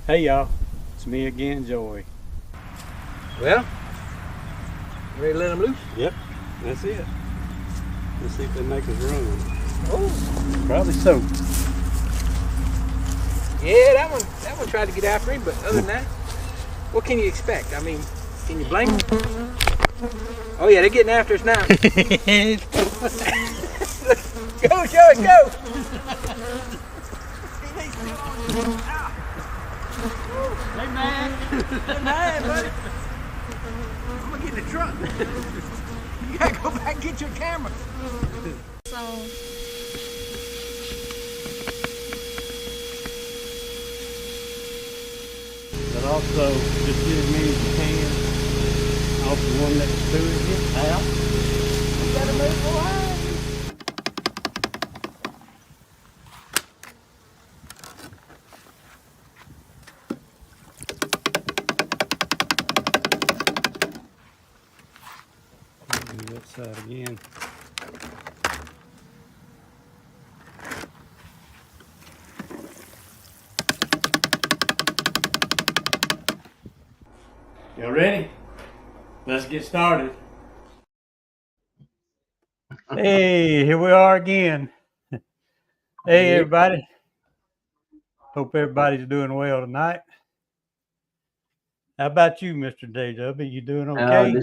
Hey y'all, it's me again, Joey. Well, ready to let them loose? Yep, that's it. Let's see if they make us run. Oh, Probably so. yeah, that one tried to get after him, but other than that, what can you expect? I mean, can you blame them? Oh yeah, they're getting after us now. Go, Joey, go! They mad. They're mad, buddy. I'm gonna get in the truck. You gotta go back and get your camera. So But also, just get as many as you can off the one next to it. Get out. You gotta move away. Do that side again. Y'all ready? Let's get started. Hey, here we are again. Hey, everybody. Hope everybody's doing well tonight. How about you, Mr. J.W.? You doing okay?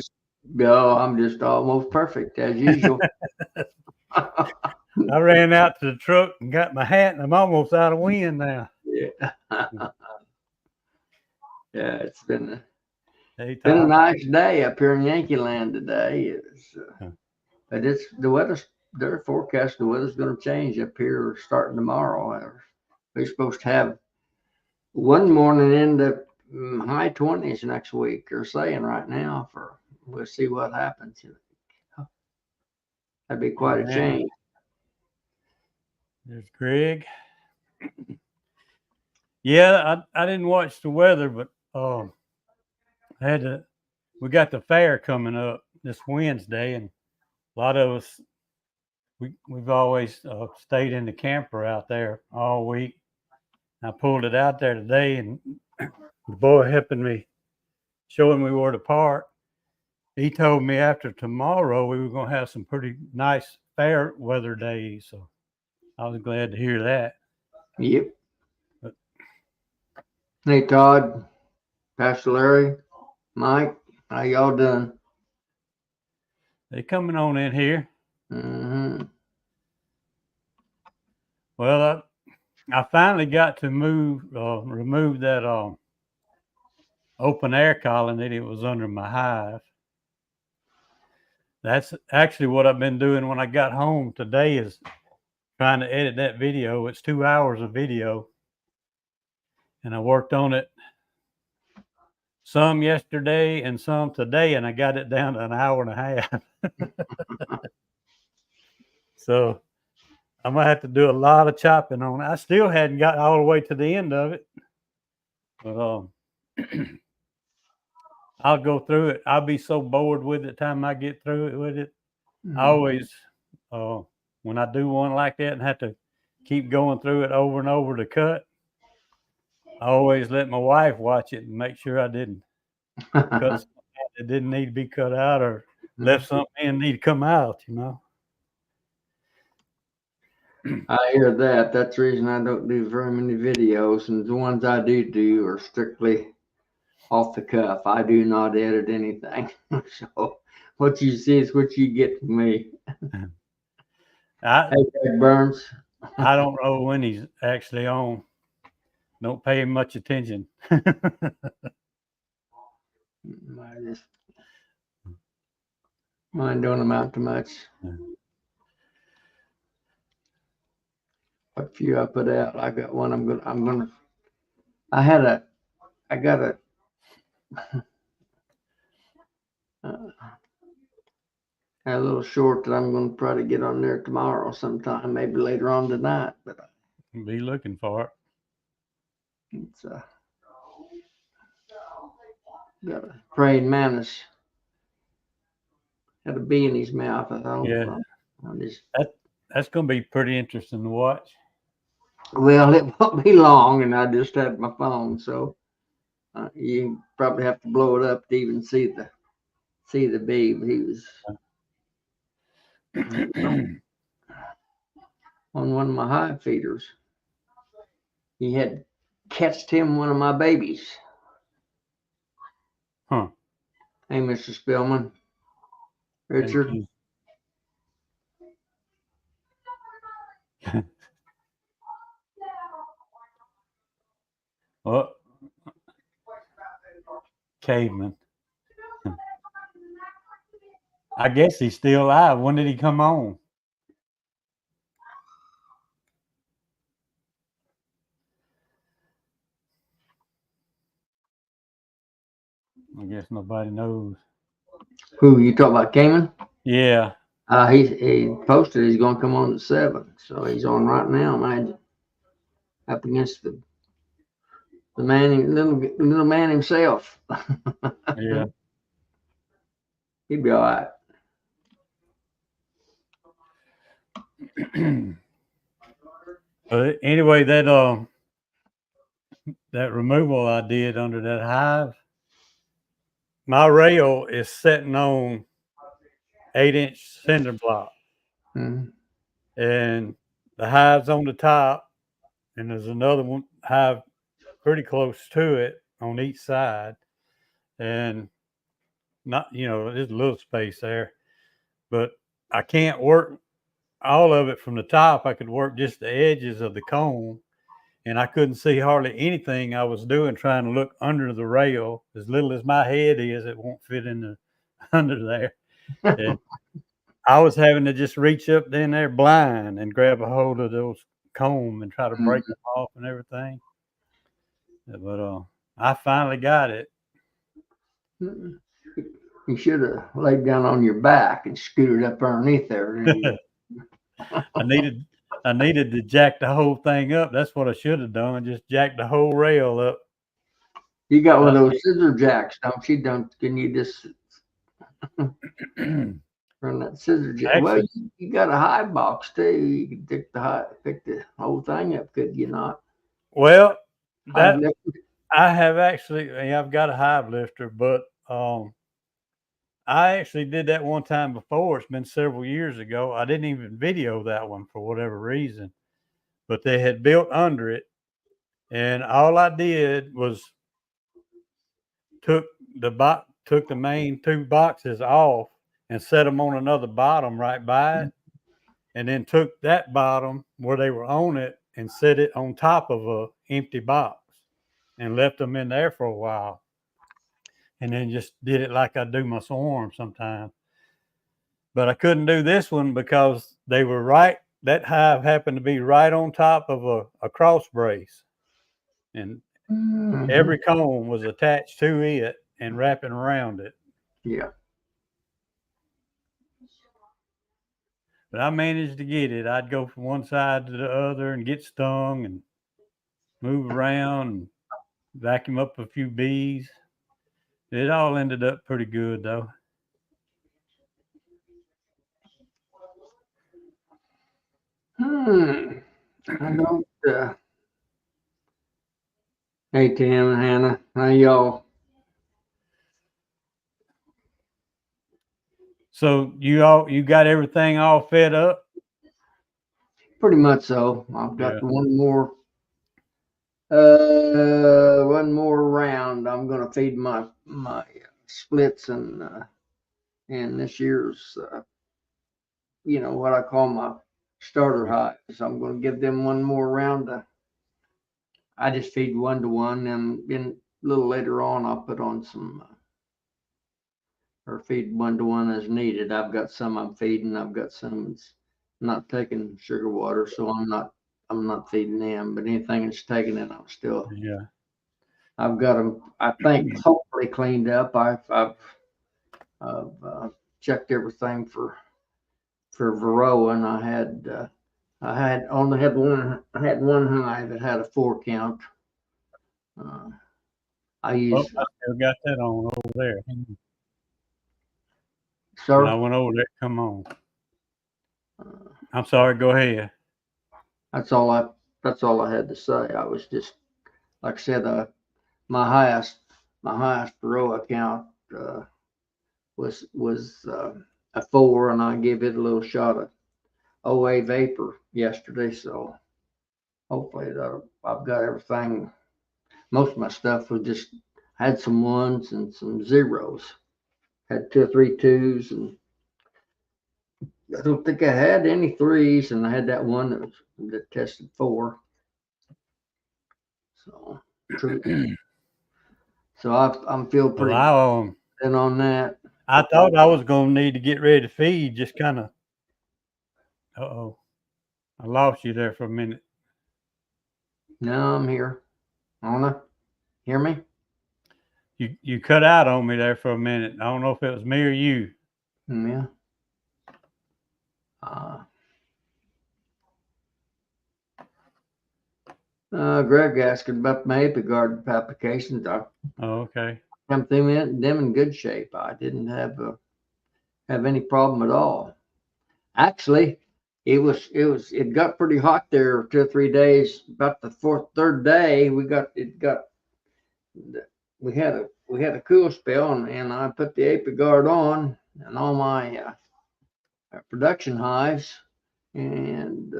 I'm just almost perfect as usual. I ran out to the truck and got my hat, and I'm almost out of wind now. Yeah. Yeah, it's been Hey, a Todd. nice day up here in Yankee Land today. But the weather's their forecast. The weather's going to change up here starting tomorrow. We're supposed to have one morning in the high 20s next week. They're saying right now. We'll see what happens. That'd be quite a change. There's Greg. Yeah, I didn't watch the weather, but we got the fair coming up this Wednesday, and a lot of us we've always stayed in the camper out there all week. I pulled it out there today, and the boy helping me, showing me where to park. He told me after tomorrow we were going to have some pretty nice fair weather days, so I was glad to hear that. Yep. Hey, Todd, Pastor Larry, Mike, how y'all doing? They coming on in here. Mm-hmm. Well, I finally got to remove that open air collar that it was under my hive. That's actually what I've been doing when I got home today, is trying to edit that video. It's 2 hours of video, and I worked on it some yesterday and some today, and I got it down to an hour and a half. So I'm gonna have to do a lot of chopping on it. I still hadn't got all the way to the end of it, but I'll go through it. I'll be so bored with it time I get through it with it. Mm-hmm. I always, when I do one like that and have to keep going through it over and over to cut, I always let my wife watch it and make sure I didn't cut something that didn't need to be cut out, or left something in need to come out, you know. I hear that. That's the reason I don't do very many videos, and the ones I do are strictly off the cuff. I do not edit anything. So what you see is what you get from me. Hey, Greg Burns. I don't know when he's actually on. Don't pay him much attention. Mine don't amount to much. A few I put out. I got one. I got a little short that I'm going to try to get on there tomorrow sometime, maybe later on tonight. But be looking for it. It's got a praying mantis. Had a bee in his mouth. I thought. Yeah, that's going to be pretty interesting to watch. Well, it won't be long, and I just had my phone, so you probably have to blow it up to even see the bee. But he was on one of my hive feeders. He had catched him one of my babies. Huh. Hey, Mr. Spillman. Thank Richard. you. Oh, caveman. I guess he's still alive. When did he come on? I guess nobody knows. Who you talking about, Cayman? Yeah. He posted he's going to come on at 7, so he's on right now. Imagine up against the man, little man himself. Yeah. He'd be all right. But anyway, that removal I did under that hive, my rail is sitting on 8-inch cinder block, Mhm. and the hive's on the top, and there's another one hive pretty close to it on each side, and not, there's a little space there, but I can't work all of it from the top. I could work just the edges of the comb, and I couldn't see hardly anything I was doing trying to look under the rail. As little as my head is, it won't fit in the under there. And I was having to just reach up in there blind and grab a hold of those comb and try to break them off and everything. But I finally got it. You should have laid down on your back and scooted up underneath there. I needed to jack the whole thing up. That's what I should have done. Just jack the whole rail up. You got one of those scissor jacks, don't you? Can you just run that scissor jack? Well, you got a hive box too. You can pick the whole thing up, could you not? Well, that I have actually. I've got a hive lifter, but I actually did that one time before. It's been several years ago. I didn't even video that one for whatever reason, but they had built under it, and all I did was took the main 2 boxes off and set them on another bottom right by it, and then took that bottom where they were on it and set it on top of a empty box and left them in there for a while, and then just did it like I do my swarm sometimes. But I couldn't do this one because they were right. That hive happened to be right on top of a cross brace, and every comb was attached to it and wrapping around it. Yeah. But I managed to get it. I'd go from one side to the other and get stung and move around and vacuum up a few bees. It all ended up pretty good, though. I don't. Hey, Tim and Hannah, how y'all? So you got everything all fed up? Pretty much so. I've got one more round. I'm gonna feed my splits and this year's what I call my starter hives. I'm gonna give them one more round. I just feed 1-to-1, and then a little later on I'll put on some or feed 1-to-1 as needed. I've got some I'm feeding. I've got some that's not taking sugar water, so I'm not feeding them. But anything that's taking it, I'm still. Yeah. I've got them, I think, hopefully cleaned up. I've checked everything for Varroa, and I had one hive that had a 4 count. I still got that on over there. Sir? When I went over there, come on. I'm sorry, go ahead. That's all I that's all I had to say. I was just, like I said, my highest row account was a 4, and I gave it a little shot of OA vapor yesterday. So hopefully I've got everything. Most of my stuff was just had some 1s and some 0s. Had 2 or 3 2s, and I don't think I had any 3s, and I had that one that tested 4. So I'm feel pretty Well, good on that. I thought I was going to need to get ready to feed. Just kind of. Uh-oh. I lost you there for a minute. No, I'm here. Anna, hear me? You cut out on me there for a minute. I don't know if it was me or you. Yeah. Greg asking about my ApiGuard applications. I Oh, okay. come through them in good shape. I didn't have any problem at all. Actually, it got pretty hot there 2 or 3 days. About the third day, we had a cool spell, and I put the ApiGuard on and all my production hives, and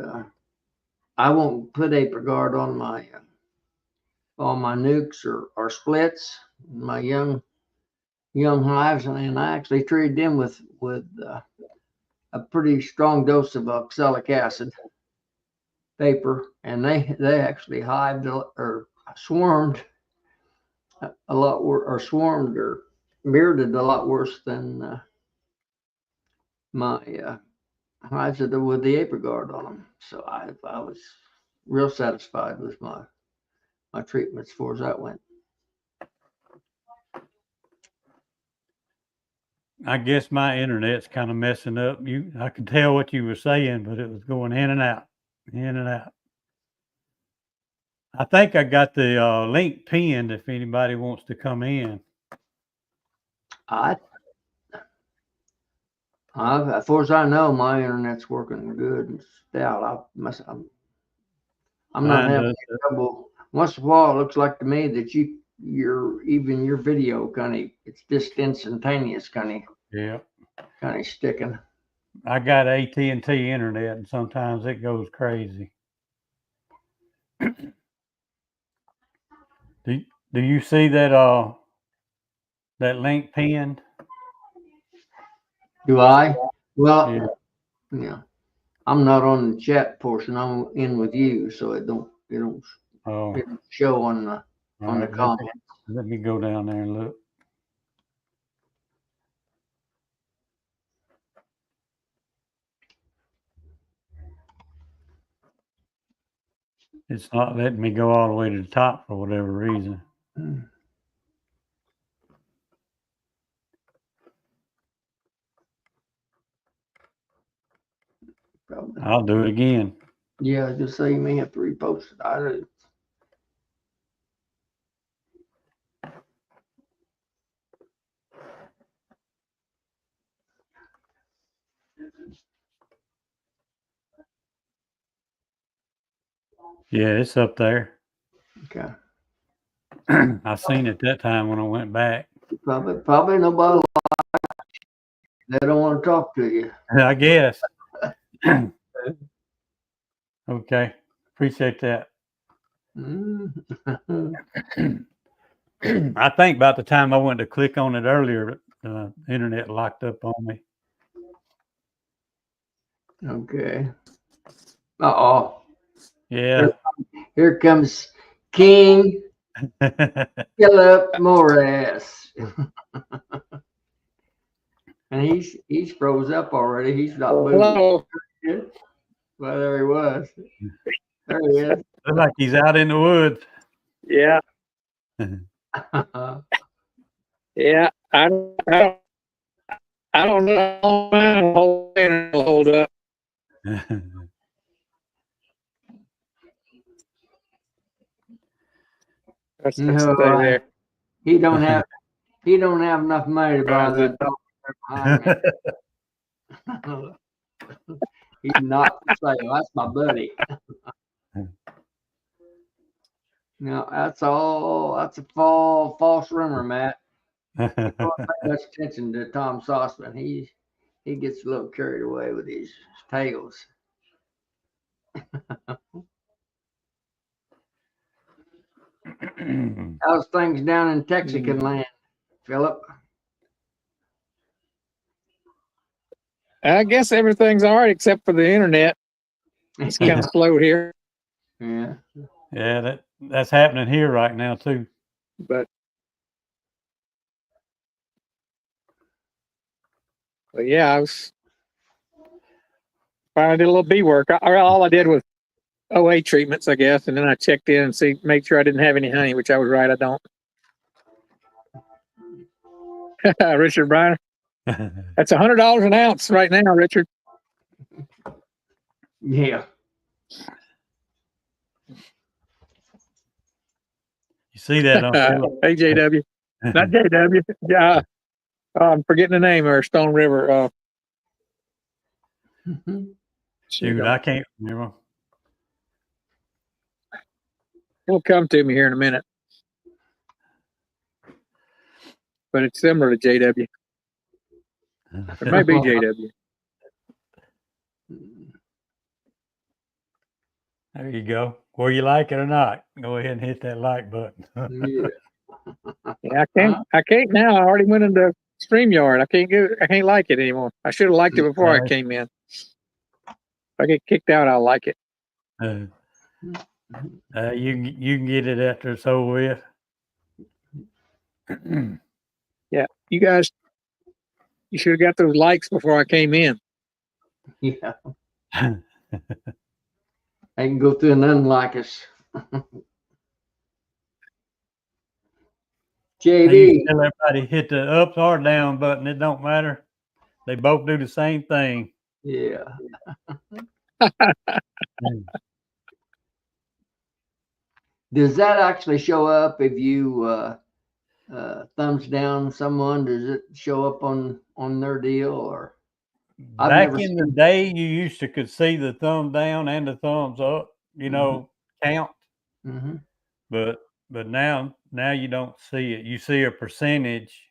I won't put ApiGuard on my nukes or splits, my young hives, and I actually treated them with a pretty strong dose of oxalic acid vapor, and they actually hived or swarmed a lot worse, or swarmed or bearded a lot worse than my hives with the ApiGuard on them. So I was real satisfied with my treatment as far as that went. I guess my internet's kind of messing up. I could tell what you were saying, but it was going in and out, in and out. I think I got the link pinned if anybody wants to come in. As far as I know, my internet's working good and stout. I'm not having trouble. Once in a while, it looks like to me that your video it's just instantaneous, kind of sticking. I got AT&T internet, and sometimes it goes crazy. Do you see that link pinned? Do I? Well, yeah. I'm not on the chat portion. I'm in with you, so it don't show on the comments. Let me go down there and look. It's not letting me go all the way to the top for whatever reason. Probably. I'll do it again. Yeah, just say you may have to repost it. I do. Yeah, it's up there. Okay. I seen it that time when I went back. Probably nobody. They don't want to talk to you. I guess. Okay. Appreciate that. I think about the time I went to click on it earlier, the internet locked up on me. Okay. Uh-oh. Yeah. Here comes King Philip Morris. And he's froze up already. He's not moving. Hello. Well, there he was. There he is. Looks like he's out in the woods. Yeah. Yeah. I don't know when it'll hold up. That's You know, stay there. he don't have enough money to buy that dog behind me. He's not for sale. That's my buddy. No, that's all. That's a false rumor, Matt. Don't pay much attention to Tom Sauceman. He gets a little carried away with his tales. How's things down in Texican land, Philip? I guess everything's all right except for the internet. It's kind of slow here, Yeah. Yeah, that's happening here right now too. but yeah, I was finally did a little bee work. All I did was OA treatments, I guess, and then I checked in and make sure I didn't have any honey, which I was right, I don't. Richard Briner, that's $100 an ounce right now, Richard. Yeah. You see that on Philip? Hey, JW, not JW. Yeah, I'm forgetting the name. Or Stone River. Shoot, I can't remember. It'll come to me here in a minute. But it's similar to JW. It might be JW. There you go. Whether you like it or not, go ahead and hit that like button. Yeah, I can't now. I already went into StreamYard. I can't like it anymore. I should have liked it before I came in. If I get kicked out, I'll like it. You can get it after it's over with. Yeah, you guys, you should have got those likes before I came in. Yeah. I can go through and unlike us. JD. Tell everybody hit the up or down button. It don't matter. They both do the same thing. Yeah. Does that actually show up if you thumbs down someone? Does it show up on their deal or? Back in the day, you used to could see the thumb down and the thumbs up, count. Mm-hmm. But now you don't see it. You see a percentage,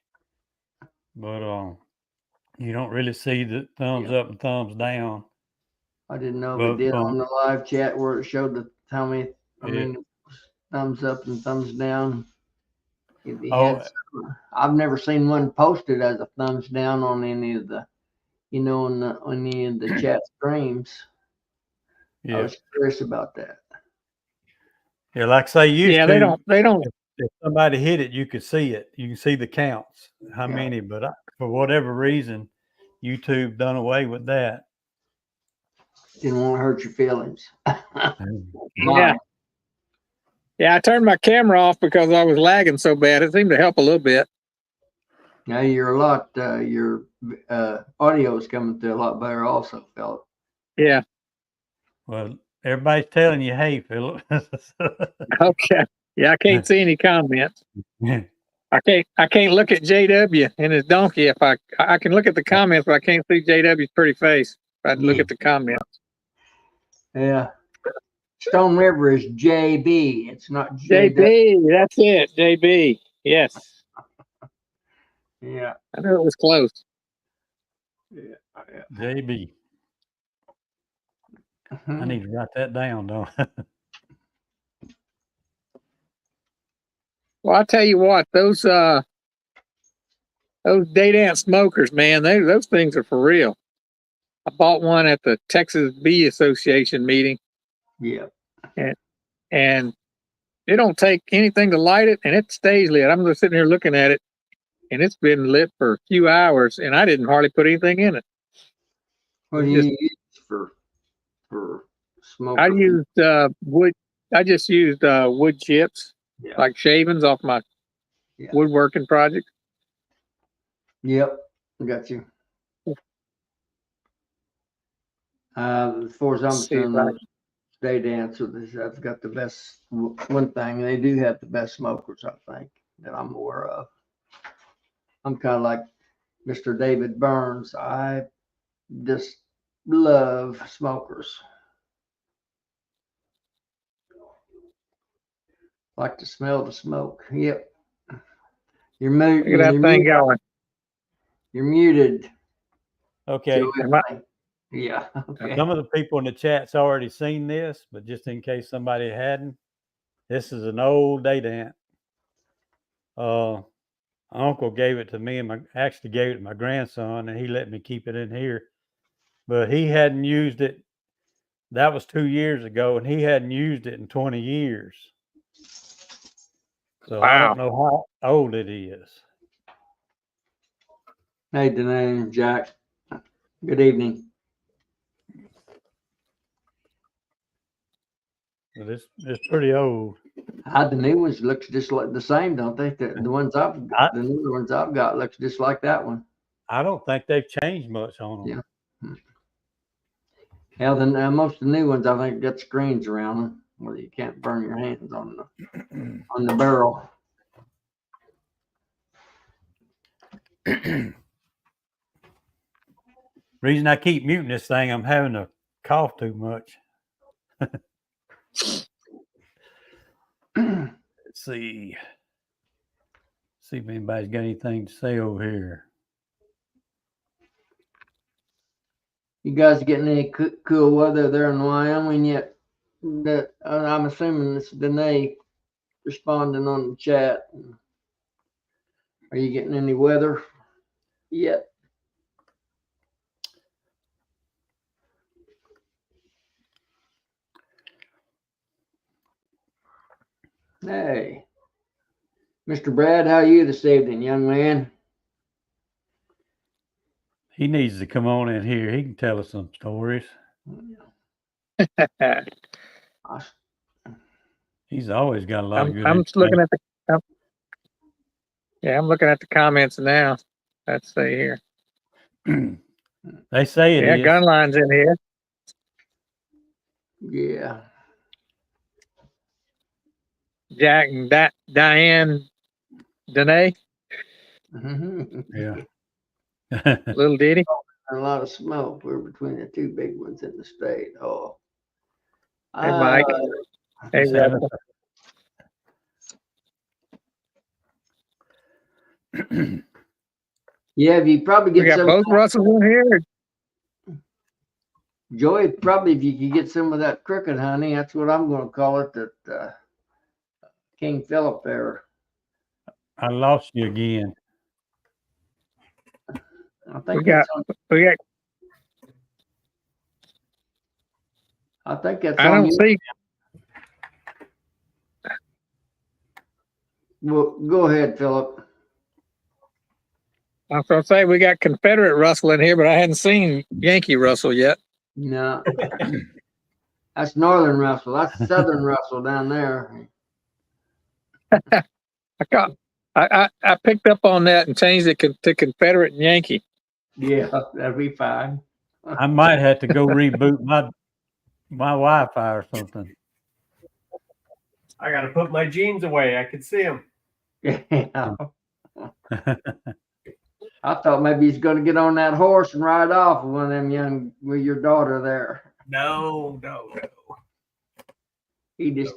but you don't really see the thumbs up and thumbs down. I didn't know if it did on the live chat where it showed how many. I mean, thumbs up and thumbs down. I've never seen one posted as a thumbs down on any of the. On any of the chat streams. Yeah. I was curious about that. Yeah, like I say, they don't. If somebody hit it, you could see it. You can see the counts, how many. But for whatever reason, YouTube done away with that. Didn't want to hurt your feelings. Yeah. Yeah, I turned my camera off because I was lagging so bad. It seemed to help a little bit. Now you're a lot. Your audio is coming through a lot better, also, Philip. Yeah. Well, everybody's telling you, "Hey, Philip." Okay. Yeah, I can't see any comments. I can't look at JW and his donkey. If I can look at the comments, but I can't see JW's pretty face. If I look at the comments. Yeah. Stone River is JB. It's not JB. That's it. JB. Yes. Yeah. I knew it was close. Yeah. JB. I need to write that down, don't I? Well, I'll tell you what, those Day Dance smokers, man, those things are for real. I bought one at the Texas Bee Association meeting. Yeah. And it don't take anything to light it, and it stays lit. I'm just sitting here looking at it, and it's been lit for a few hours, and I didn't hardly put anything in it. What do you use for smoke? I used wood. I just used wood chips, like shavings off my woodworking project. Yep, I got you. As far as I'm concerned, Day Dance, I've got the best. One thing, they do have the best smokers, I think, that I'm aware of. I'm kind of like Mr. David Burns. I just love smokers. Like to smell the smoke. Yep. You're muted. Look at that thing going. You're muted. Okay. Joey, Am I- I think. Yeah. Okay. Some of the people in the chat's already seen this, but just in case somebody hadn't, this is an old data ant. Uncle gave it to me and actually gave it to my grandson, and he let me keep it in here. But he hadn't used it. That was 2 years ago, and he hadn't used it in 20 years. So I Wow. don't know how old it is. Hey, Danae and Jack. Good evening. But it's pretty old. The new ones looks just like the same, don't they? The ones I've got, the newer ones I've got looks just like that one. I don't think they've changed much on them. Yeah. Hell, then most of the new ones I think got screens around them where you can't burn your hands on the barrel. Reason I keep muting this thing, I'm having to cough too much. Let's see. See if anybody's got anything to say over here. You guys getting any cool weather there in Wyoming yet? That I'm assuming this is Danae responding on the chat. Are you getting any weather yet? Hey, Mr. Brad, how are you this evening, young man? He needs to come on in here. He can tell us some stories. He's always got a lot of good. I'm just looking at the. I'm looking at the comments now. Let's see here. They say it Yeah, is. Gunline's in here. Yeah. Jack and Diane, Danae, Yeah. little Diddy. A lot of smoke. We're between the two big ones in the state. Oh. Hey, Mike. Hey, Russell. Yeah, if you probably We get got some. both Russells in here. Joey, probably if you could get some of that crooked honey, that's what I'm going to call it. That King Philip there. I lost you again. I think We got. I think that's I on don't you. see. Well, go ahead, Philip. I was going to say we got Confederate Russell in here, but I hadn't seen Yankee Russell yet. No, that's Northern Russell. That's Southern Russell down there. I picked up on that and changed it to Confederate and Yankee. Yeah, that'd be fine. I might have to go reboot my Wi-Fi or something. I got to put my jeans away. I could see them. Yeah. I thought maybe he's going to get on that horse and ride off with one of them with your daughter there. No. He just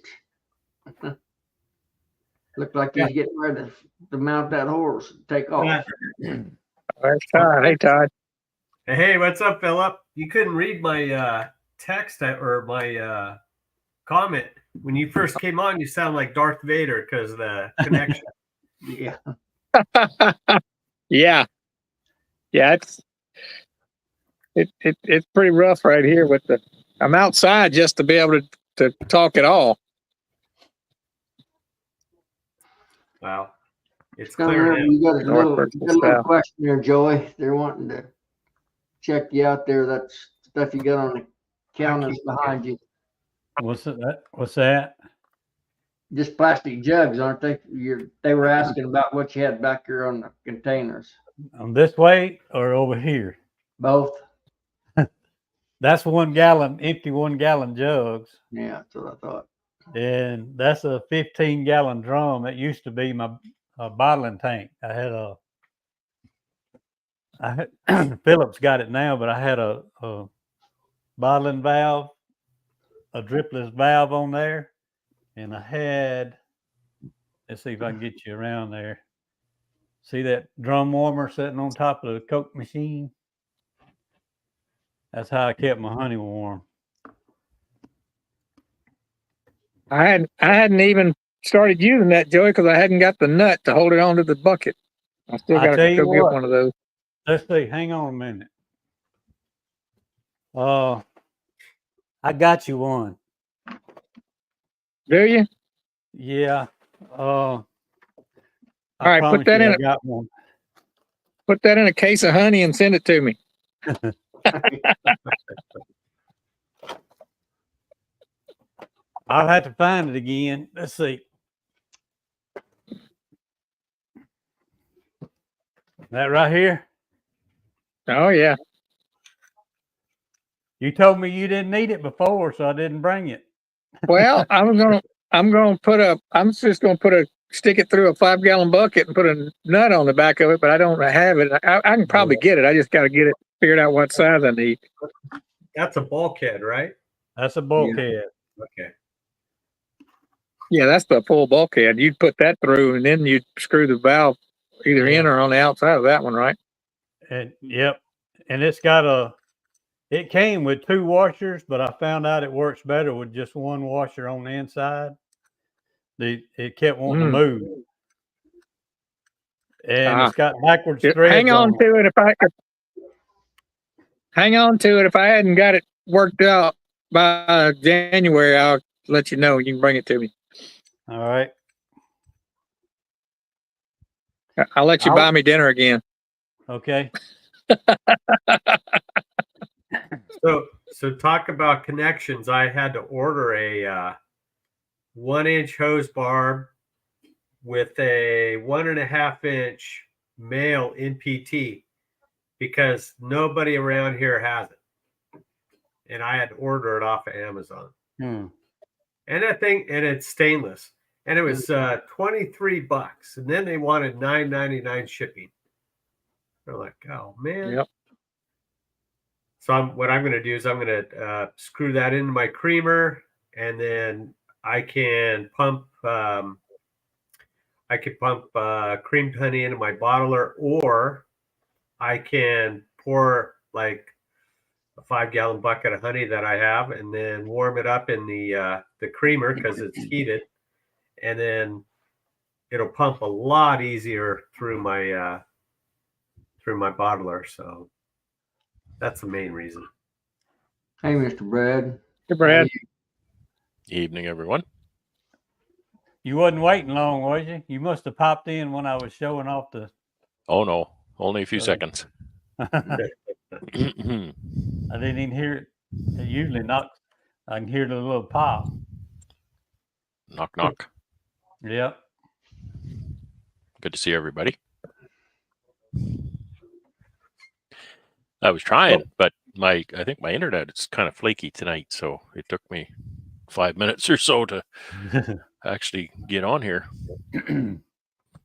looked like he's getting ready to mount that horse and take off. There's Todd. Hey, Todd. Hey, what's up, Philip? You couldn't read my text or my comment. When you first came on, you sound like Darth Vader because of the connection. Yeah. Yeah, it's pretty rough right here with I'm outside just to be able to talk at all. Wow. It's Come clear here, now. you got a North little versus south. question there, Joy. They're wanting to check you out there. That stuff you got on the counters behind you. What's that? Just plastic jugs, aren't they? They were asking about what you had back here on the containers. On this way or over here? Both. That's 1 gallon, empty 1 gallon jugs. Yeah, that's what I thought. And that's a 15-gallon drum. It used to be my bottling tank. I had Phillips got it now, but I had a bottling valve, a dripless valve on there, and I had Let's see if I can get you around there. See that drum warmer sitting on top of the Coke machine? That's how I kept my honey warm. I hadn't even started using that, Joey, because I hadn't got the nut to hold it onto the bucket. I still I got tell to you go get what. one of those. Let's see. Hang on a minute. I got you one. Do you? Yeah. All right, promise put that you in. I got one. Put that in a case of honey and send it to me. I'll have to find it again. Let's see. That right here. Oh yeah. You told me you didn't need it before, so I didn't bring it. Well, I'm just gonna stick it through a 5-gallon bucket and put a nut on the back of it, but I don't have it. I can probably get it. I just got to get it figured out what size I need. That's a bulkhead, right? That's a bulkhead. Okay. Yeah, that's the full bulkhead. You'd put that through, and then you'd screw the valve either in or on the outside of that one, right? And yep. And it came with 2 washers, but I found out it works better with just 1 washer on the inside. It kept wanting to move. And it's got backwards threads. Hang on to it if I hadn't got it worked out by January, I'll let you know. You can bring it to me. All right. I'll let you buy me dinner again. Okay. So talk about connections. I had to order a 1-inch hose barb with a 1.5-inch male NPT because nobody around here has it, and I had to order it off of Amazon. And that thing, and it's stainless, and it was $23, and then they wanted $9.99 shipping. They're like, oh man. Yep. So what I'm going to do is I'm going to screw that into my creamer, and then I can pump creamed honey into my bottler, or I can pour like a 5-gallon bucket of honey that I have, and then warm it up in the creamer because it's heated, and then it'll pump a lot easier through my bottler. So that's the main reason. Hey, Mr. Brad. Hey, Brad. Evening, everyone. You wasn't waiting long, was you? You must have popped in when I was showing off the. Oh no, only a few seconds. I didn't even hear it. It usually knocks. I can hear the little pop. Knock, knock. Yep. Good to see everybody. I was trying, but I think my internet is kind of flaky tonight, so it took me 5 minutes or so to actually get on here.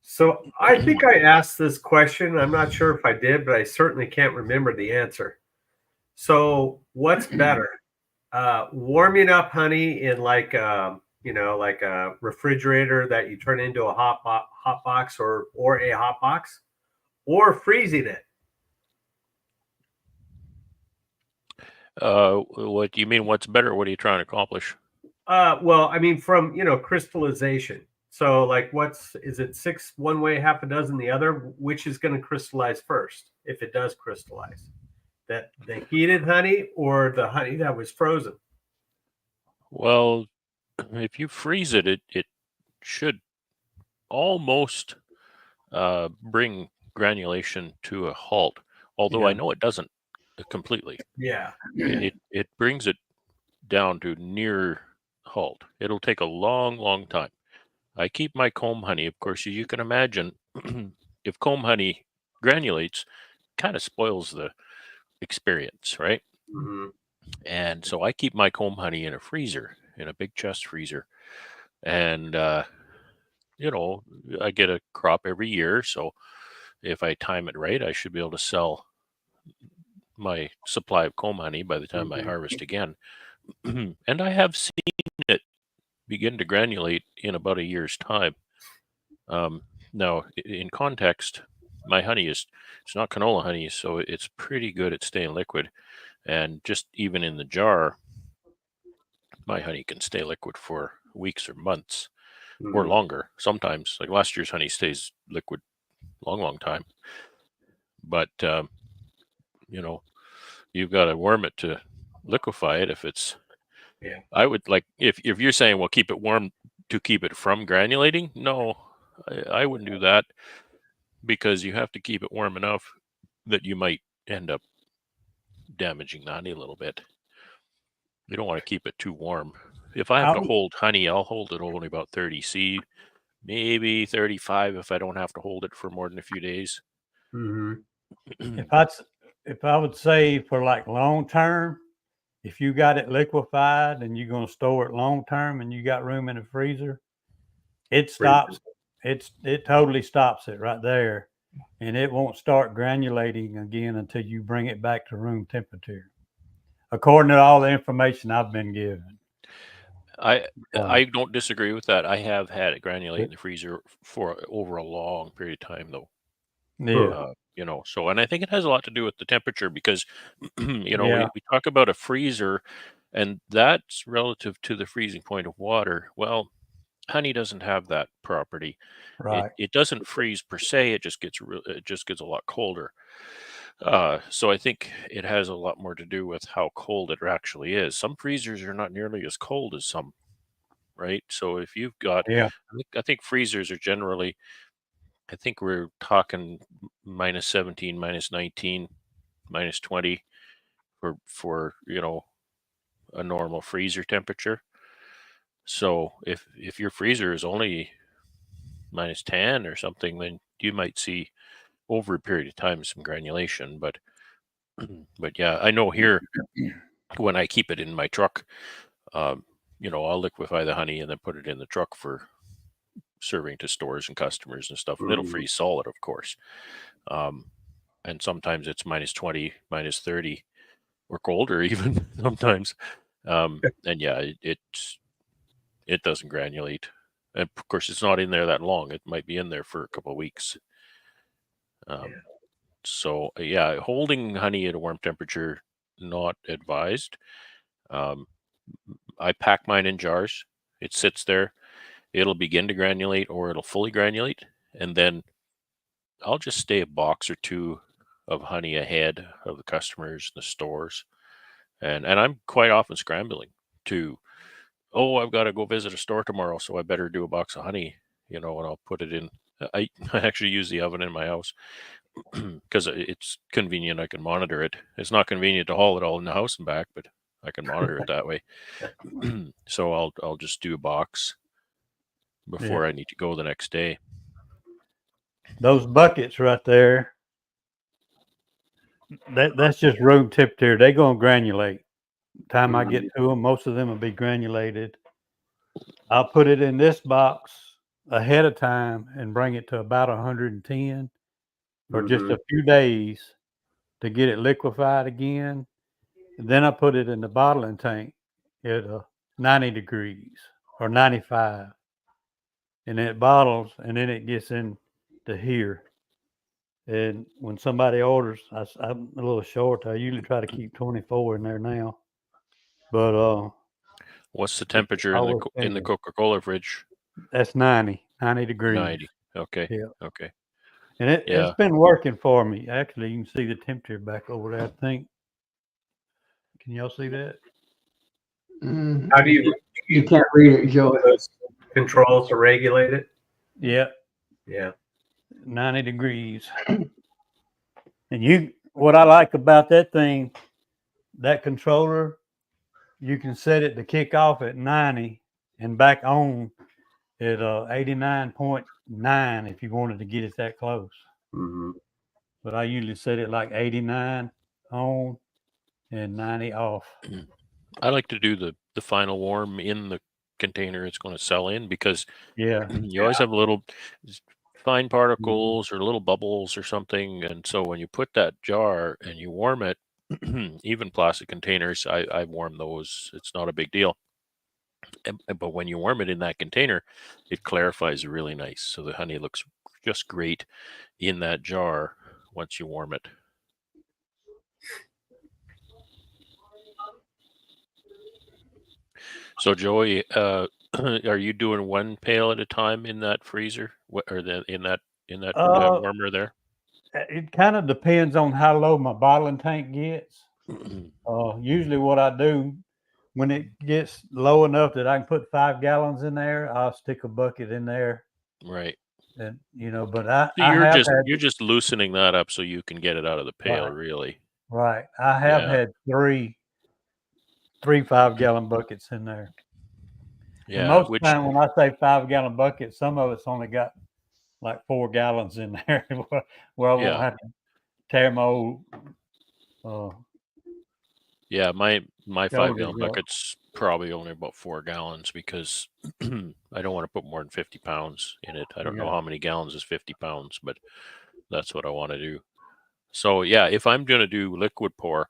So I think I asked this question. I'm not sure if I did, but I certainly can't remember the answer. So what's better? Warming up honey in like a refrigerator that you turn into a hot box or a hot box, or freezing it? What do you mean? What's better? What are you trying to accomplish? Well, I mean, from crystallization. So, like, is it 6 one way, half a dozen the other? Which is going to crystallize first, if it does crystallize? That the heated honey or the honey that was frozen? Well, if you freeze it, it should almost bring granulation to a halt. Although I know it doesn't completely. Yeah. It brings it down to near halt. It'll take a long, long time. I keep my comb honey, of course, you can imagine, if comb honey granulates, kind of spoils the experience, right? Mm-hmm. And so I keep my comb honey in a freezer, in a big chest freezer. And, I get a crop every year. So if I time it right, I should be able to sell my supply of comb honey by the time I harvest again. And I have seen it begin to granulate in about a year's time. Now, in context, my honey it's not canola honey, so it's pretty good at staying liquid. And just even in the jar, my honey can stay liquid for weeks or months or Mhm. longer. Sometimes, like last year's honey stays liquid long time. But you've got to warm it to liquefy it. If it's, Yeah. I would like if you're saying, well, keep it warm to keep it from granulating. No, I wouldn't do that, because you have to keep it warm enough that you might end up damaging the honey a little bit. You don't want to keep it too warm. If I have to hold honey, I'll hold it only about 30 C, maybe 35 if I don't have to hold it for more than a few days. Mhm. If I would say for like long term, if you got it liquefied and you're going to store it long term and you got room in the freezer, it stops. It totally stops it right there, and it won't start granulating again until you bring it back to room temperature, according to all the information I've been given. I don't disagree with that. I have had it granulate in the freezer for over a long period of time, though. Yeah. So, and I think it has a lot to do with the temperature, because Yeah. we talk about a freezer, and that's relative to the freezing point of water. Well, honey doesn't have that property. Right. It doesn't freeze per se. It just gets a lot colder. So I think it has a lot more to do with how cold it actually is. Some freezers are not nearly as cold as some, right? So if you've got, Yeah. I think freezers are generally, I think we're talking minus 17, minus 19, minus 20 for a normal freezer temperature. So if your freezer is only minus 10 or something, then you might see over a period of time some granulation. But yeah, I know here when I keep it in my truck, I'll liquefy the honey and then put it in the truck for serving to stores and customers and stuff. And it'll Mhm. freeze solid, of course. And sometimes it's minus 20, minus 30, or colder even sometimes. And yeah, it doesn't granulate. And of course, it's not in there that long. It might be in there for a couple of weeks. So yeah, holding honey at a warm temperature, not advised. I pack mine in jars. It sits there. It'll begin to granulate, or it'll fully granulate, and then I'll just stay a box or two of honey ahead of the customers in the stores. And I'm quite often scrambling to, I've got to go visit a store tomorrow, so I better do a box of honey, and I'll put it in. I actually use the oven in my house because it's convenient. I can monitor it. It's not convenient to haul it all in the house and back, but I can monitor it that way. So I'll just do a box before I need to go the next day. Those buckets right there, that's just room temperature. They're going to granulate. Time I get to them, most of them will be granulated. I'll put it in this box ahead of time and bring it to about 110 for just a few days to get it liquefied again. And then I put it in the bottling tank at 90 degrees or 95. And then it bottles, and then it gets into here. And when somebody orders, I'm a little short. I usually try to keep 24 in there now. But what's the temperature in the Coca-Cola fridge? That's 90 degrees. 90. Okay. Yeah. Okay. And it's been working for me. Actually, you can see the temperature back over there, I think. Can y'all see that? How do you can't read it, Joey? Controls to regulate it? Yeah. Yeah. 90 degrees. And what I like about that thing, that controller, you can set it to kick off at 90 and back on at 89.9 if you wanted to get it that close. Mm-hmm. But I usually set it like 89 on and 90 off. I like to do the final warm in the container it's going to sell in, because you always have little fine particles or little bubbles or something. And so when you put that jar and you warm it, even plastic containers, I warm those. It's not a big deal. But when you warm it in that container, it clarifies really nice. So the honey looks just great in that jar once you warm it. So Joey, are you doing one pail at a time in that freezer, or in that warmer there? It kind of depends on how low my bottling tank gets. Usually what I do when it gets low enough that I can put 5 gallons in there, I'll stick a bucket in there. Right. And but I You're just loosening that up so you can get it out of the pail, Right. really. Right. I have Yeah. had three 5-gallon buckets in there. And Yeah. most of the time when I say 5-gallon buckets, some of it's only got like 4 gallons in there where I won't have to tear my old Yeah, my 5-gallon up. bucket's probably only about 4 gallons because I don't want to put more than 50 pounds in it. I don't know Yeah. how many gallons is 50 pounds, but that's what I want to do. So yeah, if I'm going to do liquid pour,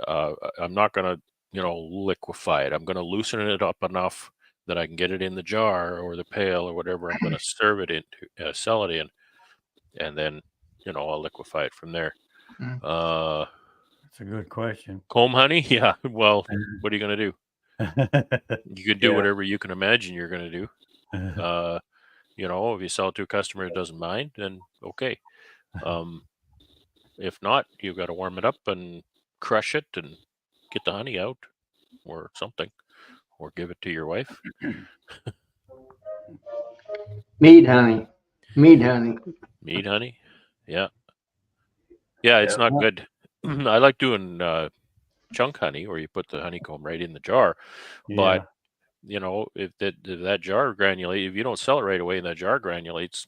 I'm not going to, liquefy it. I'm going to loosen it up enough that I can get it in the jar or the pail or whatever I'm going to serve it into, sell it in, and then, I'll liquefy it from there. That's a good question. Comb honey? Yeah. Well, what are you going to do? You can do whatever you can imagine you're going to do. If you sell it to a customer who doesn't mind, then okay. If not, you've got to warm it up and crush it and get the honey out or something, or give it to your wife. Mead honey. Mead honey. Mead honey? Yeah. Yeah, it's not good. I like doing chunk honey where you put the honeycomb right in the jar. But, if that jar granulates, if you don't sell it right away and that jar granulates,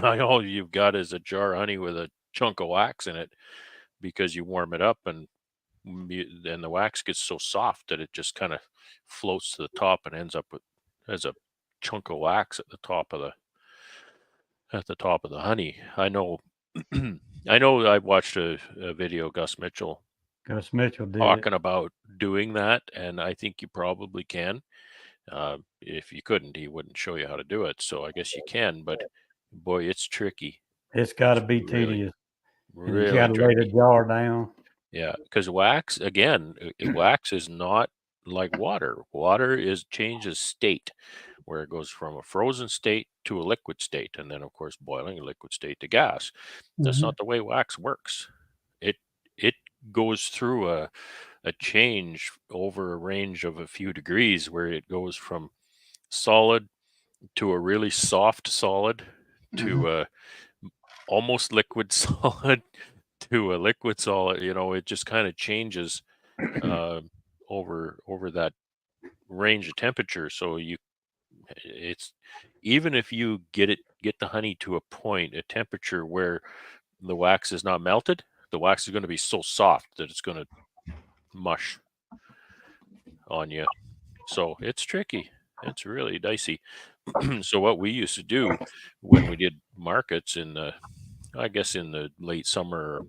all you've got is a jar of honey with a chunk of wax in it because you warm it up and the wax gets so soft that it just kind of floats to the top and ends up as a chunk of wax at the top of the honey. I know I watched a video Gus Mitchell did talking about doing that, and I think you probably can. If you couldn't, he wouldn't show you how to do it. So I guess you can, but boy, it's tricky. It's got to be tedious. Really you got to lay the jar down. Yeah, because wax, again, wax is not like water. Water changes state, where it goes from a frozen state to a liquid state, and then of course boiling a liquid state to gas. That's not the way wax works. It goes through a change over a range of a few degrees, where it goes from solid to a really soft solid to a almost liquid solid to a liquid solid. It just kind of changes over that range of temperature. So it's even if you get the honey to a point, a temperature where the wax is not melted, the wax is going to be so soft that it's going to mush on you. So it's tricky. It's really dicey. So what we used to do when we did markets in the late summer,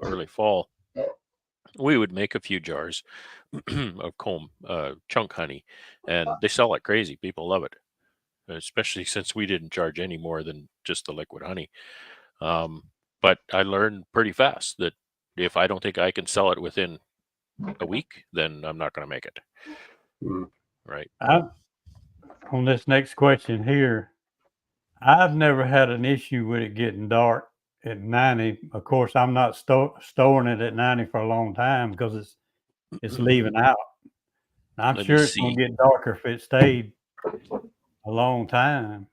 early fall, we would make a few jars of chunk honey, and they sell like crazy. People love it, especially since we didn't charge any more than just the liquid honey. But I learned pretty fast that if I don't think I can sell it within a week, then I'm not going to make it. Right. On this next question here, I've never had an issue with it getting dark at 90. Of course, I'm not storing it at 90 for a long time because it's leaving out. I'm sure it's going to get darker if it stayed a long time.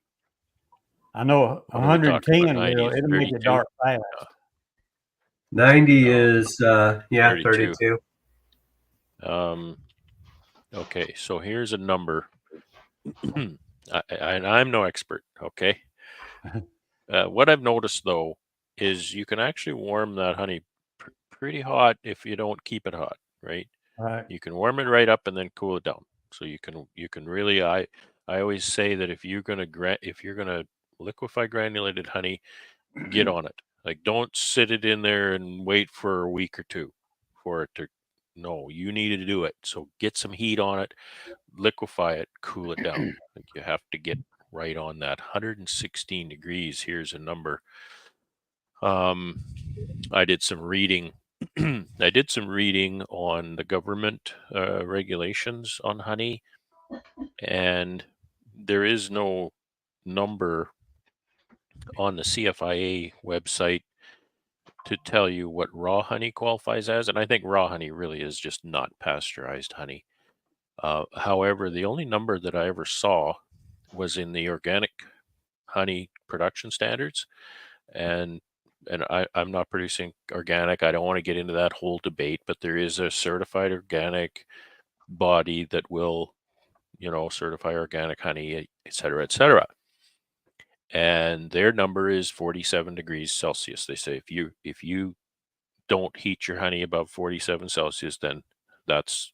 I know 110 will. It'll make it dark fast. 90 is 32. Okay, so here's a number. I'm no expert. Okay. What I've noticed though is you can actually warm that honey pretty hot if you don't keep it hot, right? Right. You can warm it right up and then cool it down. So you can really, I always say that if you're gonna liquefy granulated honey, get on it. Like, don't sit it in there and wait for a week or two for it to no, you need to do it. So get some heat on it, liquefy it, cool it down. Like you have to get right on that 116 degrees. Here's a number. I did some reading. I did some reading on the government regulations on honey, and there is no number on the CFIA website to tell you what raw honey qualifies as. And I think raw honey really is just not pasteurized honey. However, the only number that I ever saw was in the organic honey production standards. And I'm not producing organic. I don't want to get into that whole debate, but there is a certified organic body that will, certify organic honey, et cetera, et cetera. And their number is 47 degrees Celsius. They say if you don't heat your honey above 47 Celsius, then that's,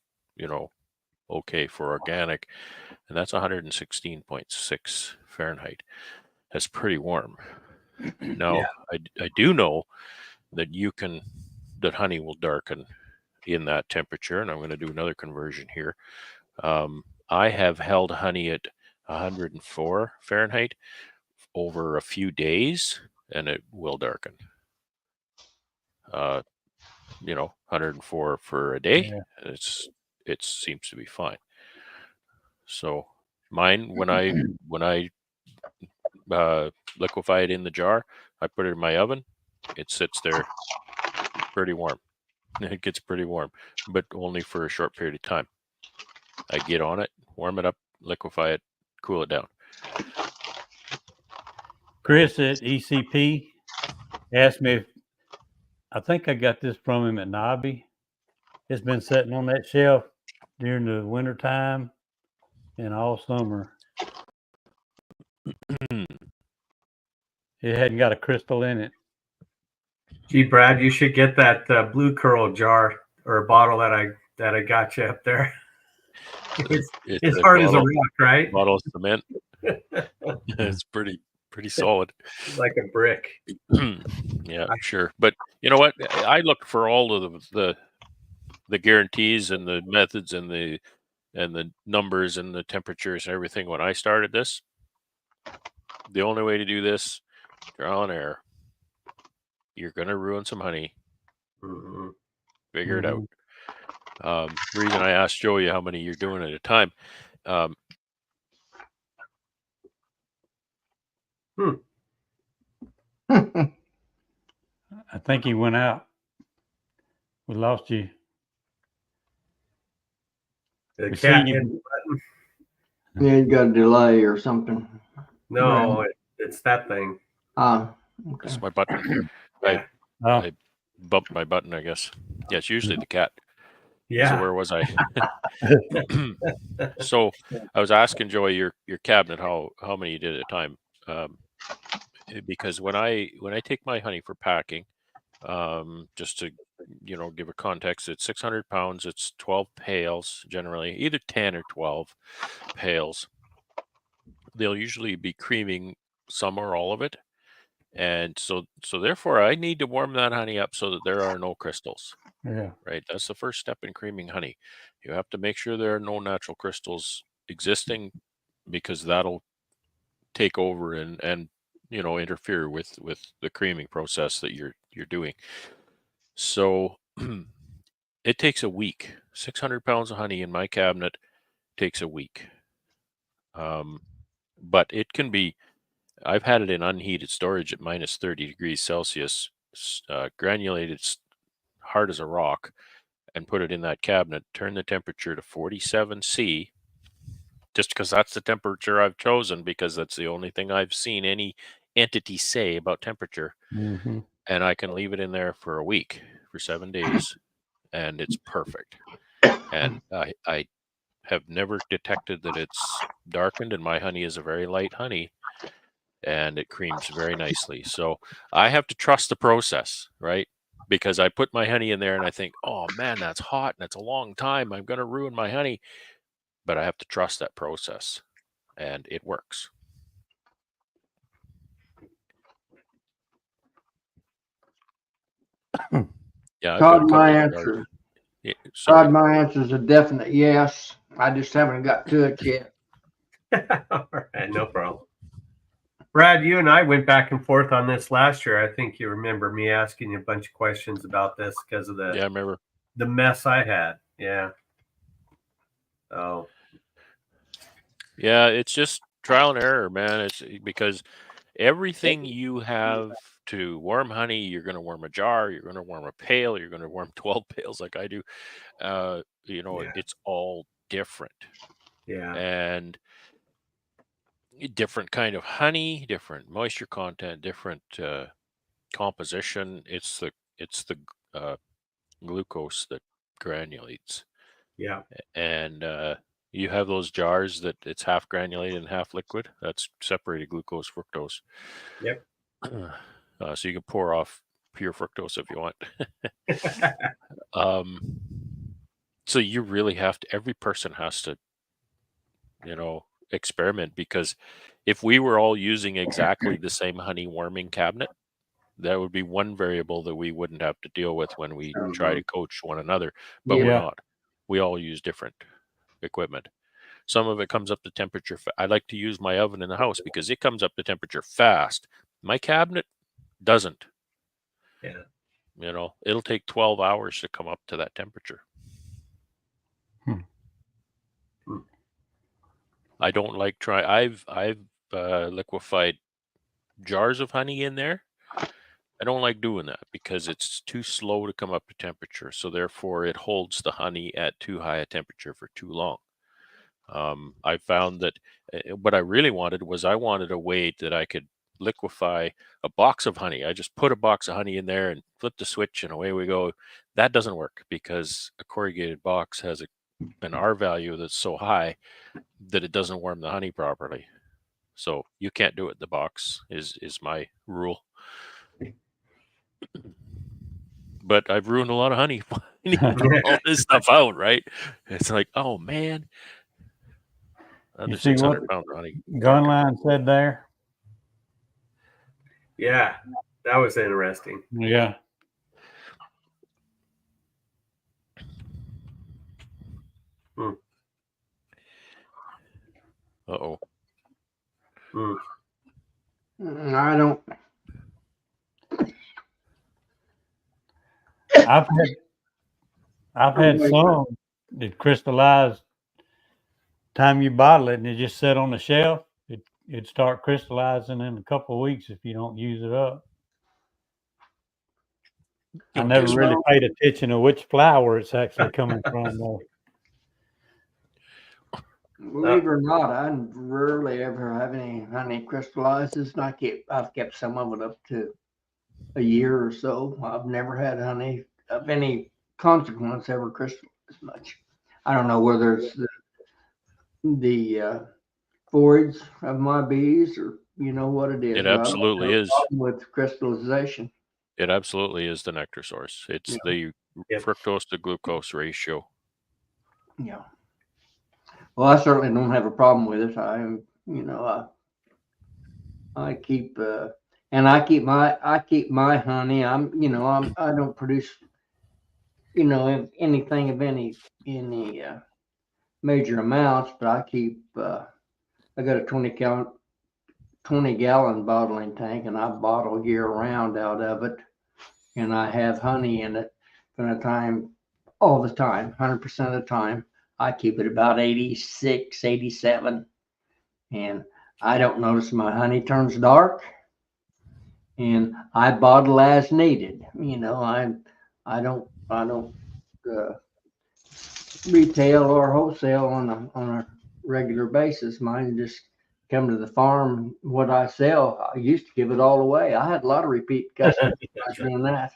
okay for organic. And that's 116.6 Fahrenheit. That's pretty warm. Now, yeah. I do know that that honey will darken in that temperature, and I'm going to do another conversion here. I have held honey at 104 Fahrenheit over a few days, and it will darken. 104 for a day, and it seems to be fine. So mine, when I liquefy it in the jar, I put it in my oven. It sits there pretty warm. It gets pretty warm, but only for a short period of time. I get on it, warm it up, liquefy it, cool it down. Chris at ECP asked me if I think I got this from him at Nobby. It's been sitting on that shelf during the winter time and all summer. It hadn't got a crystal in it. Gee, Brad, you should get that Blue Curl jar or bottle that I got you up there. It's hard as a rock, right? Bottle of cement. It's pretty solid. It's like a brick. Yeah, sure. But you know what? I looked for all of the guarantees and the methods and the numbers and the temperatures and everything when I started this. The only way to do this, trial and error. You're going to ruin some honey. Mm-hmm. Figure it out. Reason I asked Joey how many you're doing at a time. I think he went out. We lost you. The cat hit the button. Yeah, you got a delay or something. No, it's that thing. Okay. It's my button. Yeah. I bumped my button, I guess. Yeah, it's usually the cat. Yeah. So where was I? So I was asking Joey your cabinet how many you did at a time, because when I take my honey for packing, just to give a context, it's 600 pounds. It's 12 pails generally, either 10 or 12 pails. They'll usually be creaming some or all of it, and so therefore I need to warm that honey up so that there are no crystals. Yeah. Right. That's the first step in creaming honey. You have to make sure there are no natural crystals existing, because that'll take over and interfere with the creaming process that you're doing. So it takes a week. 600 pounds of honey in my cabinet takes a week. But it can be, I've had it in unheated storage at minus 30 degrees Celsius, granulated hard as a rock, and put it in that cabinet, turn the temperature to 47 C, just because that's the temperature I've chosen, because that's the only thing I've seen any entity say about temperature. Mm-hmm. And I can leave it in there for a week, for 7 days, and it's perfect. And I have never detected that it's darkened, and my honey is a very light honey, and it creams very nicely. So I have to trust the process, right? Because I put my honey in there and I think, oh man, that's hot and it's a long time. I'm going to ruin my honey. But I have to trust that process, and it works. Yeah. Todd, my answer. Yeah, Sorry. My answer is a definite yes. I just haven't got to it yet. All right, no problem. Brad, you and I went back and forth on this last year. I think you remember me asking you a bunch of questions about this because of Yeah, I remember. the mess I had. Yeah. Oh, Yeah, it's just trial and error, man. It's because everything you have to warm honey, you're going to warm a jar, you're going to warm a pail, you're going to warm 12 pails like I do. Yeah. It's all different. yeah. And different kind of honey, different moisture content, different composition. It's the glucose that granulates, Yeah. and you have those jars that it's half granulated and half liquid. That's separated glucose, fructose. Yep. So you can pour off pure fructose if you want. So you really have to. Every person has to, experiment, because if we were all using exactly the same honey warming cabinet, that would be one variable that we wouldn't have to deal with when we try to coach one another. But we're Yeah. not. We all use different equipment. Some of it comes up to temperature. I like to use my oven in the house because it comes up to temperature fast. My cabinet doesn't. Yeah. It'll take 12 hours to come up to that temperature. I don't like I've liquefied jars of honey in there. I don't like doing that because it's too slow to come up to temperature. So therefore it holds the honey at too high a temperature for too long. I found that what I really wanted was I wanted a way that I could liquefy a box of honey. I just put a box of honey in there and flip the switch and away we go. That doesn't work because a corrugated box has an R value that's so high that it doesn't warm the honey properly. So you can't do it in the box is my rule. But I've ruined a lot of honey finding all this stuff out, right? It's like, oh man. Under You see what 600 pounds of honey. Gunline said there? Yeah. That was interesting. Yeah. Uh-oh. I don't. I've had some that crystallize. Time you bottle it and it just sit on the shelf, it'd start crystallizing in a couple of weeks if you don't use it up. I never really paid attention to which flower it's actually coming from, though. Believe it or not, I rarely ever have any honey crystallizes, and I've kept some of it up to a year or so. I've never had honey of any consequence ever crystallize much. I don't know whether it's the forage of my bees or what it is. It absolutely is with crystallization. It absolutely is the nectar source. It's the fructose to glucose ratio. Yeah. Well, I certainly don't have a problem with it. I keep my honey. I don't produce anything of any major amounts, but I got a 20-gallon bottling tank, and I bottle year round out of it, and I have honey in it all the time, 100% of the time. I keep it about 86, 87, and I don't notice my honey turns dark, and I bottle as needed. I don't retail or wholesale on a regular basis. Mine just come to the farm. What I sell, I used to give it all away. I had a lot of repeat customers doing that.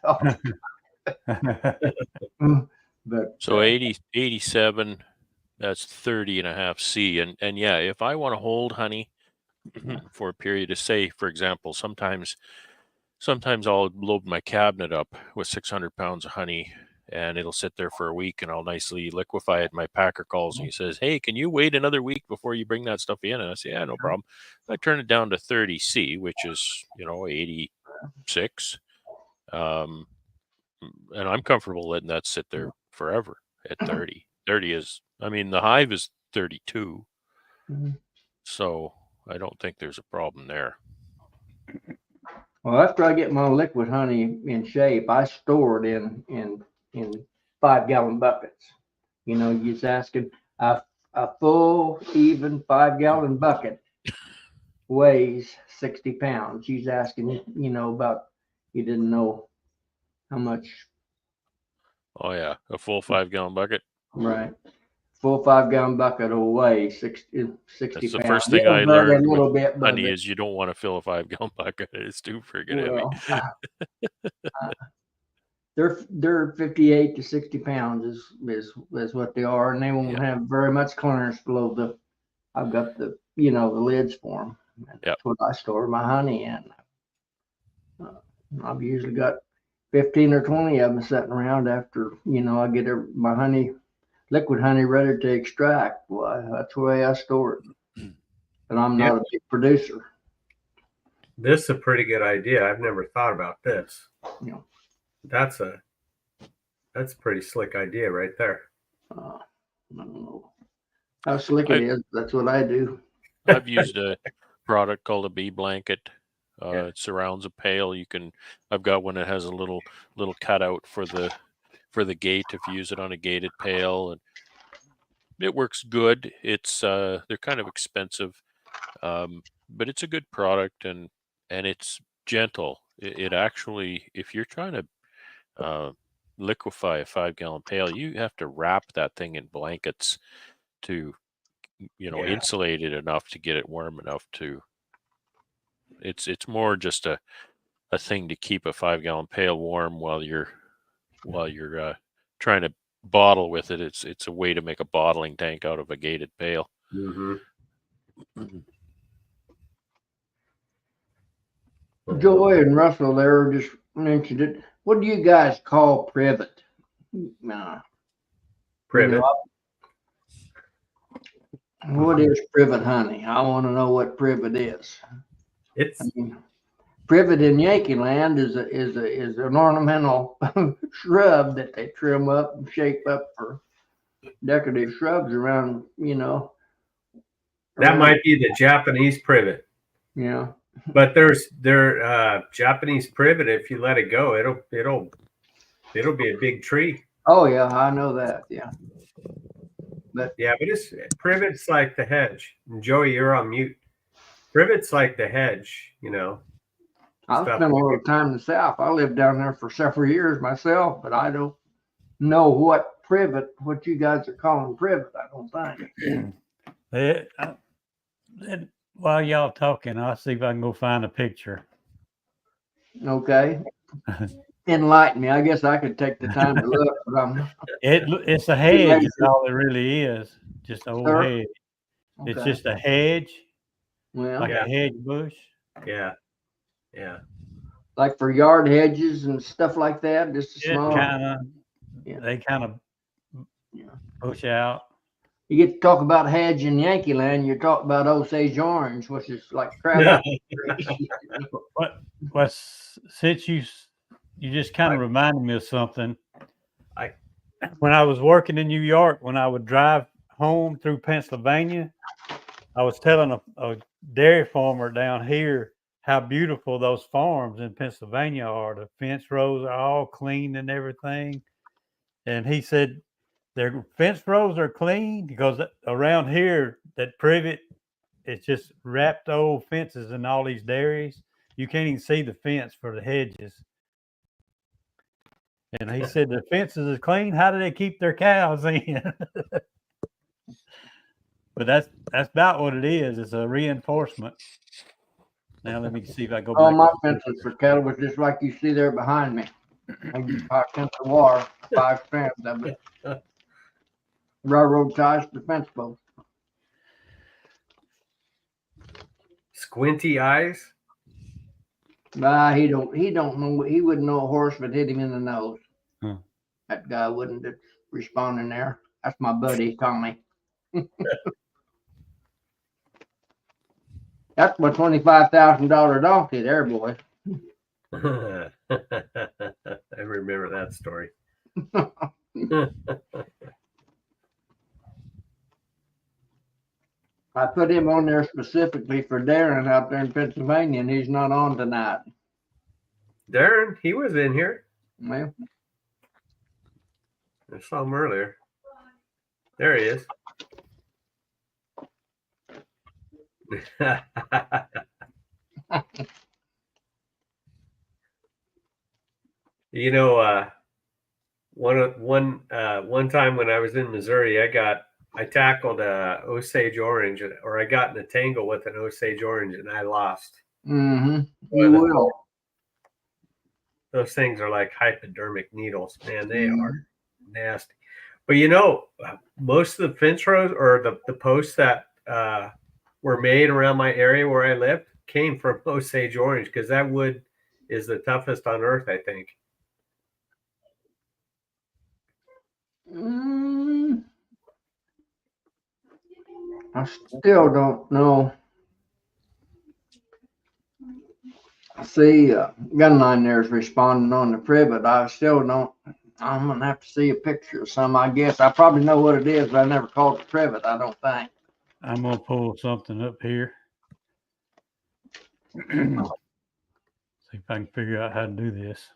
But so 87, that's 30.5 C. And yeah, if I want to hold honey for a period of, say, for example, sometimes I'll load my cabinet up with 600 pounds of honey, and it'll sit there for a week, and I'll nicely liquefy it. My packer calls and he says, "Hey, can you wait another week before you bring that stuff in?" And I say, "Yeah, no problem." I turn it down to 30 C, which is 86. And I'm comfortable letting that sit there forever. at 30. 30 is, I mean, the hive is 32. Mhm. So I don't think there's a problem there. Well, after I get my liquid honey in shape, I store it in 5-gallon buckets. You know, you're just asking a full, even 5-gallon bucket weighs 60 pounds. She's asking, you know, about, you didn't know how much, Oh yeah, a full 5-gallon bucket. right? Full 5-gallon bucket will weigh 60 That's the pounds. first thing It'll I vary learned a little with bit, but honey is you don't want to fill a 5-gallon bucket. It's too friggin' heavy. well, they're 58 to 60 pounds is what they are, and they won't Yeah. have very much clearance below the. I've got the the lids for them. That's Yep. what I store my honey in. I've usually got 15 or 20 of them sitting around after I get my honey, liquid honey, ready to extract. Well, that's the way I store it. But I'm not a big producer. This is a pretty good idea. I've never thought about this. Yeah. That's a pretty slick idea right there. I don't know how slick it is. That's what I do. I've used a product called a bee blanket. Yeah. It surrounds a pail. I've got one that has a little cutout for the gate if you use it on a gated pail, and it works good. It's they're kind of expensive, but it's a good product and it's gentle. It actually, if you're trying to liquefy a 5-gallon pail, you have to wrap that thing in blankets to insulate it enough to get it warm enough to. It's more just a thing to keep a 5-gallon pail warm while you're trying to bottle with it. It's a way to make a bottling tank out of a gated pail. Mm-hmm. Joy and Russell there just mentioned it. What do you guys call privet? Privet. What is privet honey? I want to know what privet is. It's Privet in Yankee land is an ornamental shrub that they trim up and shape up for decorative shrubs around. that might be the Japanese privet. Yeah. But there's Japanese privet. If you let it go, it'll be a big tree. Oh yeah, I know that. Yeah. Yeah, but privet's like the hedge. And Joey, you're on mute. Privet's like the hedge, I Stuff. spent a little time in the South. I lived down there for several years myself, but I don't know what you guys are calling privet. I don't think. While y'all talking, I'll see if I can go find a picture. Okay. Enlighten me. I guess I could take the time to look, but It's a hedge. Is all it really is. Just an old Sir? hedge. okay. It's just a hedge, Well, like Yeah. a hedge bush. Yeah. like for yard hedges and stuff like that, just a small. Yeah. They kind of Yeah. push out. You get to talk about hedge in Yankee land, you talk about Osage orange, which is like crap. But since you just kind of reminded me of something. When I was working in New York, when I would drive home through Pennsylvania, I was telling a dairy farmer down here how beautiful those farms in Pennsylvania are. The fence rows are all clean and everything. And he said their fence rows are clean because around here, that privet, it's just wrapped old fences in all these dairies. You can't even see the fence for the hedges. And he said the fences is clean. How do they keep their cows in? But that's about what it is. It's a reinforcement. Now let me see if I go All back. my fences for cattle was just like you see there behind me. I use 5 cents of water, 5 strands of it. Railroad ties to fence posts. Squinty eyes. Nah, he don't know. He wouldn't know a horse if it hit him in the nose. Hmm. That guy wouldn't have responded there. That's my buddy Tommy. That's my $25,000 donkey there, boy. I remember that story. I put him on there specifically for Darren out there in Pennsylvania, and he's not on tonight. Darren, he was in here. Well, I saw him earlier. There he is. You know, one time when I was in Missouri, I tackled a Osage orange, or I got in a tangle with an Osage orange, and I lost. you will. Those things are like hypodermic needles, man. They are nasty. But you know, most of the fence rows or the posts that were made around my area where I lived came from Osage orange, because that wood is the toughest on earth, I think. I still don't know. See, Gunline there is responding on the privet. I still don't. I'm gonna have to see a picture of some. I guess I probably know what it is, but I never called it privet. I don't think. I'm gonna pull something up here. See if I can figure out how to do this.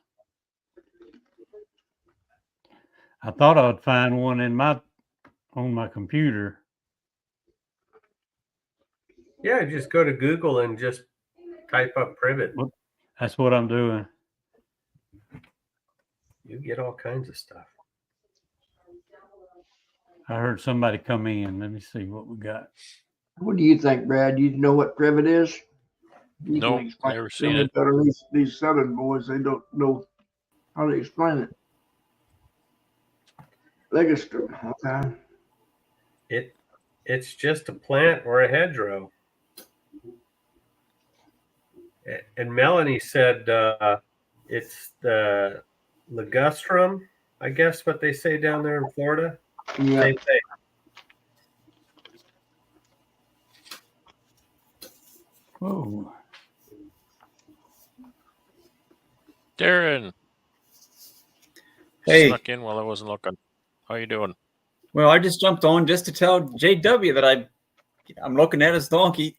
I thought I'd find one on my computer. Yeah, just go to Google and just type up privet. That's what I'm doing. You get all kinds of stuff. I heard somebody come in. Let me see what we got. What do you think, Brad? You know what privet is? You No, can explain never it to seen me it. better. These Southern boys, they don't know how to explain it. Ligustrum, okay. It's just a plant or a hedgerow. And Melanie said it's the ligustrum, I guess what they say down there in Florida. Yeah. Same thing. Whoa. Darren. Hey. Snuck in while I wasn't looking. How you doing? Well, I just jumped on just to tell JW that I'm looking at his donkey.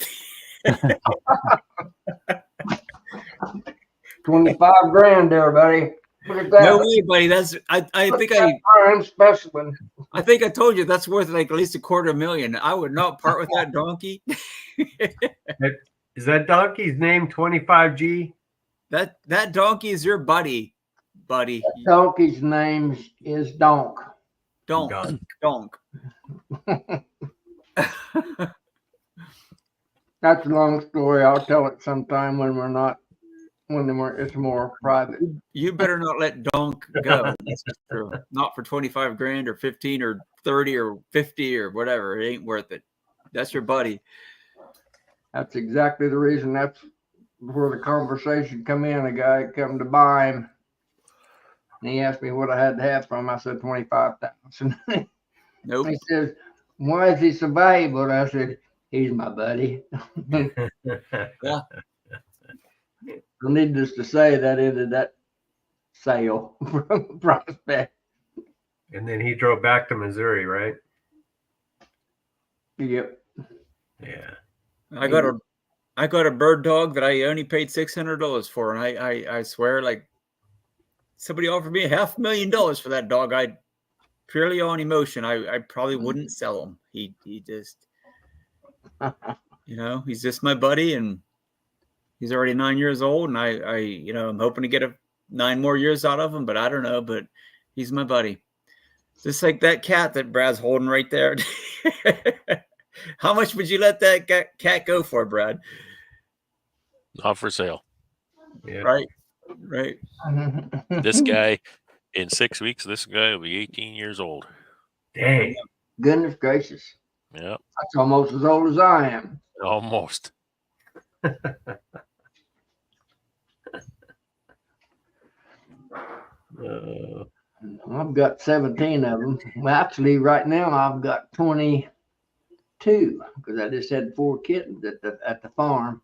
25 grand there, buddy. Look at that. No way, buddy. Prime specimen. I think I told you that's worth like at least $250,000. I would not part with that donkey. Is that donkey's name 25G? That donkey is your buddy. That donkey's name is Donk. Donk. That's a long story. I'll tell it sometime when it's more private. You better not let Donk go. That's true. Not for 25 grand or 15 or 30 or 50 or whatever. It ain't worth it. That's your buddy. That's exactly the reason. That's where the conversation come in. A guy come to buy him, and he asked me what I had to have from him. I said 25,000. Nope. He says, "Why is he so valuable?" And I said, "He's my buddy." Yeah. Needless to say, that ended that sale from Prospect. And then he drove back to Missouri, right? Yep. Yeah. I got a bird dog that I only paid $600 for, and I swear, like, somebody offered me $500,000 for that dog. I purely on emotion, I probably wouldn't sell him. He just, he's just my buddy, and he's already 9 years old, and I'm hoping to get 9 more years out of him, but I don't know. But he's my buddy, just like that cat that Brad's holding right there. How much would you let that cat go for, Brad? Not for sale. Yeah. Right. This guy, in 6 weeks, this guy will be 18 years old. Dang. Goodness gracious. Yeah, That's almost as old as I am. almost. I've got 17 of them. Well, actually, right now I've got 22 because I just had 4 kittens at the farm.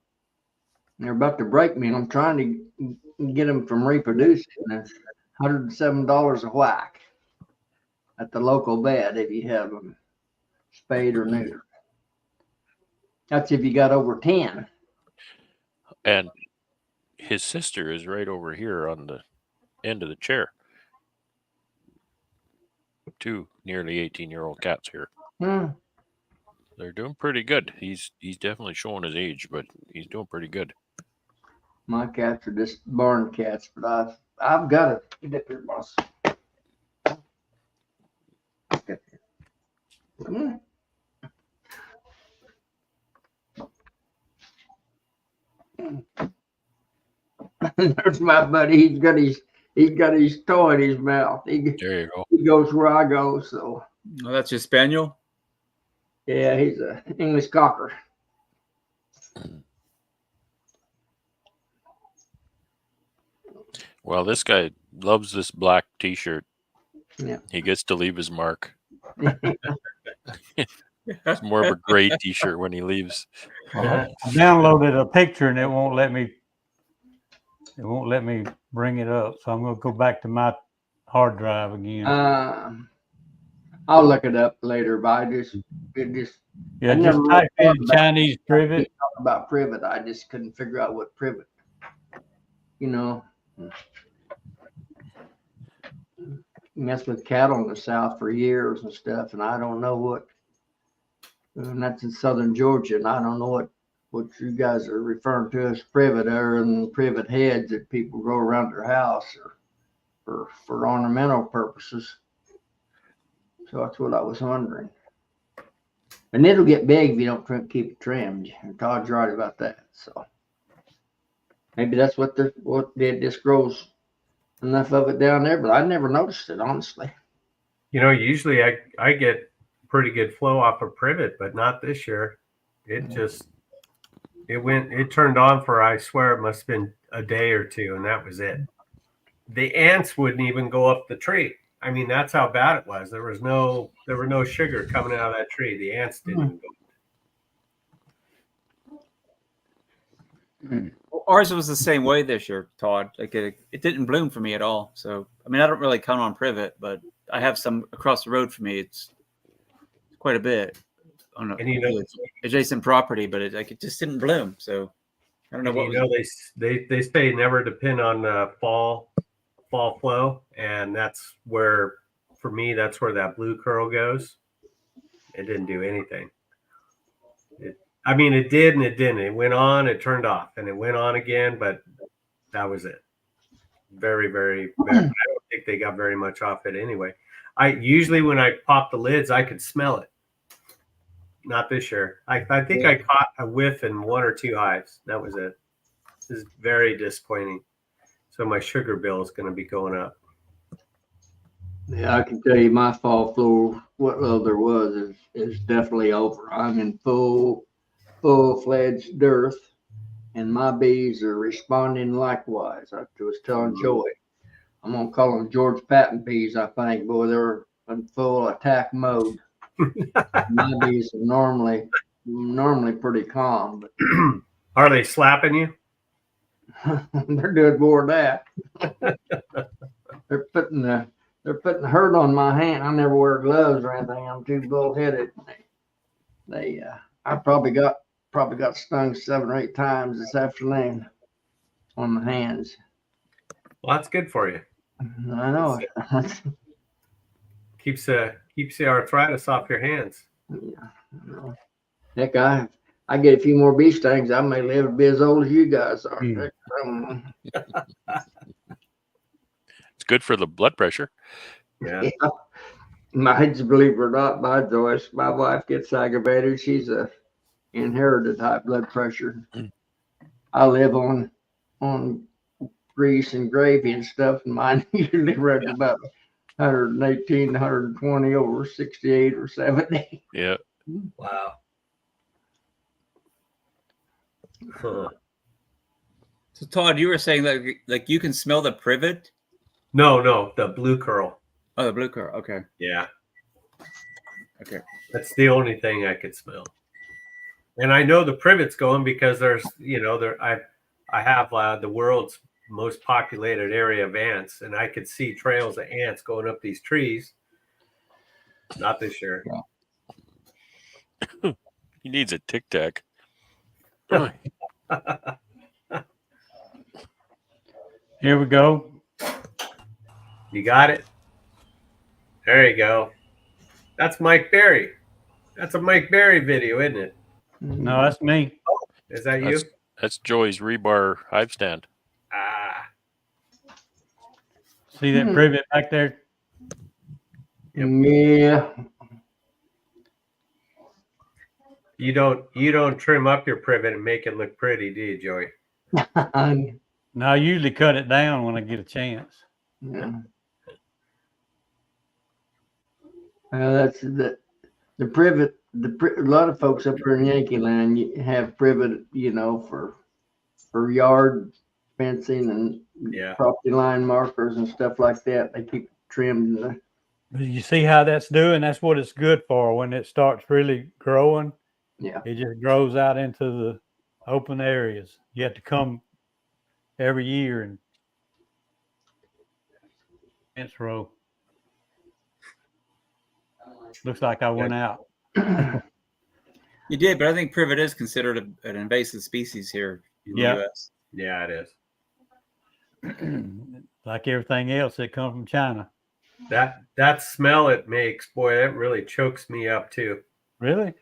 And they're about to break me, and I'm trying to get them from reproducing. It's $107 a whack at the local vet if you have them spayed or neutered. That's if you got over 10. And his sister is right over here on the end of the chair. 2 nearly 18-year-old cats here. Hmm. They're doing pretty good. He's definitely showing his age, but he's doing pretty good. My cats are just barn cats, but I've got to get up here, boss. Come on. There's my buddy. He's got his toy in his mouth. There you go. He goes where I go. So Oh, that's your spaniel. yeah, he's a English cocker. Well, this guy loves this black T-shirt. Yeah. He gets to leave his mark. It's more of a gray T-shirt when he leaves. I downloaded a picture and it won't let me bring it up. So I'm gonna go back to my hard drive again. I'll look it up later, but it just Yeah, I just never type really in thought about Chinese privet. talk about privet. I just couldn't figure out what privet. You know, messed with cattle in the South for years and stuff, and I don't know what. And that's in southern Georgia, and I don't know what you guys are referring to as privet or and privet heads that people grow around their house or for ornamental purposes. So that's what I was wondering. And it'll get big if you don't keep it trimmed. And Todd's right about that. So maybe that's what did. Just grows enough of it down there, but I never noticed it, honestly. You know, usually I get pretty good flow off of privet, but not this year. It turned on for, I swear it must have been a day or two, and that was it. The ants wouldn't even go up the tree. I mean, that's how bad it was. There were no sugar coming out of that tree. The ants didn't even go. Well, ours was the same way this year, Todd. Like it didn't bloom for me at all. So I mean, I don't really count on privet, but I have some across the road for me. It's quite a bit on And you know, adjacent property, but it just didn't bloom. So I don't know what. You know, they say never depend on fall flow, and that's where, for me, that's where that blue curl goes. It didn't do anything. It did and it didn't. It went on, it turned off, and it went on again, but that was it. Very, very bad. I don't think they got very much off it anyway. I usually, when I pop the lids, I could smell it. Not this year. I think I caught a whiff in 1 or 2 hives. That was it. This is very disappointing. So my sugar bill is going to be going up. Yeah, I can tell you my fall flow, what little there was is definitely over. I'm in full-fledged dearth, and my bees are responding likewise. I was telling Joey, I'm gonna call them George Patton bees. I think, boy, they're in full attack mode. My bees are normally pretty calm, but Are they slapping you? they're doing more of that. They're putting the hurt on my hand. I never wear gloves or anything. I'm too bullheaded. I probably got stung 7 or 8 times this afternoon on the hands. Well, that's good for you. I know. Keeps the arthritis off your hands. Yeah. Heck, I get a few more bee stings, I may live to be as old as you guys are. It's good for the blood pressure. Yeah. Yeah. Believe it or not, my Joyce, my wife gets aggravated. She's a inherited high blood pressure. I live on grease and gravy and stuff, and mine usually runs about 118, 120 over 68 or 70. Yeah. Wow. Huh. So Todd, you were saying that like you can smell the privet. No, the blue curl. Oh, the blue curl. Okay. Yeah. Okay. That's the only thing I could smell. And I know the privet's going because there's, I have the world's most populated area of ants, and I could see trails of ants going up these trees. Not this year. He needs a Tic Tac. Here we go. You got it? There you go. That's Mike Berry. That's a Mike Berry video, isn't it? No, that's me. Is that you? That's Joey's rebar hive stand. Ah, See that privet back there? Yeah. you don't trim up your privet and make it look pretty, do you, Joey? No, I usually cut it down when I get a chance. Yeah. That's the privet. A lot of folks up here in Yankee Land have privet, for yard fencing and Yeah. property line markers and stuff like that. They keep trimmed. But you see how that's doing? That's what it's good for when it starts really growing. Yeah. It just grows out into the open areas. You have to come every year and fence row. Looks like I went out. You did, but I think privet is considered an invasive species here in the Yeah. U.S. Yeah, it is. Like everything else that comes from China. That smell it makes, boy, that really chokes me up too. Really?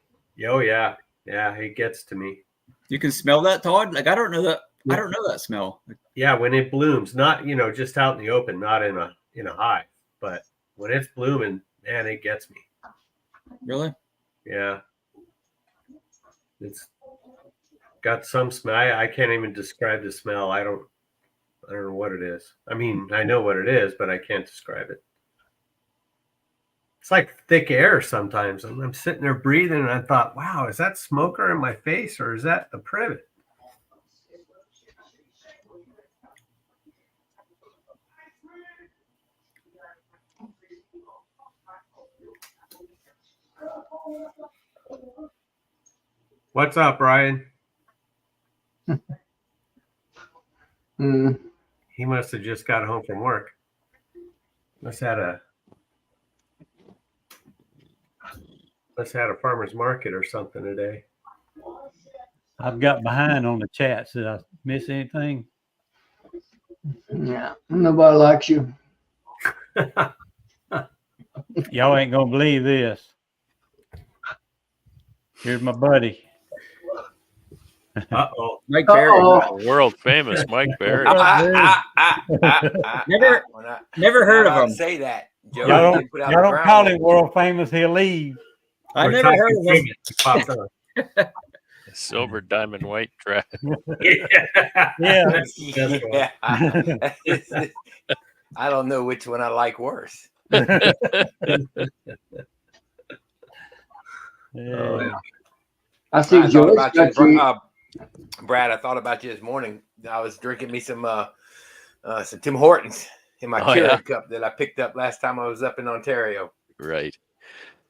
Oh yeah. Yeah, it gets to me. You can smell that, Todd? Like I don't know that smell. Yeah, when it blooms, not just out in the open, not in a hive, but when it's blooming, man, it gets me. Really? Yeah. It's got some smell. I can't even describe the smell. I don't know what it is. I mean, I know what it is, but I can't describe it. It's like thick air sometimes. I'm sitting there breathing and I thought, wow, is that smoker in my face or is that the privet? What's up, Ryan? Mm. He must have just got home from work. Must have had a farmer's market or something today. I've got behind on the chats. Did I miss anything? Yeah. Nobody likes you. Y'all ain't gonna believe this. Here's my buddy. Uh-oh. Mike Berry. Uh-oh. World famous Mike Berry. Never heard of I'll him. say that. Joe, Y'all you don't, put out y'all the don't call ground. him world famous. He'll leave. I We're never talking heard of him. privet. He popped up. Silver diamond white trash. Yeah. Yeah. I don't know which one I like worse. Yeah. I see I thought Joyce about got you, you. Brad. I thought about you this morning. I was drinking me some Tim Hortons in my Keurig cup that I picked up last time I was up in Ontario. Right.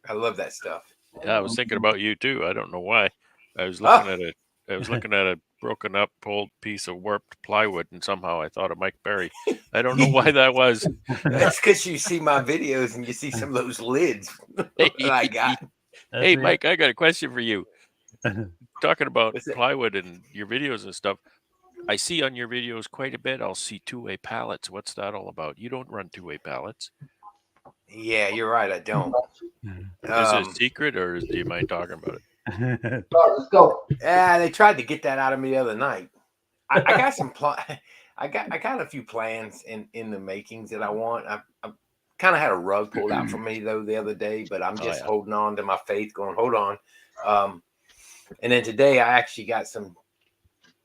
I love that stuff. Yeah, I was thinking about you too. I don't know why. I was looking at a broken up old piece of warped plywood, and somehow I thought of Mike Berry. I don't know why that was. That's because you see my videos and you see some of those lids that I got. Hey, That's it. Mike, I got a question for you. Talking about What's it? plywood and your videos and stuff, I see on your videos quite a bit. I'll see two-way pallets. What's that all about? You don't run two-way pallets. Yeah, you're right. I don't. Is it a secret, or do you mind talking about it? Let's go. Yeah, they tried to get that out of me the other night. I got some I got a few plans in the makings that I want. I kind of had a rug pulled out from me though the other day, but I'm just holding on to my faith, going, hold on. And then today I actually got some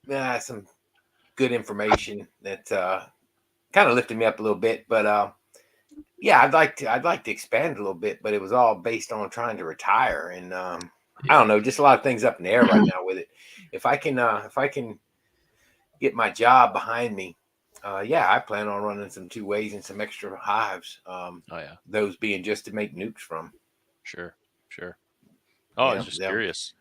good information that kind of lifted me up a little bit. But yeah, I'd like to expand a little bit, but it was all based on trying to retire, and I don't know, just a lot of things up in the air right now with it. If I can get my job behind me, yeah, I plan on running some two ways and some extra hives. Those being just to make nukes from. Sure. Oh, I was just Yeah. curious.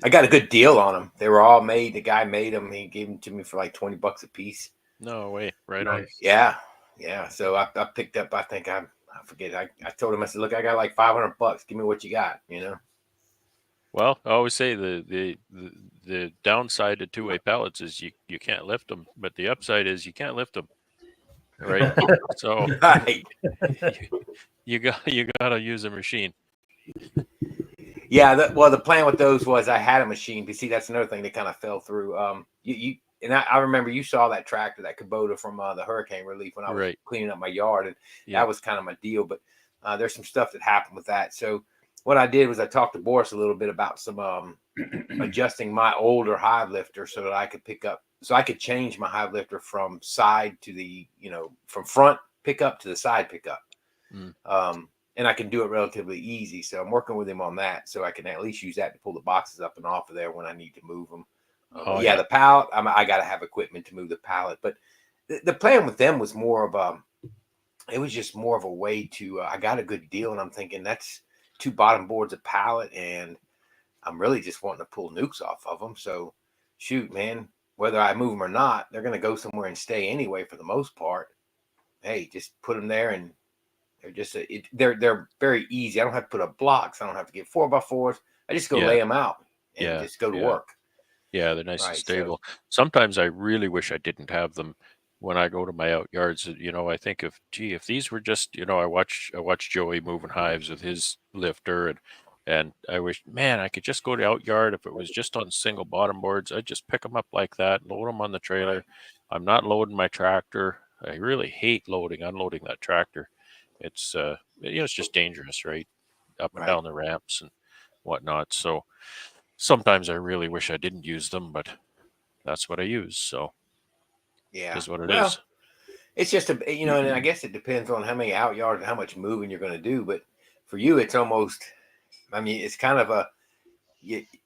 I got a good deal on them. They were all made. The guy made them. He gave them to me for like $20 a piece. No way. Right on. Yeah. So I picked up. I think I forget. I told him, I said, look, I got like $500. Give me what you got. You know. Well, I always say the downside to two-way pallets is you can't lift them, but the upside is you can't lift them, right? So Right. you gotta use a machine. Yeah. Well, the plan with those was I had a machine. But see, that's another thing that kind of fell through. And I remember you saw that tractor, that Kubota from the hurricane relief when I was Right. cleaning up my yard, and Yeah. that was kind of my deal. But there's some stuff that happened with that. So what I did was I talked to Boris a little bit about some adjusting my older hive lifter so that I could change my hive lifter from side to the, from front pickup to the side pickup. And I can do it relatively easy. So I'm working with him on that, so I can at least use that to pull the boxes up and off of there when I need to move them. The pallet, I got to have equipment to move the pallet. But the plan with them was more of it was just more of a way to, I got a good deal, and I'm thinking that's 2 bottom boards a pallet, and I'm really just wanting to pull nukes off of them. So shoot, man, whether I move them or not, they're going to go somewhere and stay anyway for the most part. Hey, just put them there, and they're just they're very easy. I don't have to put up blocks. I don't have to get 4x4s. I just go lay them out and just go to work. Yeah, they're nice and Right, stable. Sometimes I really wish I didn't have them when I go to my out yards. I think if these were just, I watch Joey moving hives with his lifter, and I wish, man, I could just go to out yard if it was just on single bottom boards. I'd just pick them up like that, load them on the trailer. I'm not loading my tractor. I really hate unloading that tractor. It's it's just dangerous, right? Up and down the ramps and whatnot. So sometimes I really wish I didn't use them, but that's what I use. So Yeah, is what it is. It's just and I guess it depends on how many out yards and how much moving you're going to do. But for you, it's almost, it's kind of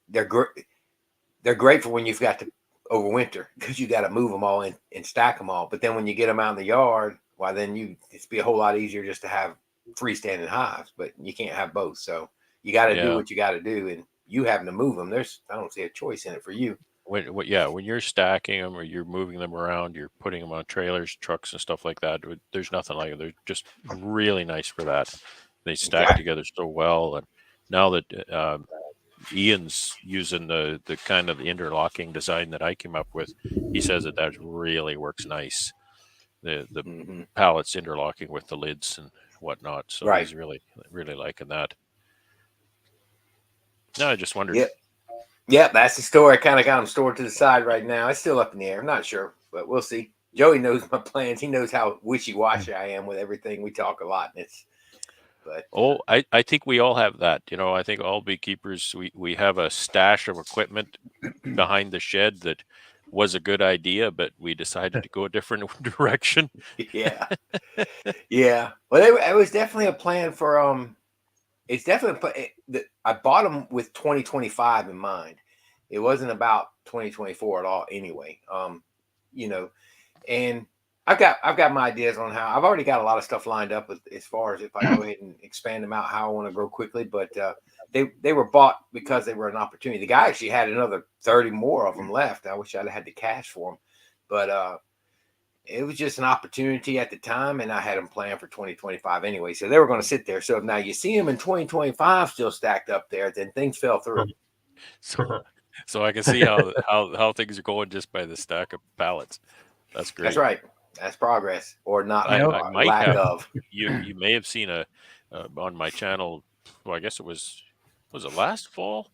they're great for when you've got to overwinter, because you got to move them all in and stack them all. But then when you get them out in the yard, well, then it's be a whole lot easier just to have freestanding hives. But you can't have both, so you got to do what you got to do, and you having to move them. I don't see a choice in it for you. When you're stacking them or you're moving them around, you're putting them on trailers, trucks, and stuff like that. There's nothing like it. They're just really nice for that. They stack together so well, and now that Ian's using the kind of the interlocking design that I came up with, he says that really works nice. The pallets interlocking with the lids and whatnot. So he's really, really liking that. No, I just wondered. Yep, that's the story. I kind of got them stored to the side right now. It's still up in the air. I'm not sure, but we'll see. Joey knows my plans. He knows how wishy-washy I am with everything. We talk a lot, and I think we all have that. I think all beekeepers, we have a stash of equipment behind the shed that was a good idea, but we decided to go a different direction. Yeah. Well, it was definitely a plan for it's definitely I bought them with 2025 in mind. It wasn't about 2024 at all anyway. And I've got my ideas on how. I've already got a lot of stuff lined up as far as if I go ahead and expand them out, how I want to grow quickly. But they were bought because they were an opportunity. The guy actually had another 30 more of them left. I wish I'd had the cash for them, but it was just an opportunity at the time, and I had them planned for 2025 anyway. So they were going to sit there. So if now you see them in 2025 still stacked up there, then things fell through. So I can see how things are going just by the stack of pallets. That's great. That's right. That's progress, or not. I might lack have. Of. You may have seen on my channel. Well, I guess it was it last fall?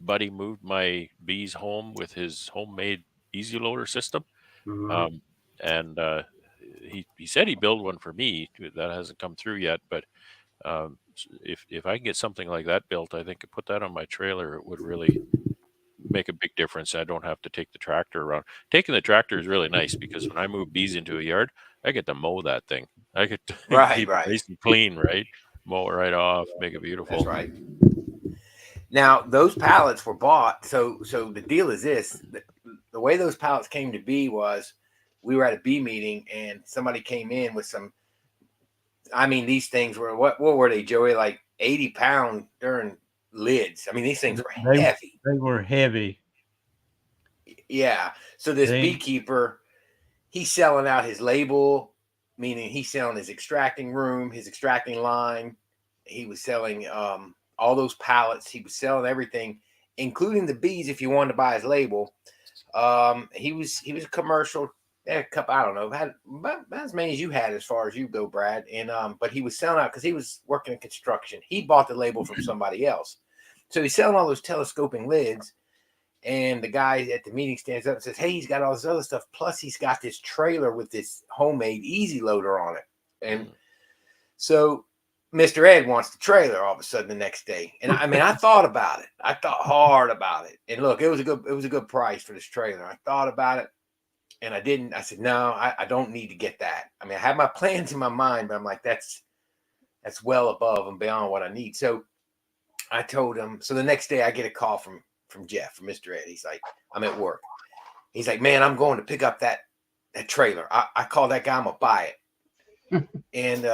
Buddy moved my bees home with his homemade easy loader system. Mm-hmm. And he said he built one for me. That hasn't come through yet, but if I can get something like that built, I think to put that on my trailer, it would really make a big difference. I don't have to take the tractor around. Taking the tractor is really nice because when I move bees into a yard, I get to mow that thing. I get to keep it nice and clean, right? Mow it right off, make it beautiful. That's right. Now those pallets were bought. So the deal is this: the way those pallets came to be was, we were at a bee meeting and somebody came in with some. These things were what were they, Joey? Like 80-pound darn lids. These things were heavy. They were heavy. Yeah. So this beekeeper, he's selling out his label, meaning he's selling his extracting room, his extracting line. He was selling all those pallets. He was selling everything. including the B's if you wanted to buy his label. He was a commercial. A couple, I don't know, had about as many as you had as far as you go, Brad. And but he was selling out because he was working in construction. He bought the label from somebody else, so he's selling all those telescoping lids. And the guy at the meeting stands up and says, "Hey, he's got all this other stuff. Plus, he's got this trailer with this homemade easy loader on it." And so Mr. Ed wants the trailer all of a sudden the next day. And I mean, I thought about it. I thought hard about it. And look, it was a good price for this trailer. I thought about it and I didn't. I said, no, I don't need to get that. I mean, I had my plans in my mind, but I'm like, that's well above and beyond what I need. So I told him, so the next day I get a call from Jeff, from Mr. Ed. He's like, I'm at work. He's like, man, I'm going to pick up that trailer. I called that guy, I'm gonna buy it. And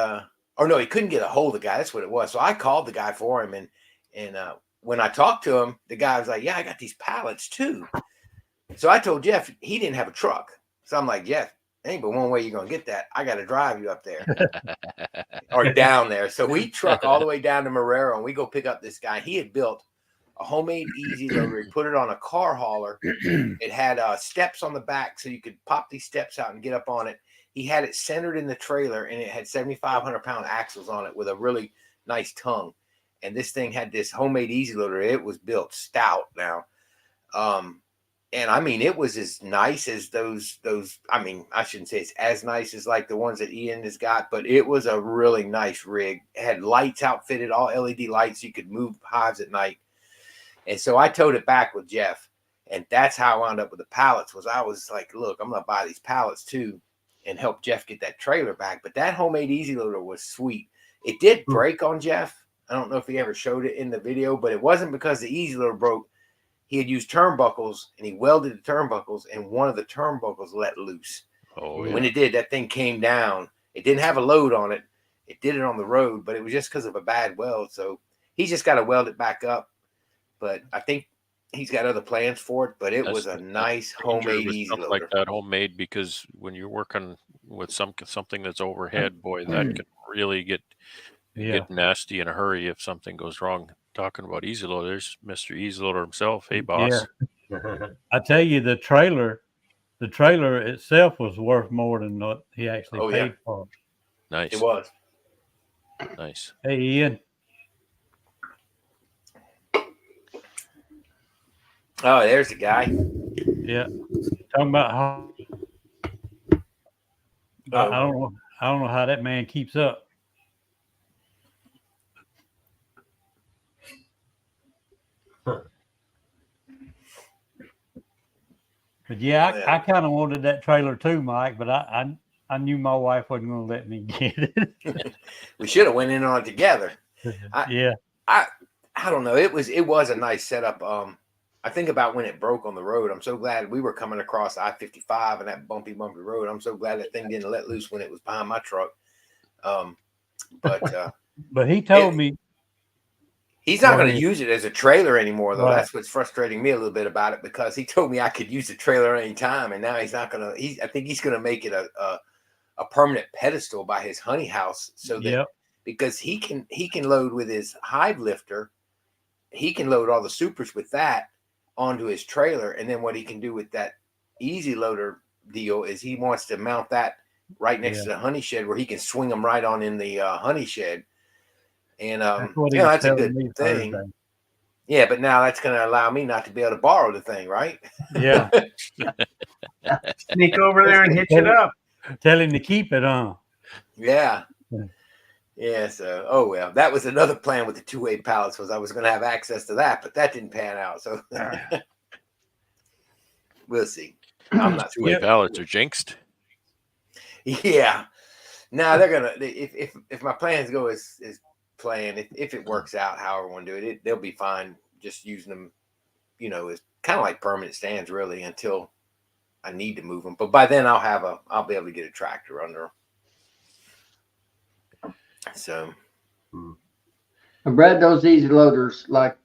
or no, he couldn't get a hold of the guy. That's what it was. So I called the guy for him. And when I talked to him, the guy was like, yeah, I got these pallets too. So I told Jeff he didn't have a truck. So I'm like, Jeff, ain't but one way you're going to get that. I got to drive you up there or down there. So we truck all the way down to Marrero and we go pick up this guy. He had built a homemade easy loader. He put it on a car hauler. It had steps on the back so you could pop these steps out and get up on it. He had it centered in the trailer and it had 7,500-pound axles on it with a really nice tongue. And this thing had this homemade easy loader. It was built stout now. And I mean, it was as nice as those, I mean, I shouldn't say it's as nice as like the ones that Ian has got, but it was a really nice rig. It had lights outfitted, all LED lights. You could move hives at night. And so I towed it back with Jeff. And that's how I wound up with the pallets. I was like, look, I'm going to buy these pallets too and help Jeff get that trailer back. But that homemade easy loader was sweet. It did break on Jeff. I don't know if he ever showed it in the video, but it wasn't because the easy loader broke. He had used turnbuckles and he welded the turnbuckles and one of the turnbuckles let loose. Oh, yeah. When it did, that thing came down. It didn't have a load on it. It did it on the road, but it was just because of a bad weld. So he's just got to weld it back up. But I think he's got other plans for it. But it was a nice homemade easy loader. Like that homemade, because when you're working with something that's overhead, boy, that can really get nasty in a hurry if something goes wrong. Talking about easy loader, there's Mr. Easy Loader himself. Hey, boss. Yeah. I tell you, the trailer itself was worth more than what he actually paid for. Nice. It was. Nice. Hey, Ian. Oh, there's the guy. Yeah. Talking about how I don't know how that man keeps up. But yeah, I kind of wanted that trailer too, Mike. But I knew my wife wasn't going to let me get it. We should have went in on it together. Yeah. I don't know. It was a nice setup. I think about when it broke on the road. I'm so glad we were coming across I-55 and that bumpy road. I'm so glad that thing didn't let loose when it was behind my truck. But he told me he's not going to use it as a trailer anymore, though. Right. That's what's frustrating me a little bit about it, because he told me I could use the trailer any time, and now he's not going to. I think he's going to make it a permanent pedestal by his honey house, so that because he can load with his hive lifter, he can load all the supers with that onto his trailer, and then what he can do with that easy loader deal is he wants to mount that right next to the honey shed where he can swing them right on in the honey shed. And that's a good thing. Thursday. Yeah, but now that's going to allow me not to be able to borrow the thing, right? Yeah. Sneak over there and hitch it up. Tell him to keep it on. Yeah. Yeah. So, oh well, that was another plan with the 2-way pallets, was I was going to have access to that, but that didn't pan out. So we'll see. I'm not 2-way pallets are jinxed. Yeah. Now they're gonna. If my plans go as planned, if it works out, however I want to do it, they'll be fine. Just using them, as kind of like permanent stands, really, until I need to move them. But by then, I'll be able to get a tractor under them. So, And Brad, those easy loaders like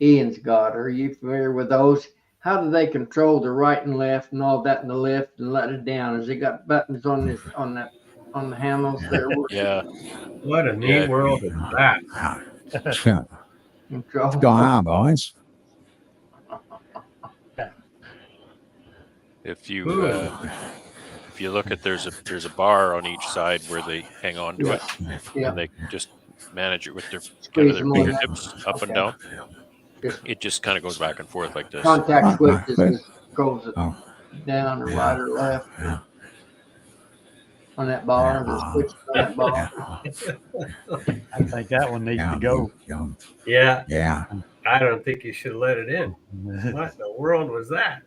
Ian's got, are you familiar with those? How do they control the right and left and all that in the lift and let it down? Has it got buttons on the handles there? Yeah. What a neat world is that. Control. What's going on, boys? If you Ooh. if you look at there's a bar on each side where they hang on to it, Yeah. and they just manage it with their Squeeze their them on that. fingertips up and Okay. down. Just It just kind of goes back and forth like this. contact switch just goes down or right or left on that bar. The switch on that bar. I think that one needs to go. Yeah, Yeah. I don't think you should let it in. What in the world was that?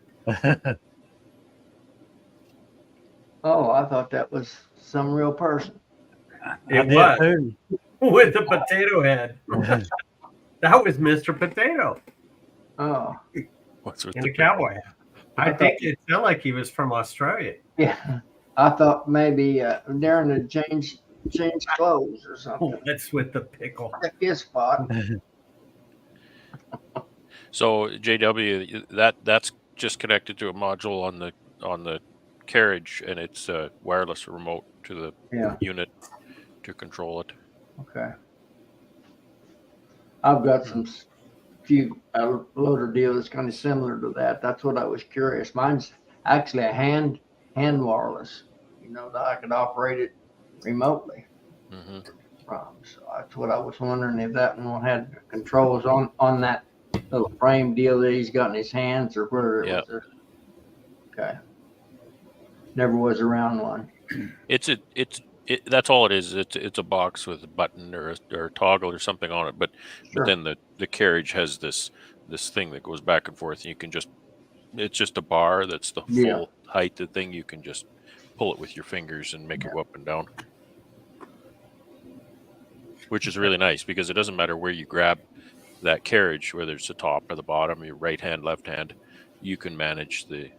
Oh, I thought that was some real person. I It did was too. with the potato head. That was Mr. Potato Oh, What's with in the the cowboy hat. I think it sounded like he was from Australia. yeah. I thought maybe Darren had changed clothes or something. What's with the pickle? Check his spot. So JW, that's just connected to a module on the carriage, and it's a wireless remote to the Yeah. unit to control it. Okay. I've got some few loader deal that's kind of similar to that. That's what I was curious. Mine's actually a hand wireless. You know, that I could operate it remotely Hmm. from. So that's what I was wondering if that one had controls on that little frame deal that he's got in his hands or where it was. Okay. Never was around one. That's all it is. It's a box with a button or a toggle or something on it. But Sure. then the carriage has this thing that goes back and forth. And you can it's just a bar that's the Yeah. full height of the thing. You can just pull it with your fingers and make it go up and down, which is really nice because it doesn't matter where you grab that carriage, whether it's the top or the bottom, your right hand, left hand, you can manage the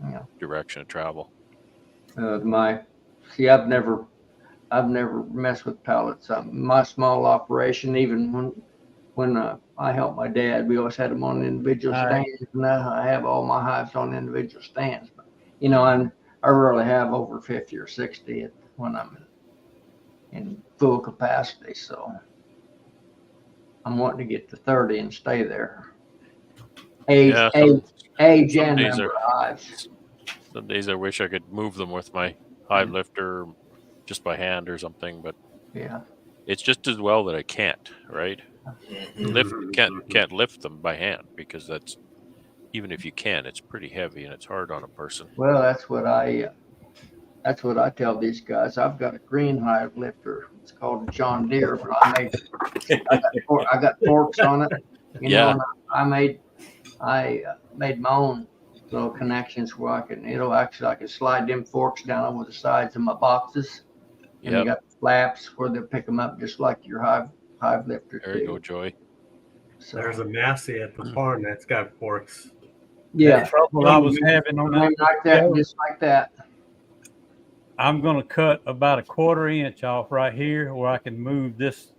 Yeah. direction of travel. I've never messed with pallets. My small operation, even when I helped my dad, we always had them on individual All right. stands. Now I have all my hives on individual stands. But, you know, I rarely have over 50 or 60 when I'm in full capacity. So I'm wanting to get to 30 and stay there. Age Yeah, and some days number of hives. Some days I wish I could move them with my hive lifter just by hand or something, but Yeah. it's just as well that I can't, right? Can't lift them by hand because even if you can, it's pretty heavy and it's hard on a person. Well, that's what I tell these guys. I've got a green hive lifter. It's called a John Deere, but I got forks on it. You know, and I made my own little connections where I can slide them forks down over the sides of my boxes. And you got flaps where they'll pick them up just like your hive lifters There you do. go, Joy. So, There's a Massey at the farm that's got forks. yeah, The trouble I was having on that, like that, just like that. I'm going to cut about a 1/4 inch off right here where I can move this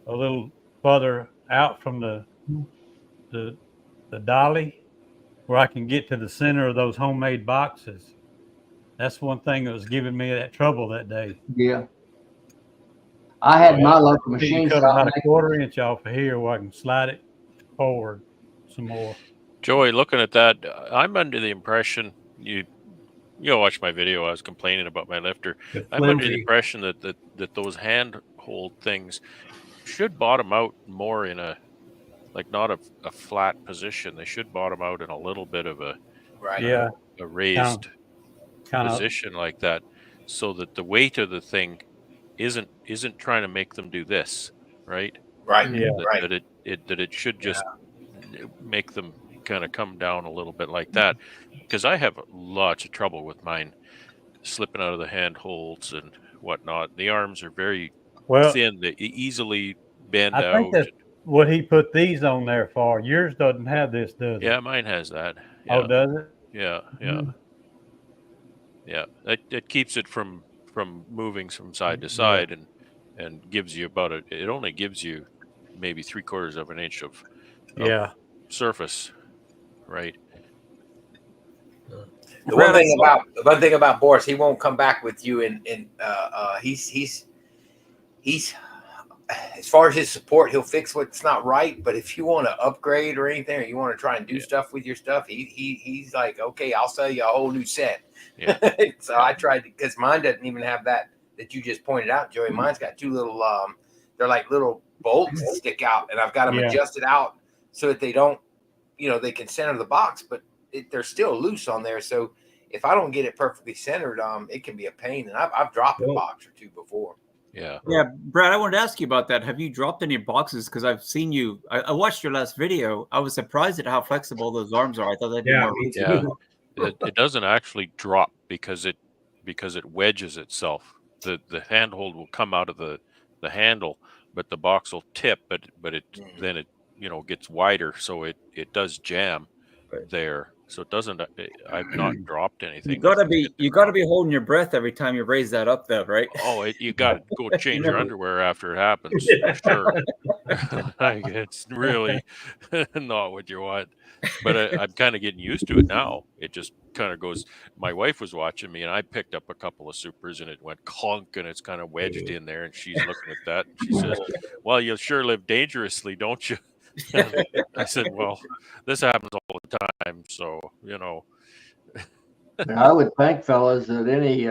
a little further out from the dolly where I can get to the center of those homemade boxes. That's one thing that was giving me that trouble that day. Yeah. I had my local I need to machine cut shop about a make 1/4 inch off of here where I can slide it forward some more. Joey, looking at that, I'm under the impression you watch my video. I was complaining about my lifter. I'm under the impression that those handhold things should bottom out more in not a flat position. They should bottom out in a little bit of a Yeah, raised kind of. position like that, so that the weight of the thing isn't trying to make them do this, right? Right. Yeah. Right. That it should just make them kind of come down a little bit like that, because I have lots of trouble with mine slipping out of the handholds and whatnot. The arms are very Well, thin; they easily bend I think out. that's what he put these on there for. Yours doesn't have this, does it? Yeah, mine has that. Yeah, Oh, does it? yeah. Mhm. Yeah. It keeps it from moving from side to side, and gives you it only gives you maybe 3/4 of an inch of Yeah. surface, right? The one thing about Boris, he won't come back with you, and he's as far as his support, he'll fix what's not right. But if you want to upgrade or anything, or you want to try and do stuff with your stuff, he's like, okay, I'll sell you a whole new set. Yeah. So I tried to, because mine doesn't even have that you just pointed out, Joey. Mine's got two little they're like little bolts that stick out, and I've got them Yeah. adjusted out so that they don't, they can center the box, but they're still loose on there. So if I don't get it perfectly centered, it can be a pain. And I've dropped a box or two before. Yeah. Yeah, Brad, I wanted to ask you about that. Have you dropped any boxes? Because I've seen you. I watched your last video. I was surprised at how flexible those arms are. I thought they'd be more. me too. Yeah. It doesn't actually drop because it wedges itself. The handhold will come out of the handle, but the box will tip, but it then it gets wider, so it does jam there. So it doesn't. I've not dropped anything. You gotta be holding your breath every time you raise that up, though, right? Oh, you got to go change your underwear after it happens. For sure. Like, it's really not what you want. But I'm kind of getting used to it now. It just kind of goes. My wife was watching me, and I picked up a couple of supers, and it went clunk, and it's kind of wedged in there. And she's looking at that, and she says, "Well, you sure live dangerously, don't you?" I said, "Well, this happens all the time, so I would think, fellas, that any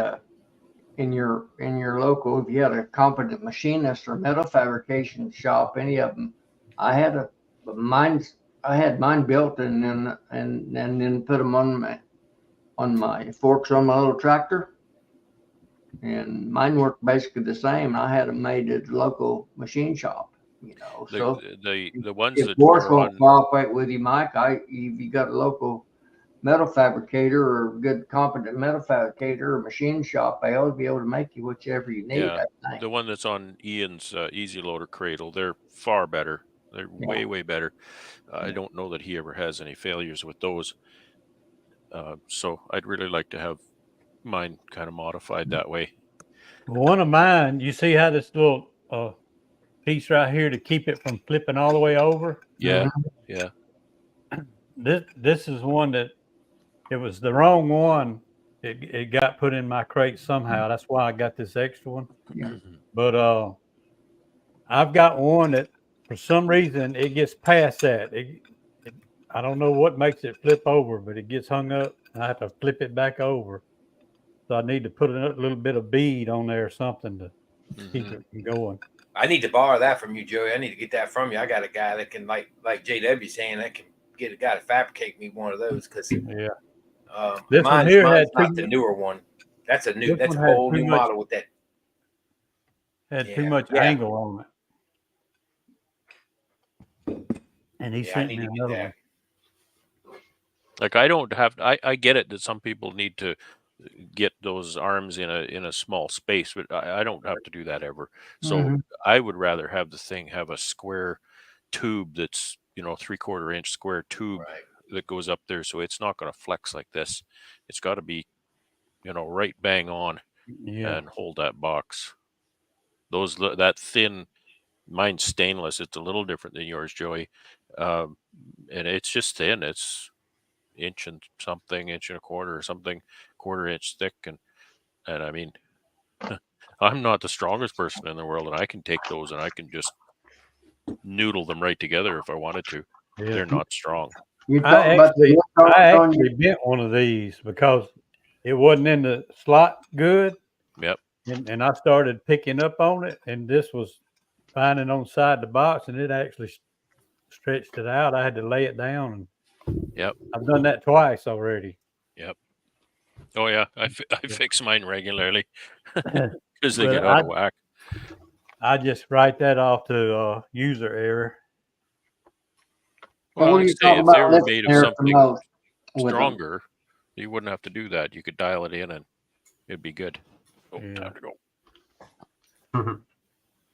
in your local, if you had a competent machinist or metal fabrication shop, any of them, I had mine built and then put them on my forks on my little tractor, and mine worked basically the same. I had them made at the local machine shop. So the ones if that force are won't on, cooperate with you, Mike, if you got a local metal fabricator or good competent metal fabricator or machine shop, they'll be able to make you whichever you need. Yeah, I think. the one that's on Ian's Easy Loader cradle, they're far better. They're way better. I don't know that he ever has any failures with those. So I'd really like to have mine kind of modified that way. One of mine, you see how this little piece right here to keep it from flipping all the way over? Yeah, yeah. This is one that it was the wrong one. It got put in my crate somehow. That's why I got this extra one. But I've got one that for some reason it gets past that. I don't know what makes it flip over, but it gets hung up. And I have to flip it back over. So I need to put a little bit of bead on there or something to keep it from going. I need to borrow that from you, Joey. I need to get that from you. I got a guy that can, like JW saying, that can get a guy to fabricate me one of those, because Yeah. this one here mine's had not the newer one. That's a This one had whole too new much- model with that. Had too Yeah. much Yeah. angle on it. And he Yeah, I sent need me to get another that. one. Like I don't have. I get it that some people need to get those arms in a small space, but I don't have to do that ever. So I would rather have the thing have a square tube that's 3/4 inch square tube Right. that goes up there, so it's not going to flex like this. It's got to be right bang on Yeah. and hold that box. That thin, mine's stainless. It's a little different than yours, Joey, and it's just thin. It's inch and a quarter or something, 1/4 inch thick, and I mean, I'm not the strongest person in the world, and I can take those and I can just noodle them right together if I wanted to. Yeah. They're not strong. You I talking about the actually bent one of these because it wasn't in the slot good. Yep. And I started picking up on it, and this was finding on side the box, and it actually stretched it out. I had to lay it down. And Yep. I've done that twice already. Yep. Oh yeah, I fix mine regularly because they But get out of whack. I just write that off to user error. Well, what are like you I say, talking if they about were lifting made there of from something those with them? stronger, you wouldn't have to do that. You could dial it in and it'd be good. Oh, Yeah. time to go.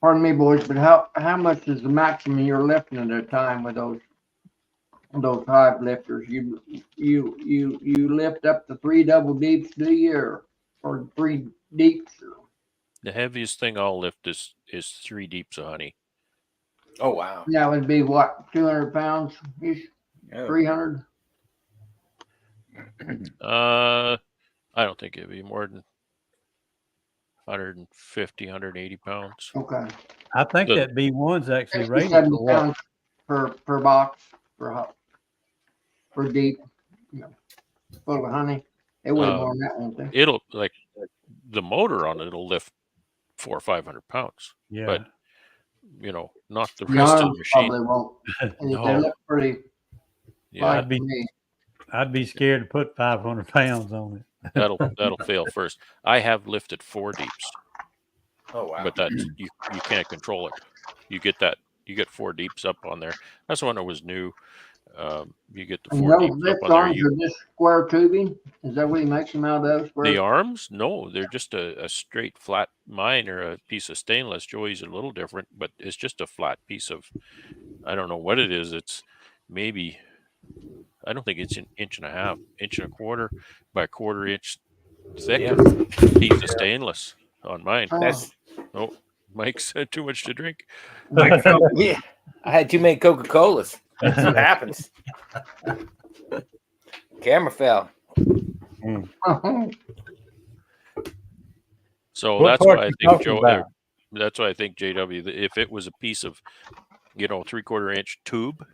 Pardon me, boys, but how much is the maximum you're lifting at a time with those hive lifters? You lift up to 3 double deeps, do you, or 3 deeps? The heaviest thing I'll lift is 3 deeps of honey. Oh wow. That would be what, 200 pounds ish, Oh. 300? I don't think it'd be more than 150, 180 pounds. Okay. I think The- that B1's actually 60, rated 70 for what? pounds per box for deep, you know, full of honey. It weigh more than that, won't they? It'll like the motor on it'll lift 400 or 500 pounds, Yeah. but not the The rest of the arms machine. probably won't. And they No. look pretty Yeah, light I'd be- to me. I'd be scared to put 500 pounds on it. that'll fail first. I have lifted 4 deeps, Oh wow. but that's you can't control it. You get 4 deeps up on there. That's when it was new. You get the And 4 those deeps lift up on there. arms are just square tubing? Is that what he makes them out of? Square? The arms? No, they're just a straight flat. Mine or a piece of stainless. Joey's a little different, but it's just a flat piece of. I don't know what it is. It's maybe. I don't think it's an inch and a half, inch and a quarter by a quarter inch thick Yeah. piece of stainless on mine. Oh. That's Oh, Mike's had too much to drink. Mike felt yeah. I had too many Coca-Colas. That's what happens. Camera fell. So What that's part why I you think talking Joe. about? That's why I think JW. If it was a piece of, 3/4 inch tube,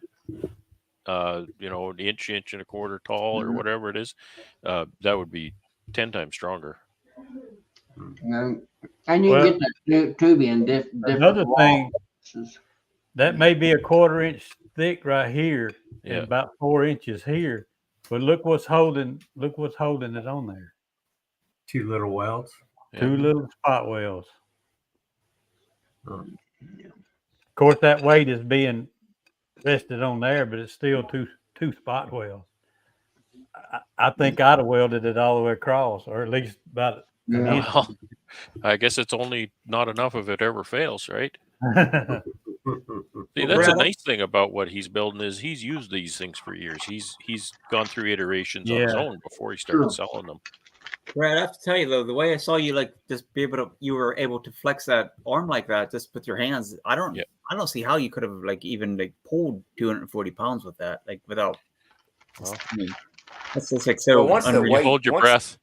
an inch and a quarter tall or whatever it is, that would be 10 times stronger. And you Well, get that tubing in different Another thing, walls. that may be a 1/4 inch thick right here Yeah. and about 4 inches here. But look what's holding it on there. 2 little welds. Yeah. 2 little spot wells. Oh. Of course, that weight is being rested on there, but it's still two spot wells. I think I'd have welded it all the way across, or at least about an Yeah. inch. Well, I guess it's only not enough if it ever fails, right? See, that's a Brad- nice thing about what he's building is he's used these things for years. He's gone through iterations on his Yeah. own before he started Sure. selling them. Brad, I have to tell you though, the way I saw you you were able to flex that arm like that just with your hands. I don't see how you could have even pulled 240 pounds with that, without. Well. I mean, that's just so. Well, once the unreal. weight- Hold your once- breath.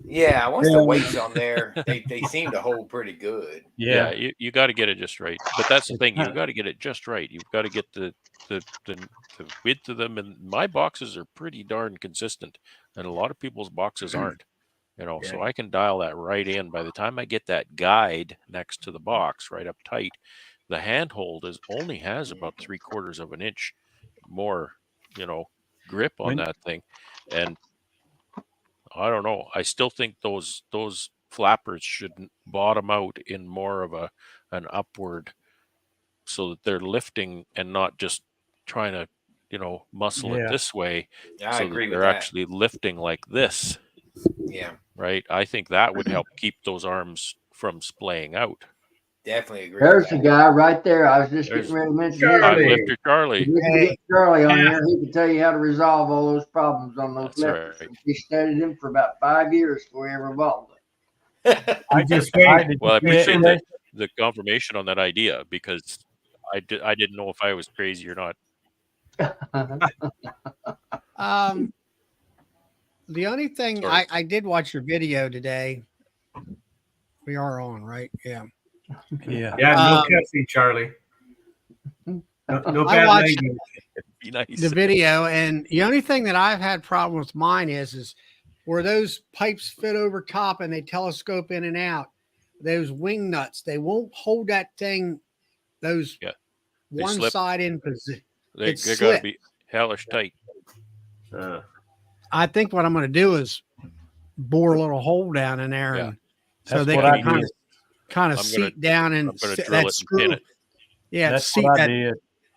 Yeah, once Yeah. the weight's on there, they seem to hold pretty good. Yeah, Yeah. you got to get it just right. But that's the It's thing, not- you've got to get it just right. You've got to get the width of them, and my boxes are pretty darn consistent, and a lot of people's boxes aren't. So Yeah. I can dial that right in. By the time I get that guide next to the box right up tight, the handhold only has about 3/4 of an inch more, grip on When- that thing, and I don't know. I still think those flappers should bottom out in more of an upward, so that they're lifting and not just trying to, muscle Yeah. it this way, I so agree that with they're that. actually lifting like this, Yeah, right? I think that would help keep those arms from splaying out. definitely agree. There's with the that. guy right there. I was just There's getting ready to mention Charlie. his. Lifter Charlie. If we can get Charlie on there, he can tell you how to resolve all those problems on those That's lifters. right. He studied them for about 5 years before he ever bought them. I just wait. Well, I appreciate Yeah. the confirmation on that idea, because I didn't know if I was crazy or not. The only thing Sorry. I did watch your video today. We are on, right? Yeah. Yeah. Yeah, no Um, cussing, Charlie. No I bad watched- language. Be nice. The video, and the only thing that I've had problems with mine is where those pipes fit over top and they telescope in and out. Those wing nuts, they won't hold that thing. Those Yeah. They one slip. side in position. They It's got to slick. be hellish tight. I think what I'm going to do is bore a little hole down in there, Yeah. and so That's they what can I kind did. of kind of I'm gonna- seat down and I'm going to sit- drill that it screw. and pin it. Yeah, That's seat what I that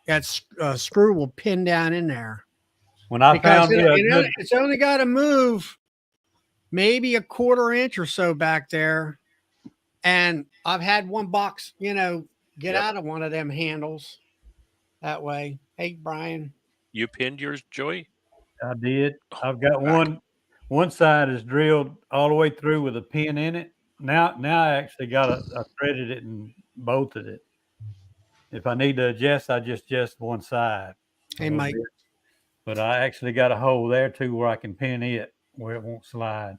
did. screw will pin down in there. When I Because found it, it's only got to move maybe a 1/4 inch or so back there. And I've had one box, get Yep. out of one of them handles that way. Hey, Brian. You pinned yours, Joey? I did. I've got one side is drilled all the way through with a pin in it. Now I actually I threaded it and bolted it. If I need to adjust, I just adjust one side. Hey, Mike. But I actually got a hole there too where I can pin it where it won't slide.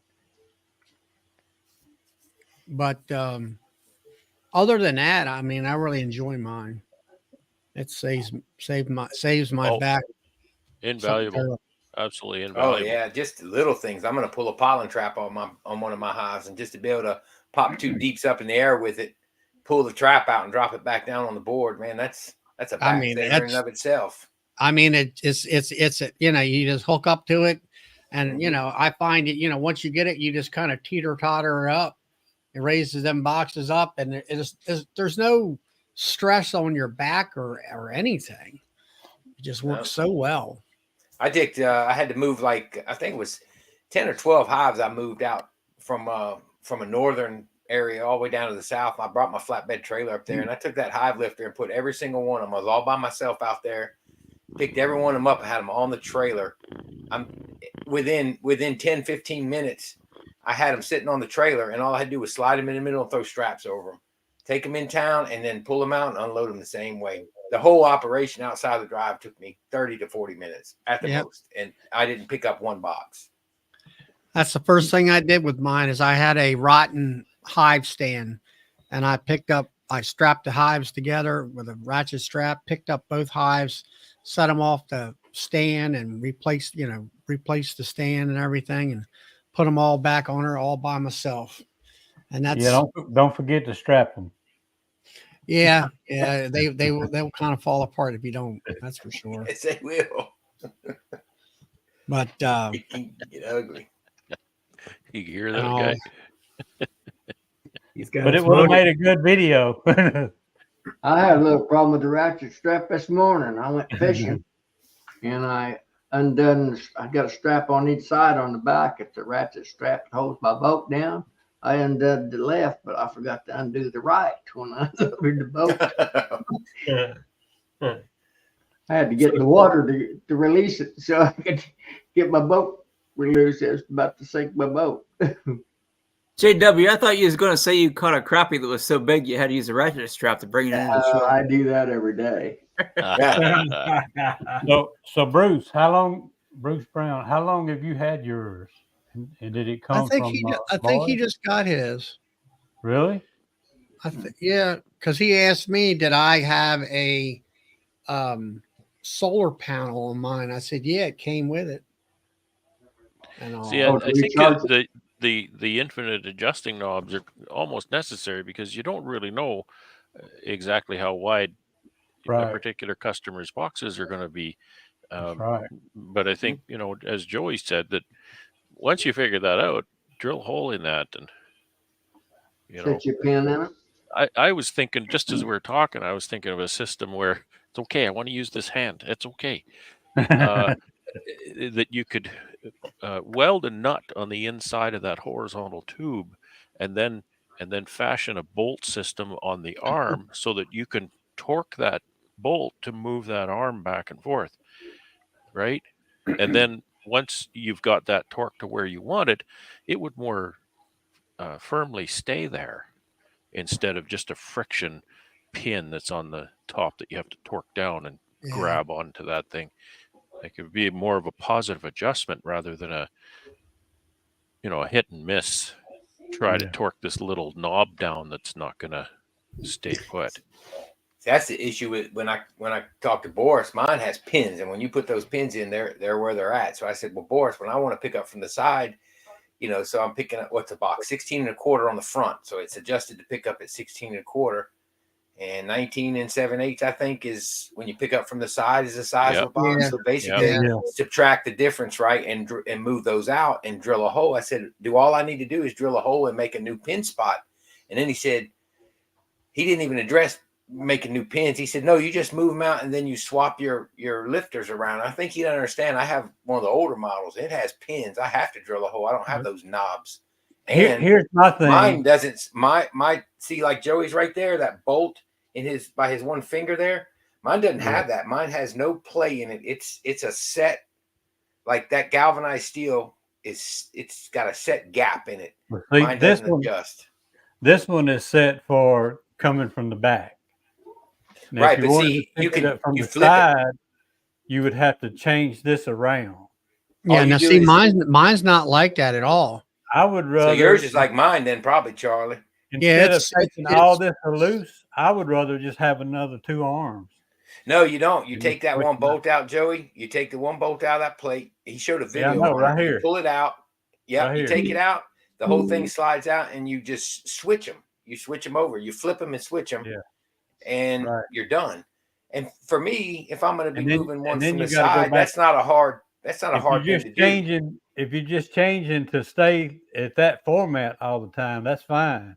But other than that, I mean, I really enjoy mine. It saves my Oh, back. something invaluable. terrible. Absolutely Oh invaluable. yeah, just little things. I'm gonna pull a pollen trap on one of my hives, and just to be able to pop 2 deeps up in the air with it, pull the trap out and drop it back down on the board, man. That's a I back mean, saver in and that's of itself. I mean, it's you know, you just hook up to it, and you Mhm. know, I find it. You know, once you get it, you just kind of teeter totter up. It raises them boxes up, and there's no stress on your back or anything. It just No. works so well. I did. I had to move like I think it was 10 or 12 hives. I moved out from a northern area all the way down to the south. I brought my flatbed trailer up there, and I took that hive lifter and put every single one of them. I was all by myself out there. Picked every one of them up and had them on the trailer. I'm within 10, 15 minutes. I had them sitting on the trailer, and all I had to do was slide them in the middle and throw straps over them. Take them in town, and then pull them out and unload them the same way. The whole operation outside the drive took me 30 to 40 minutes at the Yep. most, and I didn't pick up one box. That's the first thing I did with mine is I had a rotten hive stand, and I strapped the hives together with a ratchet strap, picked up both hives, set them off the stand, and replaced the stand and everything, and put them all back on her all by myself. And that's Yeah, don't forget to strap them. yeah, they'll kind of fall apart if you don't. That's for sure. Yes, they will. But It can get ugly. You can hear that Oh. guy. He's got But his it would have motor- made a good video. I had a little problem with the ratchet strap this morning. I went fishing and I got a strap on each side on the back. It's a ratchet strap that holds my boat down. I undid the left, but I forgot to undo the right when I lowered the boat. I had to get in the water to release it so I could get my boat released. It was about to sink my boat. JW, I thought you was going to say you caught a crappie that was so big you had to use a ratchet strap to bring it in the shore. I do that every day. So Bruce Brown, how long have you had yours? And did it come I think from? he just got his. Really? Yeah, because he asked me, did I have a solar panel on mine? I said, yeah, it came with it. And See, Oh, I think recharge the infinite adjusting knobs are almost necessary because you don't really know exactly how wide a Right. particular customer's boxes are going to be. That's right. But I think, as Joey said, that once you figure that out, drill a hole in that, and Set your pin in it. I was thinking, just as we were talking, I was thinking of a system where it's okay. I want to use this hand. It's okay. That you could weld a nut on the inside of that horizontal tube, and then fashion a bolt system on the arm so that you can torque that bolt to move that arm back and forth, right? And then once you've got that torque to where you want it, it would more firmly stay there instead of just a friction pin that's on the top that you have to torque down and grab onto that thing. It could be more of a positive adjustment rather than a hit and miss. Try to torque this little knob down that's not going to stay put. That's the issue with when I talk to Boris. Mine has pins, and when you put those pins in, they're where they're at. So I said, well, Boris, when I want to pick up from the side, so I'm picking up what's a box 16 1/4 on the front, so it's adjusted to pick up at 16 1/4, and 19 7/8 I think is when you pick up from the side is the size of a box. Yeah. So basically, Yeah. subtract the difference, right, and move those out and drill a hole. I said, all I need to do is drill a hole and make a new pin spot. And then he said he didn't even address making new pins. He said, no, you just move them out and then you swap your lifters around. I think he'd understand. I have one of the older models. It has pins. I have to drill a hole. I don't have those knobs. And Here's my thing. mine doesn't. My see, like Joey's right there, that bolt by his one finger there. Mine doesn't have that. Mine has no play in it. It's a set, like that galvanized steel it's got a set gap in it. See, Mine doesn't adjust. This one is set for coming from the back. Now, Right, if you but wanted see, to pick you it can- up from you the flip it. side, you would have to change this around. Yeah, you now do see, is- mine's not like that at all. I would rather. So yours is like mine then, probably, Charlie. instead of it's taking all this loose, I would rather just have another 2 arms. No, you don't. You And take that switch one them out. bolt out, Joey. You take the one bolt out of that plate. He showed a Yeah, I video know, on right it. You here. pull it out. Yeah, Right you here. take it out. The whole thing slides out, and you just switch them. You switch them over. You flip them and switch them, Yeah. and Right. you're done. And for me, if I'm going to be And then- moving one and then from you the gotta go side, back- that's not a hard. That's not a hard If you're thing just to do. changing, if you're just changing to stay at that format all the time, that's fine.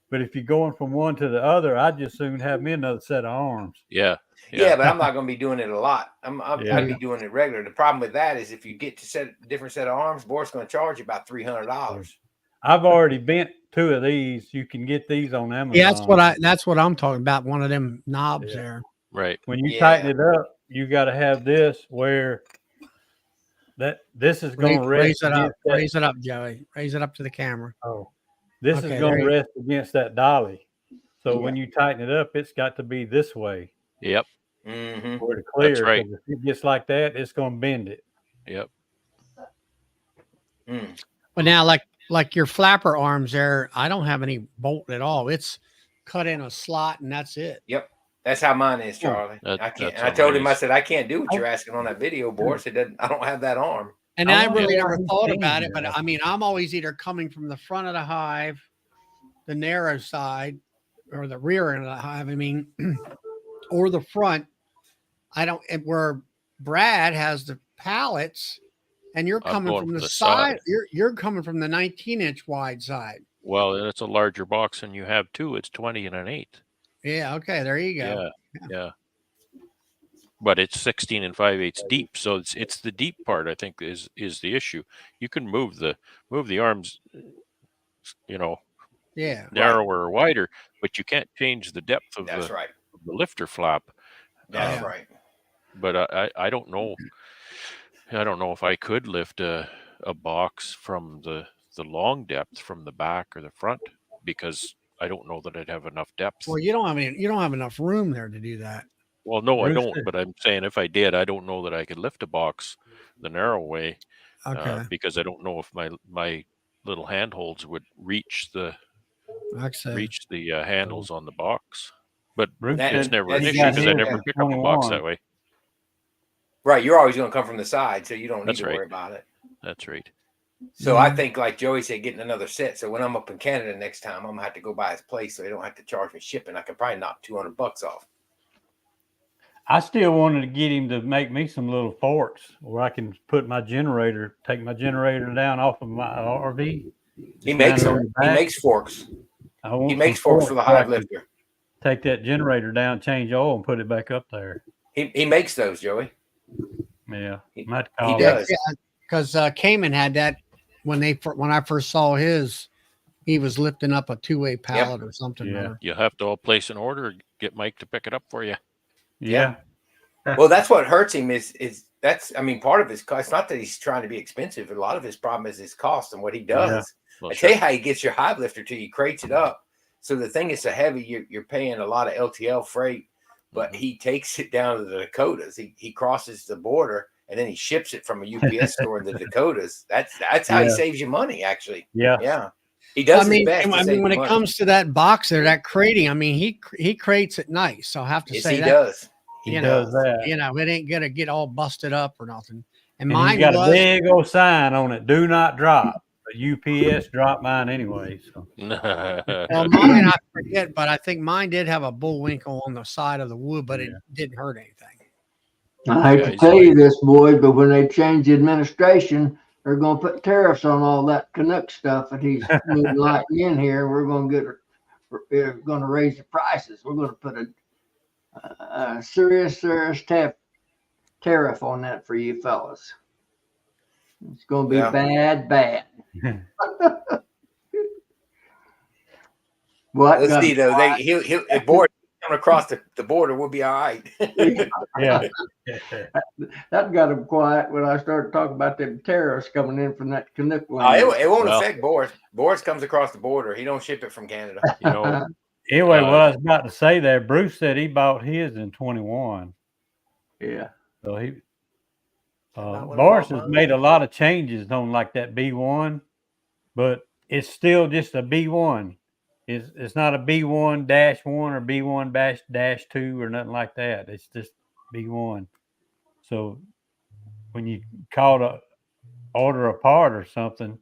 But if you're going from one to the other, I'd just soon have me another set of arms. Yeah. Yeah, but I'm not going to be doing it a lot. Yeah. I'd be doing it regular. The problem with that is if you get to different set of arms, Boris going to charge you about $300. I've already bent 2 of these. You can get these on Amazon. Yeah, that's what I'm talking about. One of them knobs Yeah. there. Right. When you Yeah. tighten it up, you got to have this where this is going to Raise rest. it up. against that- Raise it up, Joey. Raise it up to the camera. Oh, this Okay, is going there to you- rest against that dolly. So when you tighten it up, it's got to be this way Yep. Mm-hmm. for it to clear. right. 'cause if it gets like that, it's going to bend it. Yep. Mm. But now, like your flapper arms there, I don't have any bolt at all. It's cut in a slot and that's it. That's how mine is, Charlie. That- I can't. that's And I how told mine him, I is. said, I can't do what you're asking on that video, Boris. It doesn't. I don't have that arm. And I I wonder really why never he's thought about changing it, but that. I mean, I'm always either coming from the front of the hive, the narrow side, or the rear end of the hive. I mean, or the front. I don't. Where Brad has the pallets, and you're I'm coming going from from the the side. side. You're coming from the 19-inch wide side. Well, it's a larger box than you have too. It's 20 and an 8. Yeah. Okay. There you go. Yeah. But it's 16 and 5/8 deep, so it's the deep part I think is the issue. You can move the arms, Yeah. narrower or wider, but you can't change the depth of That's right. the lifter flap. That's Yeah. right. But I don't know. I don't know if I could lift a box from the long depth from the back or the front, because I don't know that I'd have enough depth. Well, you don't have enough room there to do that. Well, no, I Bruce don't. did. But I'm saying if I did, I don't know that I could lift a box the narrow way, Okay. because I don't know if my little handholds would reach the handles on the box. But Bruce That- it's said never an that's issue because I his, never yeah. pick up a box 21. that way. Right. You're always going to come from the side, so you don't need That's to right. worry about it. That's right. So I think, like Joey said, getting another set. So when I'm up in Canada next time, I'm gonna have to go by his place, so they don't have to charge me shipping. I could probably knock $200 off. I still wanted to get him to make me some little forks where I can put my generator, take my generator down off of my RV. He makes down them. in the He back. makes forks. I want He some makes forks for the where I hive can lifter. Take that generator down, change oil, and put it back up there. He makes those, Joey. Yeah, He- might he call does. Because Cayman had that when I first saw his. He was lifting up a 2-way pallet or something. Yeah. or- You have to all place an order, get Mike to pick it up for you. Yeah, Well, that's what hurts him. Is that's I mean, part of his cost. It's not that he's trying to be expensive. A lot of his problem is his cost and what he does. Well, I sure. tell you how he gets your hive lifter to you. He crates it up. So the thing is so heavy, you're paying a lot of LTL freight, but he takes it down to the Dakotas. He crosses the border and then he ships it from a UPS store in the Dakotas. That's how he Yeah. saves you money, actually. yeah. Yeah. He does I mean, his best. to save when you it money. comes to that box there, that crating, I mean, he crates it nice. So I have to Yes, say he that, does. He you does know, that. it ain't gonna get all busted up or nothing. And And mine he's got was a big old sign on it: "Do not drop." But UPS dropped mine anyway. So well, mine I forget, but I think mine did have a bullwinkle on the side of the wood, but it didn't hurt anything. I hate Yeah, to he's tell like- you this, boys, but when they change the administration, they're going to put tariffs on all that Canuck stuff that he's moonlighting in here. We're going to raise the prices. We're going to put a serious tariff on that for you fellas. It's going to be Yeah. bad. What? Let's see though. He'll if Boris coming across the border, we'll be all right. yeah, That got him quiet when I started talking about them tariffs coming in from that Canuck it won't Well- affect Boris. Boris comes across the border. He don't ship it from Canada. you know, Anyway, what I was about to say there, Bruce said he bought his in 21. Yeah. So he, About what Boris about has mine? made a lot of changes on like that B1, but it's still just a B1. It's not a B1-1 or B1-2 or nothing like that. It's just B1. So when you call to order a part or something,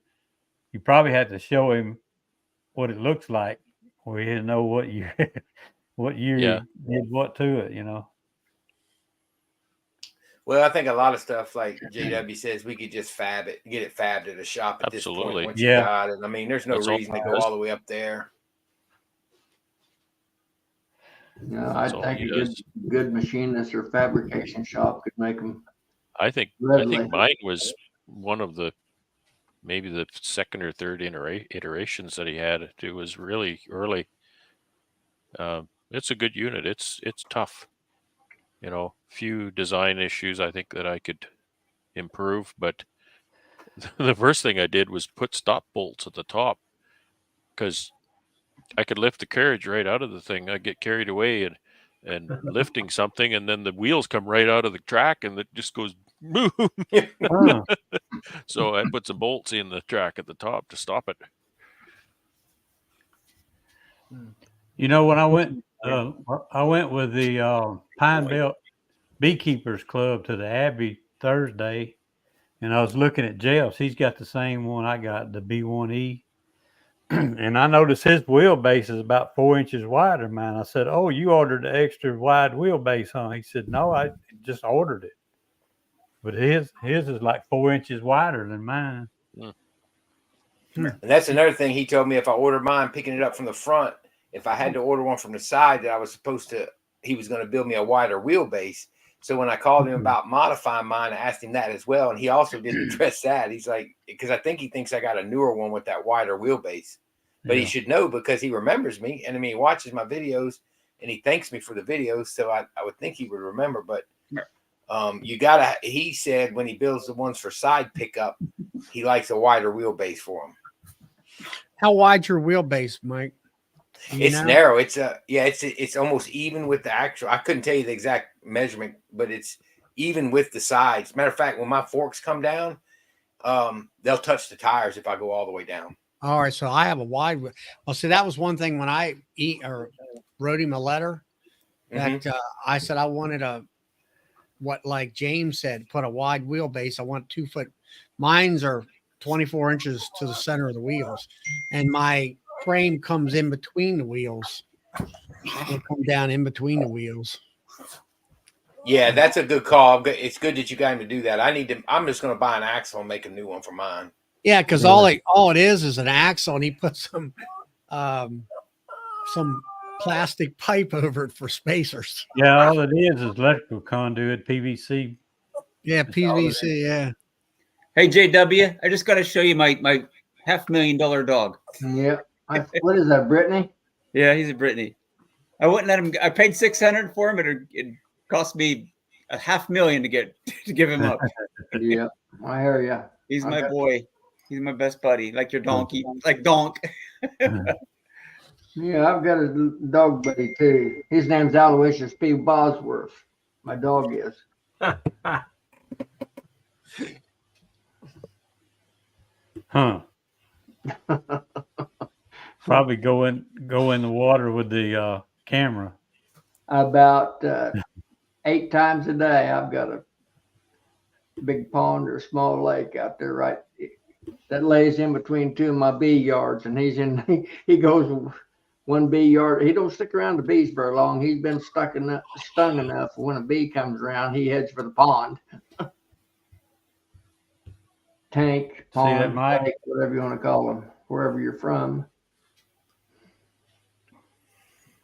you probably have to show him what it looks like, or he'll know what you what you Yeah. did what to it. Well, I think a lot of stuff like JW says, we could just fab it, get it fabbed at a shop at this Absolutely. point once Yeah. you got it. I mean, there's no That's all reason to it go does. all the way up there. I That's all think he a good, does. good machinist or fabrication shop could make them. I think Readily. mine was one of the maybe the second or third iterations that he had. It was really early. It's a good unit. It's tough. Few design issues I think that I could improve, but the first thing I did was put stop bolts at the top because I could lift the carriage right out of the thing. I get carried away and lifting something, and then the wheels come right out of the track, and it just goes boom. Huh. So I put some bolts in the track at the top to stop it. When I went with the Pine Belt Beekeepers Club to the Abbey Thursday, and I was looking at Jeff's. He's got the same one I got, the B1E. And I noticed his wheelbase is about 4 inches wider than mine. I said, "Oh, you ordered the extra wide wheelbase, huh?" He said, "No, I just ordered it." But his is like 4 inches wider than mine. And that's another thing he told me, if I ordered mine, picking it up from the front, if I had to order one from the side, that I was supposed to, he was going to build me a wider wheelbase. So when I called him about modifying mine, I asked him that as well. And he also didn't address that. He's like, because I think he thinks I got a newer one with that wider wheelbase. But he Yeah. should know because he remembers me. And I mean, he watches my videos and he thanks me for the videos. So I would think he would remember. But he said when he builds the ones for side pickup, he likes a wider wheelbase for them. How wide's your wheelbase, Mike? Do you It's know? narrow. It's almost even with the actual. I couldn't tell you the exact measurement, but it's even with the sides. Matter of fact, when my forks come down, they'll touch the tires if I go all the way down. All right, so I have a wide. Well, see, that was one thing when I wrote him a letter that I said I wanted what like James said, put a wide wheelbase. I want 2 foot. Mine's are 24 inches to the center of the wheels, and my frame comes in between the wheels. It'll come down in between the wheels. Yeah, that's a good call. It's good that you got him to do that. I'm just going to buy an axle and make a new one for mine. Yeah, because all it is an axle, and he put some plastic pipe over it for spacers. Yeah, all it is electrical conduit, PVC. Yeah, PVC. Yeah. Hey JW, I just got to show you my $500,000 dog. Yeah. What is that, Brittany? Yeah, he's a Brittany. I wouldn't let him. I paid $600 for him. It cost me $500,000 to give him up. Yeah, I hear you. He's my boy. He's my best buddy. Like your donkey, like Donk. Yeah, I've got a dog buddy too. His name's Aloysius P. Bosworth. My dog is. Huh. Probably go in the water with the camera. About 8 times a day. I've got a big pond or small lake out there right that lays in between 2 of my bee yards, and he goes 1 bee yard. He don't stick around the bees very long. He's been stung enough. When a bee comes around, he heads for the pond. Tank, pond, that, Mike? lake, whatever you want to call them, wherever you're from.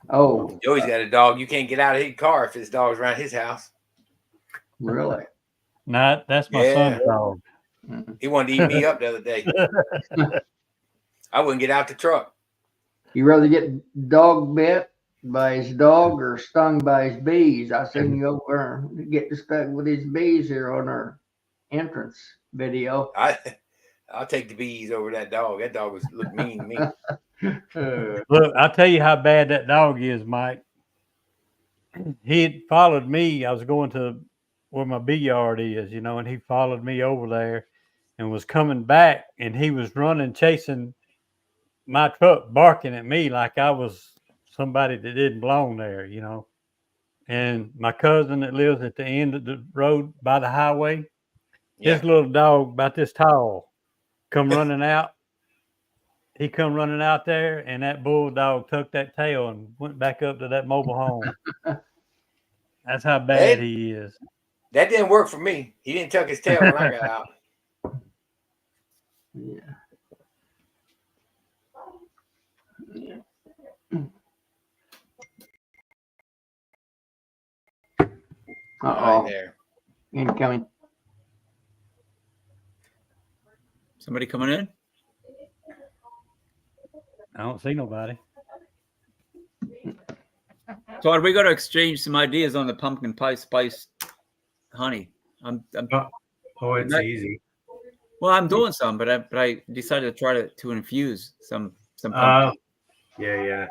Oh, Joey's got a dog. You can't get out of his car if his dog's around his house. really? Nah, that's my son's dog. He wanted to eat me up the other day. I wouldn't get out the truck. You rather get dog bit by his dog or stung by his bees? I seen you over there get stuck with his bees here on our entrance video. I'll take the bees over that dog. That dog looked mean to me. Look, I'll tell you how bad that dog is, Mike. He had followed me. I was going to where my bee yard is, and he followed me over there and was coming back, and he was running, chasing my truck barking at me like I was somebody that didn't belong there, you know. And my cousin that lives at the end of the road by the highway, Yeah. his little dog about this tall come running out. He come running out there, and that bulldog tucked that tail and went back up to that mobile home. That's how bad Hey. he is. That didn't work for me. He didn't tuck his tail when I got out. Yeah. Yeah. Right Uh-oh. there. Incoming. Somebody coming in? I don't see nobody. Todd, we got to exchange some ideas on the pumpkin pie spice honey. I'm Oh, it's That- easy. well, I'm doing some, but I decided to try to infuse some pumpkin. Yeah.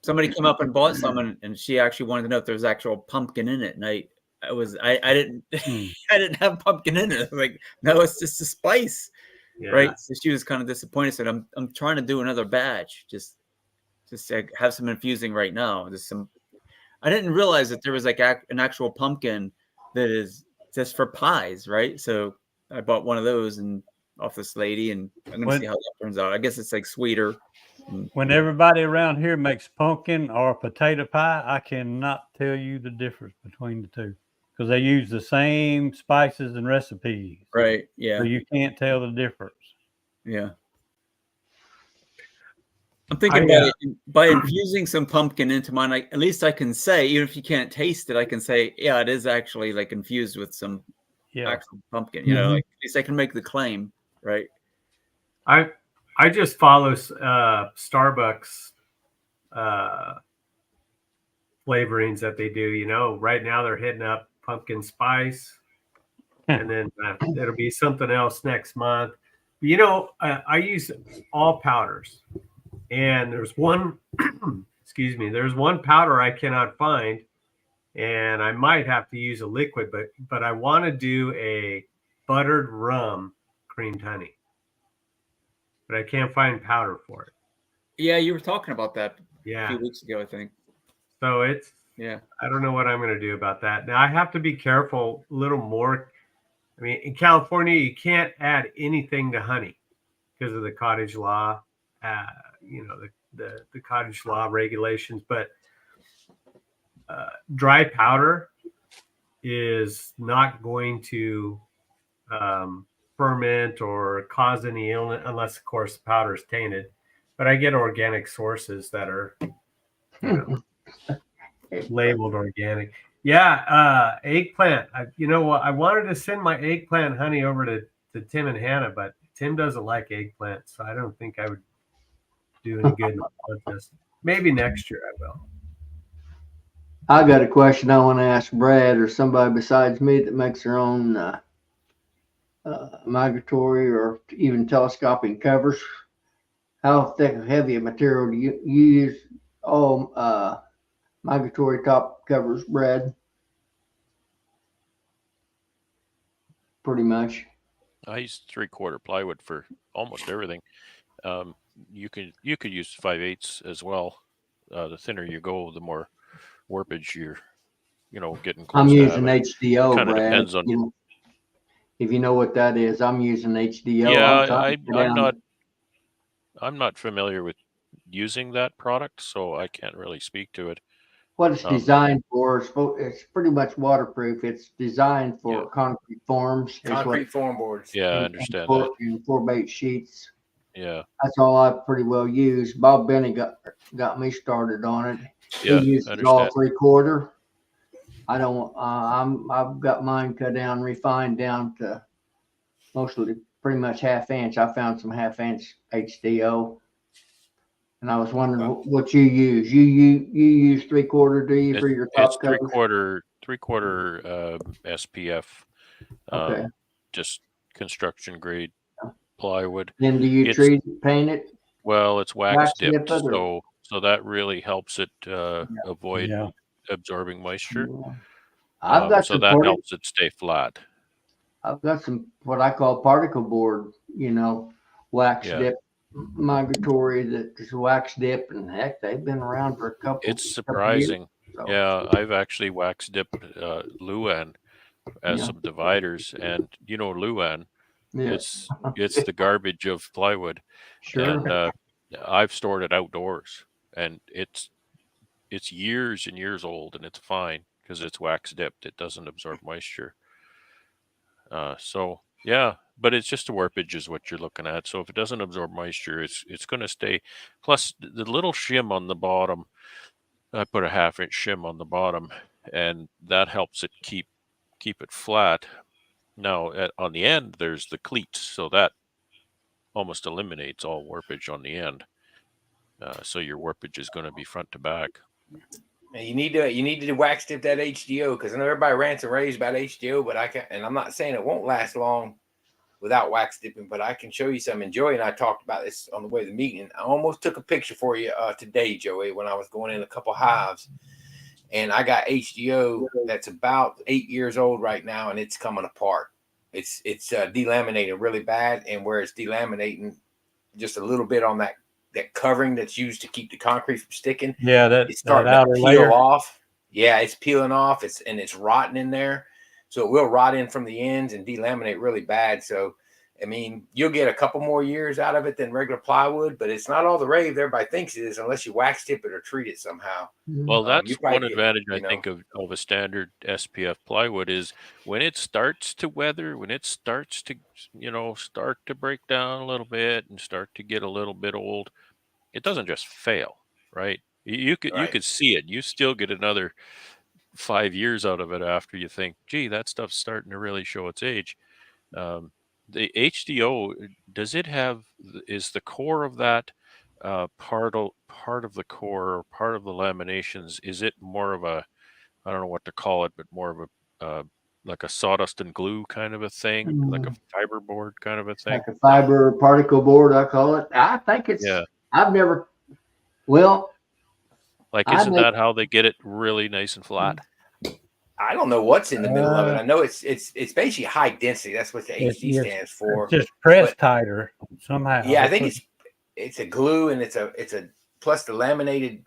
Somebody came up and bought some, and she actually wanted to know if there was actual pumpkin in it, and I didn't I didn't have pumpkin in it. I was like, no, it's just a spice, Yeah. right? So she was kind of disappointed. Said, I'm trying to do another batch, just to have some infusing right now. Just some. I didn't realize that there was like an actual pumpkin that is just for pies, right? So I bought one of those and off this lady, and I'm gonna see how that turns out. I guess it's like sweeter. When everybody around here makes pumpkin or potato pie, I cannot tell you the difference between the two because they use the same spices and recipes. Right. Yeah. So you can't tell the difference. Yeah. I'm thinking by infusing some pumpkin into mine, at least I can say, even if you can't taste it, I can say, yeah, it is actually like infused with some actual pumpkin. You know, like at least I can make the claim, right? I just follow Starbucks flavorings that they do. You know, right now they're hitting up pumpkin spice, and then it'll be something else next month. But, you know, I use all powders, and there's one. Excuse me. There's one powder I cannot find, and I might have to use a liquid, but I want to do a buttered rum creamed honey. But I can't find powder for it. Yeah, you were talking about that Yeah. a few weeks ago, I think. So it's, yeah. I don't know what I'm going to do about that. Now I have to be careful a little more. I mean, in California, you can't add anything to honey because of the cottage law, you know, the cottage law regulations. But dry powder is not going to ferment or cause any illness unless, of course, the powder is tainted. But I get organic sources that are, you know, labeled organic. Yeah, eggplant. You know what? I wanted to send my eggplant honey over to Tim and Hannah, but Tim doesn't like eggplant, so I don't think I would do any good in the contest. Maybe next year I will. I got a question I want to ask Brad or somebody besides me that makes their own migratory or even telescoping covers. How thick or heavy a material do you use? All migratory top covers, Brad? Pretty much. I use 3/4 plywood for almost everything. You could use 5/8 as well. The thinner you go, the more warpage you're, getting close. I'm to using having. HDO, Kinda Brad. depends on- If you know what that is, I'm using HDO. Yeah, I'm not familiar with using that product, so I can't really speak to it. What it's designed for is it's pretty much waterproof. It's designed for concrete forms. Concrete form boards. Yeah, I understand that. And 4x8 sheets. Yeah. That's all I pretty well use. Bob Benny got me started on it. Yeah, He uses all 3/4. I don't. I've got mine cut down, refined down to mostly pretty much 1/2 inch. I found some 1/2 inch HDO, and I was wondering what you use. You use 3/4, do you, for your top It's cover? 3/4 SPF. Okay. Just construction grade plywood. Then do you treat it, paint it? Well, it's wax dipped, dip it, or- so that really helps it avoid Yeah. absorbing moisture. I've got so some that helps it stay flat. I've got some what I call particle board, wax Yeah. dip migratory that is wax dip, and heck, they've been around for a couple. It's couple years, surprising. so, Yeah, I've actually wax dipped Luan as Yeah. some dividers, and Luan, yeah, it's the garbage of plywood, sure. and I've stored it outdoors, and it's years and years old, and it's fine because it's wax dipped. It doesn't absorb moisture. So yeah, but it's just a warpage is what you're looking at. So if it doesn't absorb moisture, it's going to stay. Plus the little shim on the bottom, I put a 1/2 inch shim on the bottom, and that helps it keep it flat. Now on the end there's the cleats, so that almost eliminates all warpage on the end. So your warpage is going to be front to back. And you need to wax dip that HDO, because I know everybody rants and raves about HDO, but I can, and I'm not saying it won't last long without wax dipping, but I can show you some. And Joey and I talked about this on the way to the meeting. I almost took a picture for you today, Joey, when I was going in a couple hives, and I got HDO that's about 8 years old right now, and it's coming apart. It's delaminating really bad, and where it's delaminating just a little bit on that covering that's used to keep the concrete from sticking. Yeah, It's starting to peel off. Yeah, it's peeling off. It's rotting in there. So it will rot in from the ends and delaminate really bad. So, I mean, you'll get a couple more years out of it than regular plywood, but it's not all the rave everybody thinks it is unless you wax tip it or treat it somehow. Well, that's you probably one get, advantage you I know. think of a standard SPF plywood is when it starts to weather, when it starts to start to break down a little bit and start to get a little bit old, it doesn't just fail, right? You could see it. You still get another 5 years out of it after you think, gee, that stuff's starting to really show its age. The HDO, is the core of that part of the core or part of the laminations? Is it more of a, I don't know what to call it, but more of a like a sawdust and glue kind of a thing, like a fiberboard kind of a thing? Like a fiber particle board, I call it. I think it's. Yeah. I've never. Well, Like, isn't that how they get it really nice and flat? I don't know what's in the middle of it. I know it's basically high density. That's what the HD stands for. It's just press tighter somehow. Yeah, I think it's a glue, and it's a plus the laminated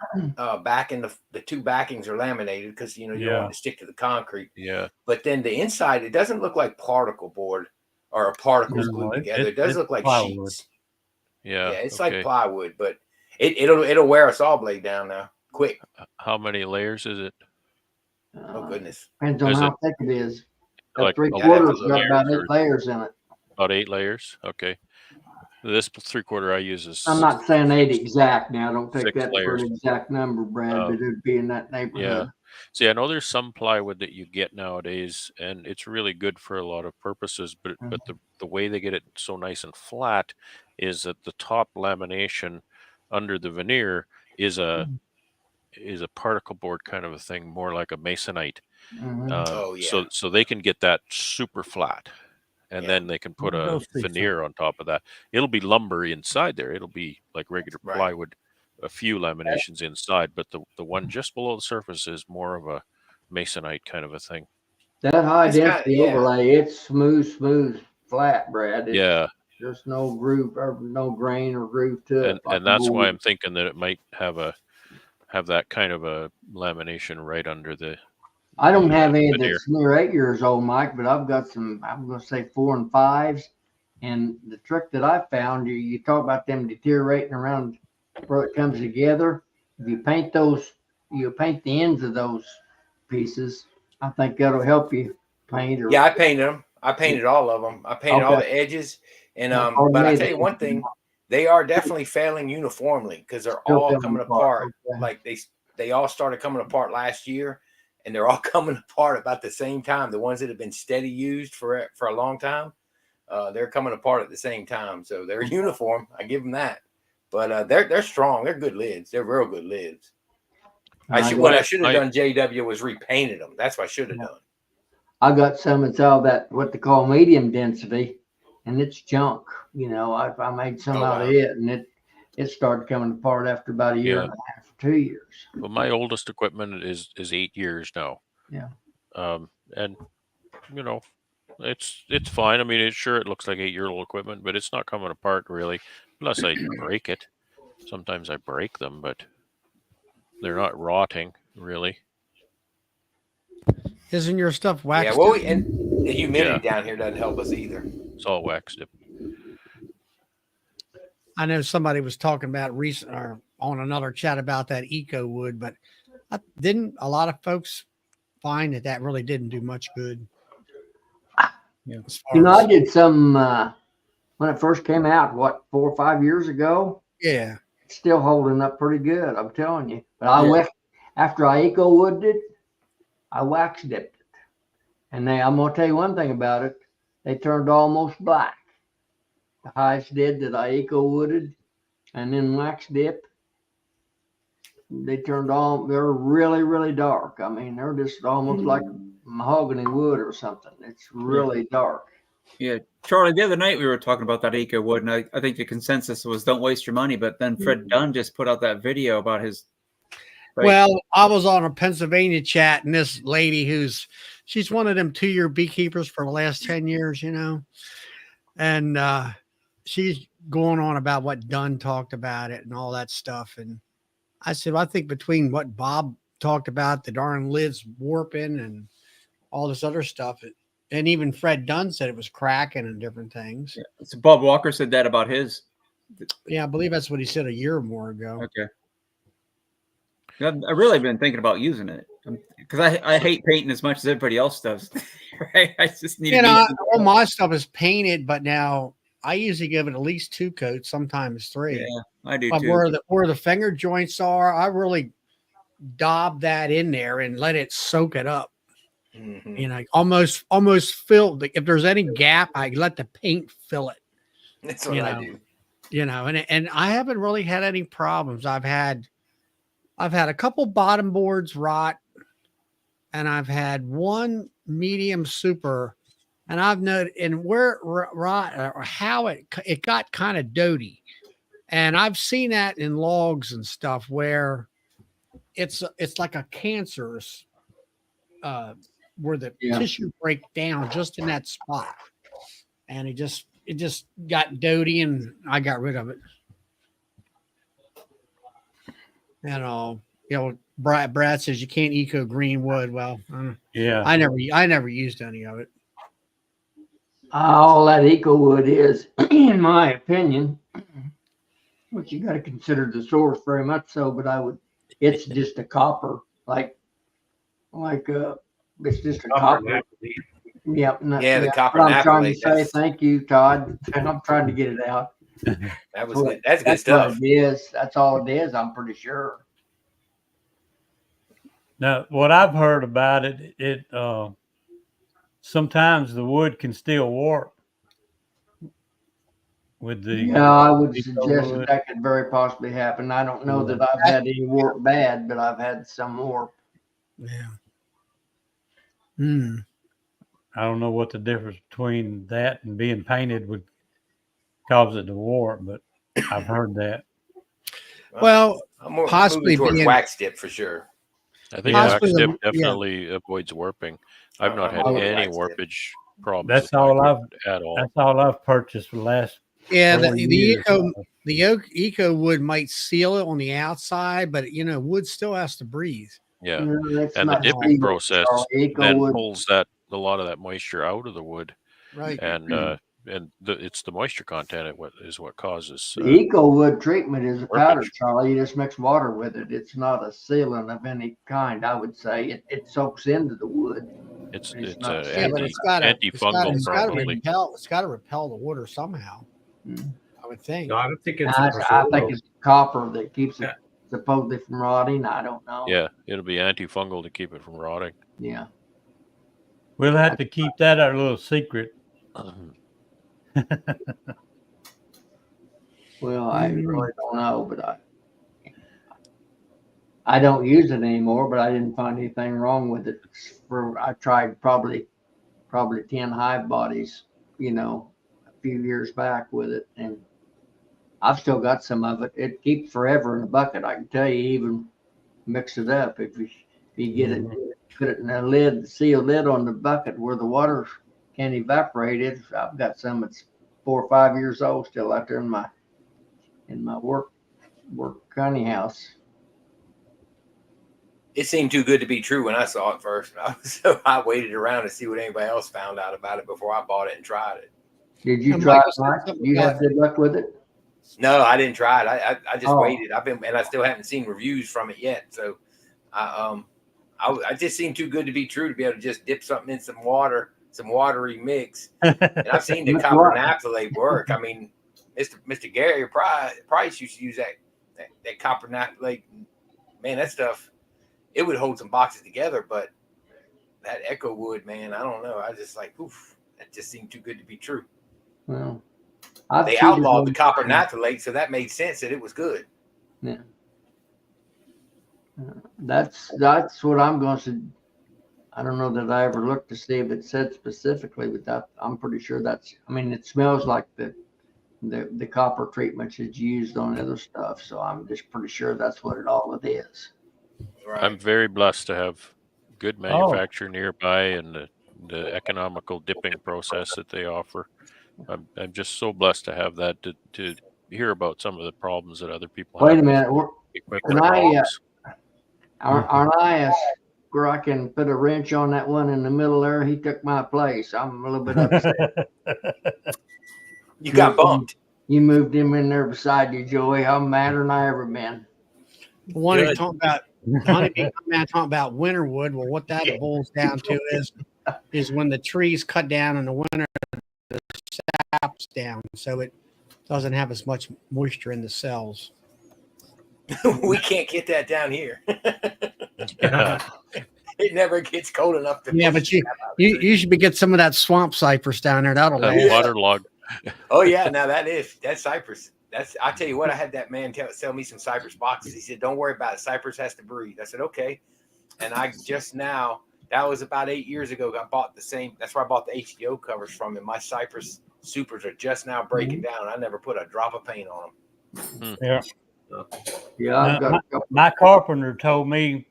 backing. The two backings are laminated because you don't want it to stick to the concrete. Yeah. But then the inside, it doesn't look like particle board or particles glued together. It does look like plywood. sheets. Yeah. It's like plywood, but it'll wear a saw blade down now quick. How many layers is it? Oh goodness. Depends on how thick it is. Like 3/4 got about 8 layers in it. About 8 layers. Okay. This 3/4 I use is. I'm not saying 8 exact now. Don't take 6 that layers. for an exact number, Brad, but it'd be in that neighborhood. Yeah. See, I know there's some plywood that you get nowadays, and it's really good for a lot of purposes, but the way they get it so nice and flat is that the top lamination under the veneer is a particle board kind of a thing, more like a masonite. So they can get that super flat, and then they can put a veneer on top of that. It'll be lumber inside there. It'll be like regular plywood, a few laminations inside, but the one just below the surface is more of a masonite kind of a thing. That high density overlay, it's smooth, flat, Brad. There's no groove or no grain or groove to it. And that's why I'm thinking that it might have that kind of a lamination right under the. I don't have any that's near 8 years old, Mike, but I've got some, I'm going to say 4 and 5s. And the trick that I found, you talk about them deteriorating around where it comes together. If you paint the ends of those pieces, I think that'll help you paint. Yeah, I painted them. I painted all of them. I painted all the edges. And but I tell you one thing, they are definitely failing uniformly because they're all coming apart. Like they all started coming apart last year, and they're all coming apart about the same time. The ones that have been steady used for a long time, they're coming apart at the same time. So they're uniform. I give them that. But they're strong. They're good lids. They're real good lids. What I should have done, JW, was repainted them. That's what I should have done. I got some that's all that what they call medium density, and it's junk. I made some out of it, and it started coming apart after about a year and a half, 2 years. Well, my oldest equipment is 8 years now. Yeah. And it's fine. I mean, it looks like 8-year-old equipment, but it's not coming apart really. unless I break it. Sometimes I break them, but they're not rotting really. Isn't your stuff waxed? Yeah, well, up? and the humidity down here doesn't help us either. It's all wax dip. I know somebody was talking about recent or on another chat about that eco wood, but didn't a lot of folks find that really didn't do much good? Yeah. As far You know, as- I did some when it first came out, what, 4 or 5 years ago. yeah. It's still holding up pretty good, I'm telling you. But Yeah. after I eco wooded it, I wax dipped it. And I'm gonna tell you one thing about it. They turned almost black. The highest did that I eco wooded and then wax dip. They're really, really dark. I mean, they're just almost like mahogany wood or something. It's really dark. Yeah, Charlie, the other night we were talking about that eco wood, and I think the consensus was don't waste your money. But then Fred Dunn just put out that video about his. Right? Well, I was on a Pennsylvania chat, and this lady she's one of them 2-year beekeepers for the last 10 years, and she's going on about what Dunn talked about it and all that stuff. And I said, well, I think between what Bob talked about, the darn lids warping and all this other stuff, and even Fred Dunn said it was cracking and different things. Yeah. So Bob Walker said that about his. Yeah, I believe that's what he said a year or more ago. Okay. I've really been thinking about using it because I hate painting as much as everybody else does. Right? I just need. All my stuff is painted, but now I usually give it at least 2 coats, sometimes 3. Yeah, I do But too. where the finger joints are, I really daub that in there and let it soak it up. Mhm. Almost fill. If there's any gap, I let the paint fill it. That's what I do. And I haven't really had any problems. I've had a couple bottom boards rot, and I've had one medium super, and I've noted and where it rot or how it got kind of doty, and I've seen that in logs and stuff where it's like a cancerous where the tissue break down just in that spot, and it just got doty, and I got rid of it. Brad says you can't eco green wood. Well, Yeah. I never used any of it. All that eco wood is, in my opinion, which you got to consider the source very much so, but it's just a copper, it's just a copper. Yep. Yeah, the copper what I'm trying to naphthalate, say. Thank you, Todd. I'm trying to get it out. That's good That's stuff. what it is. That's all it is. I'm pretty sure. Now, what I've heard about it sometimes the wood can still warp with the. Yeah, I would eco suggest wood. that could very possibly happen. I don't know that I've had any warp bad, but I've had some warp. Yeah. I don't know what the difference between that and being painted would cause it to warp, but I've heard that. Well, I'm more possibly moving towards being- wax dip for sure. I think Possibly wax dip yeah. definitely avoids warping. I've not had I would any wax dip. warpage problems. That's with my all equipment at all. That's all I've purchased for the last. Yeah, 4 the years. eco wood might seal it on the outside, but wood still has to breathe. Yeah. No, it's And the not dipping eco, process Charlie. Eco then wood. pulls a lot of that moisture out of the wood, Right. and it's the moisture content is what causes. The eco wood treatment is a powder, warpage. Charlie. You just mix water with it. It's not a sealant of any kind, I would say. It soaks into the wood. It's it's not- a Yeah, but it's got antifungal it's got to probably. repel. It's got to repel the water somehow. Mm. I would think. No, I don't think it's. I think it's copper that keeps it Yeah. supposedly from rotting. I don't know. Yeah, it'll be antifungal to keep it from rotting. Yeah. We'll have to keep that our little secret. Well, I really don't know, but I don't use it anymore, but I didn't find anything wrong with it. I tried probably 10 hive bodies, a few years back with it, and I've still got some of it. It keeps forever in a bucket. I can tell you, even mix it up if you get it, put it in a lid, seal lid on the bucket where the water can evaporate it. I've got some that's 4 or 5 years old still out there in my in my work county house. It seemed too good to be true when I saw it first. So I waited around to see what anybody else found out about it before I bought it and tried it. Did you And try Michael it, said Mike? something You about- had good luck with it? No, I didn't try it. I just Oh. waited. And I still haven't seen reviews from it yet. So I just seemed too good to be true to be able to just dip something in some water, some watery mix. And I've seen the That's copper right. naphthalate work. I mean, Mr. Gary Price used to use that copper naphthalate. Man, that stuff, it would hold some boxes together, but that Echo Wood, man, I don't know. I just like, oof, that just seemed too good to be true. Well, I've They cheated outlawed the on- copper naphthalate, so that made sense that it was good. Yeah. That's what I'm going to. I don't know that I ever looked to see if it said specifically, but that I'm pretty sure that's. I mean, it smells like the copper treatments that's used on other stuff, so I'm just pretty sure that's what all it is. Right. I'm very blessed to have good manufacturer nearby and the economical dipping process that they offer. I'm just so blessed to have that to hear about some of the problems that other people Wait have. a minute, Equipment can I, problems. aren't I where I can put a wrench on that one in the middle there? He took my place. I'm a little bit upset. You got bumped. You moved him in there beside you, Joey. I'm madder than I ever been. The one he's Good. talking about, honeybee man talking about winter wood. Well, what that boils down to is when the trees cut down in the winter, the sap's down, so it doesn't have as much moisture in the cells. We can't get that down here. Yeah. It never gets cold enough to. Yeah, push but the crap out of the you tree. should get some of that swamp cypress down there. That'll That last. waterlogged. Oh yeah, now that's cypress. I tell you what, I had that man sell me some cypress boxes. He said, "Don't worry about it. Cypress has to breathe." I said, "Okay." And I just now, that was about 8 years ago, I bought the same. That's where I bought the HDO covers from, and my cypress supers are just now breaking down. I never put a drop of paint on them. Yeah. Yeah, I've got a couple. My carpenter told me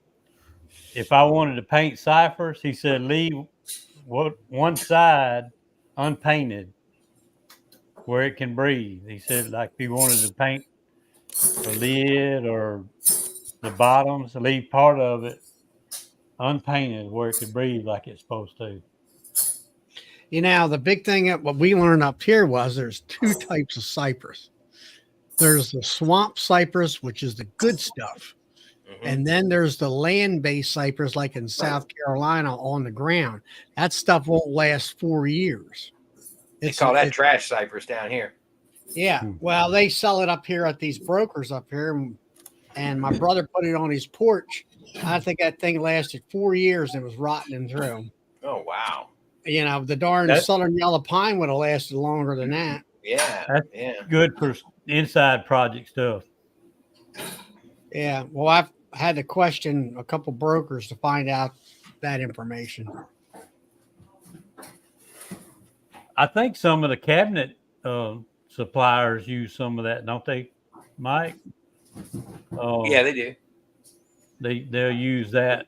if I wanted to paint ciphers, he said leave one side unpainted where it can breathe. He said like if you wanted to paint the lid or the bottoms, leave part of it unpainted where it could breathe like it's supposed to. You know, the big thing that what we learned up here was there's two types of cypress. There's the swamp cypress, which is the good stuff. Mhm. And then there's the land-based cypress, like in South Carolina on the ground. That stuff won't last 4 years. They call that trash cypress down here. Yeah. Well, they sell it up here at these brokers up here. And my brother put it on his porch. I think that thing lasted 4 years and was rotting through. Oh wow. You know, the darn That- Southern Yellow Pine would have lasted longer than that. Yeah. That's- Yeah. Good for inside project stuff. Yeah. Well, I've had to question a couple brokers to find out that information. I think some of the cabinet suppliers use some of that, don't they, Mike? Yeah, they do. They'll use that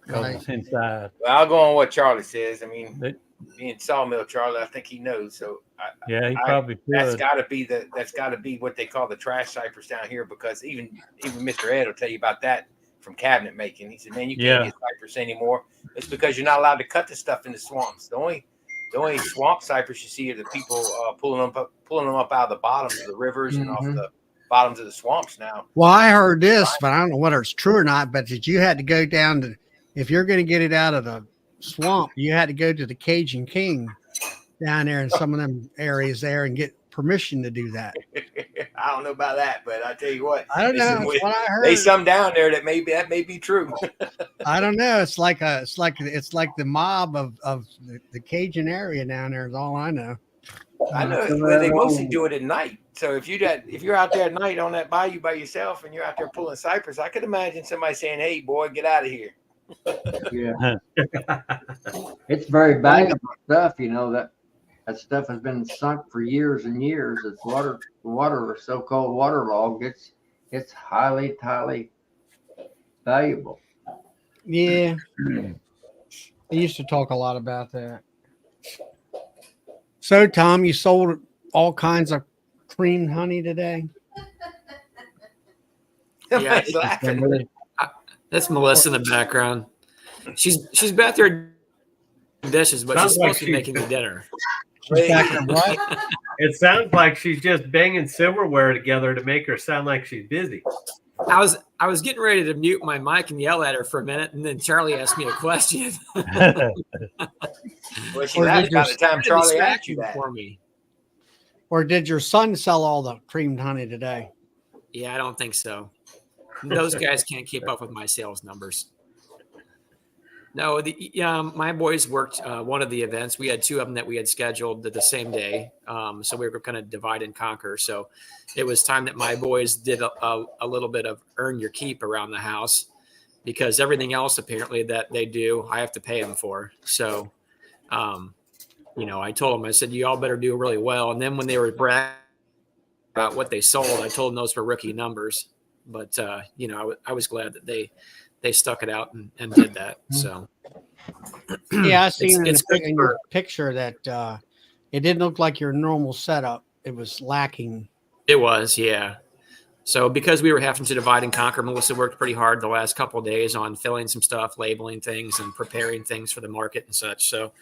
because Right. it's inside. Well, I'll go on what Charlie says. I mean, They- being Sawmill Charlie, I think he knows. So Yeah, he I- probably that's could. got to be what they call the trash cypress down here, because even Mr. Ed will tell you about that from cabinet making. He said, "Man, you can't Yeah. get cypress anymore. It's because you're not allowed to cut the stuff in the swamps. The only swamp cypress you see are the people pulling them up out of the bottoms of the rivers and off Mhm. the bottoms of the swamps now." Well, I heard this, but I don't know whether it's true or not. But that you had to go down to, if you're going to get it out of the swamp, you had to go to the Cajun King down there in some of them areas there and get permission to do that. I don't know about that, but I tell you what, I don't listen, know. It's what I heard. there's some down there that may be true. I don't know. It's like the mob of the Cajun area down there is all I know. I know, but they mostly do it at night. So if you're out there at night on that bayou by yourself and you're out there pulling cypress, I could imagine somebody saying, "Hey, boy, get out of here." Yeah. It's very valuable stuff, you know, that stuff has been sunk for years and years. It's water, so-called waterlogged. It's highly valuable. Yeah. They used to talk a lot about that. So, Tom, you sold all kinds of creamed honey today? I'm Yeah, just laughing. That's Melissa in the background. She's back there doing dishes, but Sounds she's like supposed to be making me dinner. She's back there what? It sounds like she's just banging silverware together to make her sound like she's busy. I was getting ready to mute my mic and yell at her for a minute, and then Charlie asked me a question. Well, she Or laughed did your about the time Charlie asked you Distraction that. for me. Or did your son sell all the creamed honey today? Yeah, I don't think so. Those guys can't keep up with my sales numbers. No, my boys worked one of the events. We had two of them that we had scheduled the same day. So we were kind of divide and conquer. So it was time that my boys did a little bit of earn your keep around the house, because everything else apparently that they do, I have to pay them for. So, I told them, I said, you all better do really well. And then when they were bragging about what they sold, I told them those were rookie numbers. But, I was glad that they stuck it out and did that. So, Yeah, I seen It's in your picture that it didn't look like your normal setup. It was lacking. it was, yeah. So because we were having to divide and conquer, Melissa worked pretty hard the last couple of days on filling some stuff, labeling things, and preparing things for the market and such. So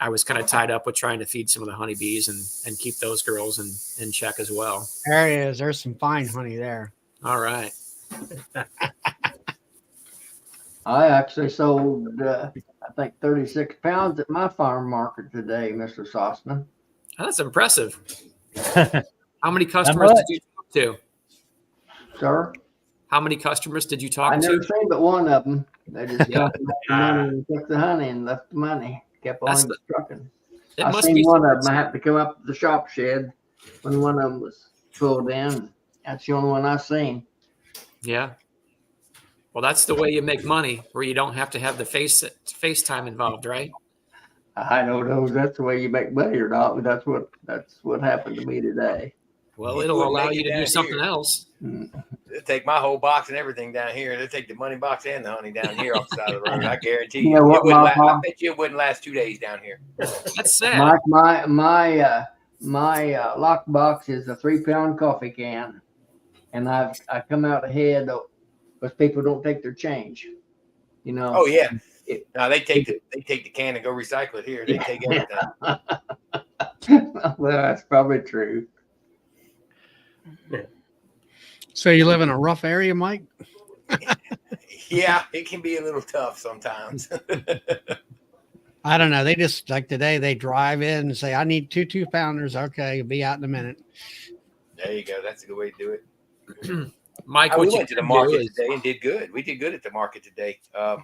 I was kind of tied up with trying to feed some of the honeybees and keep those girls in check as well. There it is. There's some fine honey there. All right. I actually sold, I think 36 pounds at my farm market today, Mr. Sossman. That's impressive. How many customers did you talk to? Sir, How many customers did you I talk never to? seen but one of them. They just Yeah. got the money and took the honey and left the money. Kept on That's trucking. It I must seen be one of them. I had to come up to the shop shed when one of them was pulled in. That's the only one I seen. Yeah. Well, that's the way you make money, where you don't have to have the FaceTime involved, right? I don't know if that's the way you make money or not, but that's what happened to me today. Well, You it'll wouldn't allow make you it to do down something here. else. They'll take my whole box and everything down here. They'll take the money box and the honey down here off the side of the road. I guarantee you. You know what, It wouldn't Mama? I bet you it wouldn't last 2 days down here. That's sad. My lock box is a 3-pound coffee can, and I come out ahead because people don't take their change. You know. Oh yeah. It- No, they take the can and go recycle it here. They take everything. Well, that's probably true. So you live in a rough area, Mike? Yeah, it can be a little tough sometimes. I don't know. They just like today they drive in and say, I need 2 2-pounders. Okay, you'll be out in a minute. There you go. That's a good way to do it. Mike, We what you went to the can do market is, today and did good. We did good at the market today. I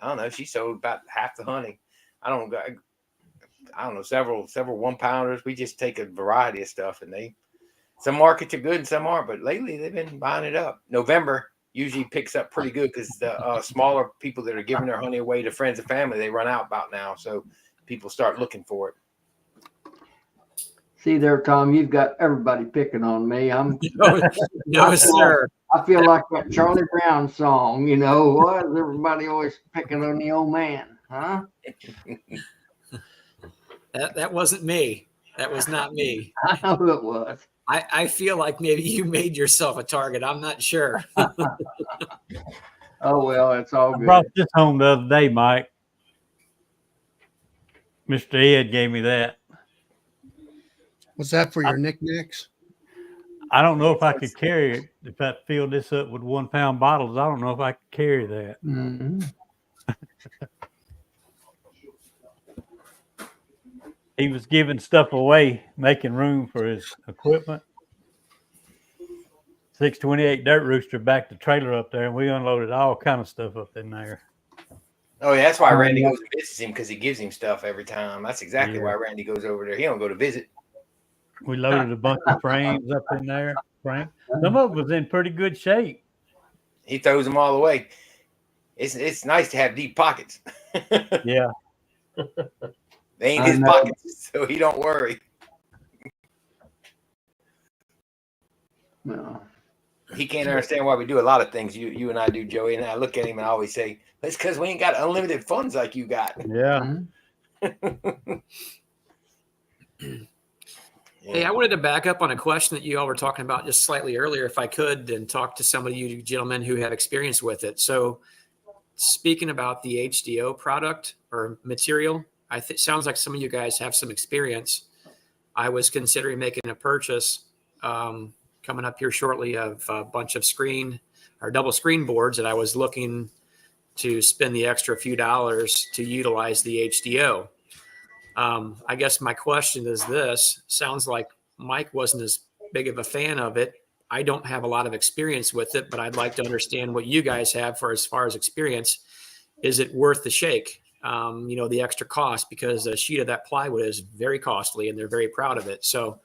don't know. She sold about half the honey. I don't know, several 1-pounders. We just take a variety of stuff, and some markets are good and some aren't. But lately they've been buying it up. November usually picks up pretty good because the smaller people that are giving their honey away to friends and family, they run out about now. So people start looking for it. See there, Tom, you've got everybody picking on me. no, sir. I feel like that Charlie Brown song, you know, why is everybody always picking on the old man? Huh? That wasn't me. That was not me. I know who it was. I feel like maybe you made yourself a target. I'm not sure. Oh well, it's all I good. brought this home the other day, Mike. Mr. Ed gave me that. What's that for your knickknacks? I don't know if I could carry it. If I filled this up with 1-pound bottles, I don't know if I could carry that. Mhm. He was giving stuff away, making room for his equipment. 628 Dirt Rooster backed the trailer up there, and we unloaded all kind of stuff up in there. Oh yeah, that's why Randy goes and visits him, because he gives him stuff every time. That's exactly why Randy goes over there. He don't go to visit. We loaded a bunch of frames up in there. Frank, some of it was in pretty good shape. He throws them all away. It's nice to have deep pockets. Yeah. They ain't I his know. pockets, so he don't worry. No. He can't understand why we do a lot of things you and I do, Joey. And I look at him and I always say, "It's because we ain't got unlimited funds like you got." Yeah. Hey, I wanted to back up on a question that you all were talking about just slightly earlier, if I could, and talk to some of you gentlemen who have experience with it. So, speaking about the HDO product or material, sounds like some of you guys have some experience. I was considering making a purchase coming up here shortly of a bunch of double screen boards that I was looking to spend the extra few dollars to utilize the HDO. I guess my question is this: sounds like Mike wasn't as big of a fan of it. I don't have a lot of experience with it, but I'd like to understand what you guys have for as far as experience. Is it worth the shake? The extra cost, because a sheet of that plywood is very costly and they're very proud of it. So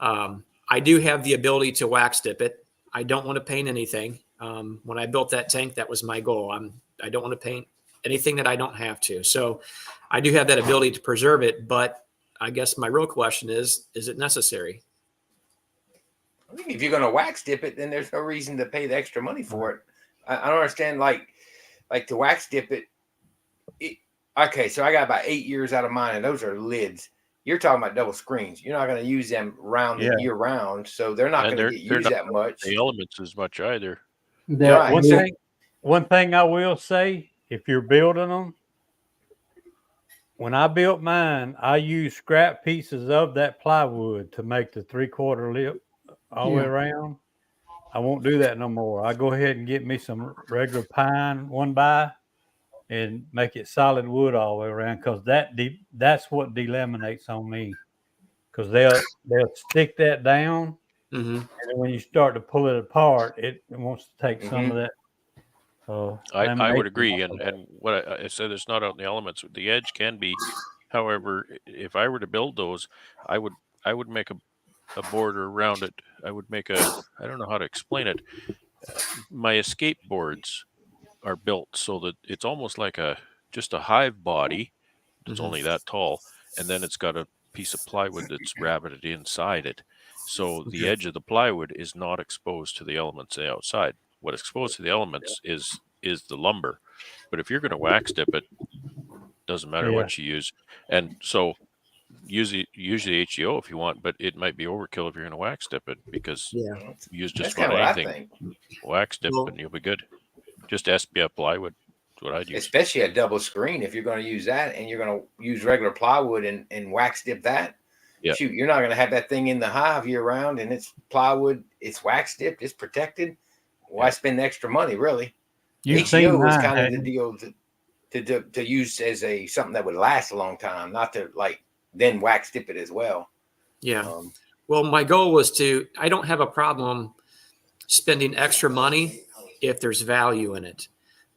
I do have the ability to wax dip it. I don't want to paint anything. When I built that tank, that was my goal. I don't want to paint anything that I don't have to. So I do have that ability to preserve it, but I guess my real question is it necessary? I think if you're going to wax dip it, then there's no reason to pay the extra money for it. I don't understand, like to wax dip it. Okay, so I got about 8 years out of mine, and those are lids. You're talking about double screens. You're not going to use them year round, so they're not going to get used that much. The elements as much either. Right. One thing I will say, if you're building them, when I built mine, I used scrap pieces of that plywood to make the 3/4 lip all the way around. I won't do that no more. I go ahead and get me some regular pine 1x and make it solid wood all the way around, because that's what delaminates on me. Because they'll stick that down, Mm-hmm. and then when you start to pull it apart, it wants to take some of that. I would agree, and what I said, it's not out in the elements. The edge can be, however, if I were to build those, I would make a border around it. I would make I don't know how to explain it. My escape boards are built so that it's almost like just a hive body that's only that tall, and then it's got a piece of plywood that's rabbeted inside it. So the edge of the plywood is not exposed to the elements outside. What exposed to the elements is the lumber. But if you're going to wax dip it, doesn't matter what you use. And so use the HDO if you want, but it might be overkill if you're going to wax dip it, because you use just about anything. Wax dip and you'll be good. Just SPF plywood is what I'd use. Especially a double screen. If you're going to use that and you're going to use regular plywood and wax dip that, shoot, you're not going to have that thing in the hive year round, and it's plywood, it's wax dipped, it's protected. Why spend extra money, really? HDO was kind of the deal to use as something that would last a long time, not to then wax dip it as well. Yeah. Well, my goal was I don't have a problem spending extra money if there's value in it,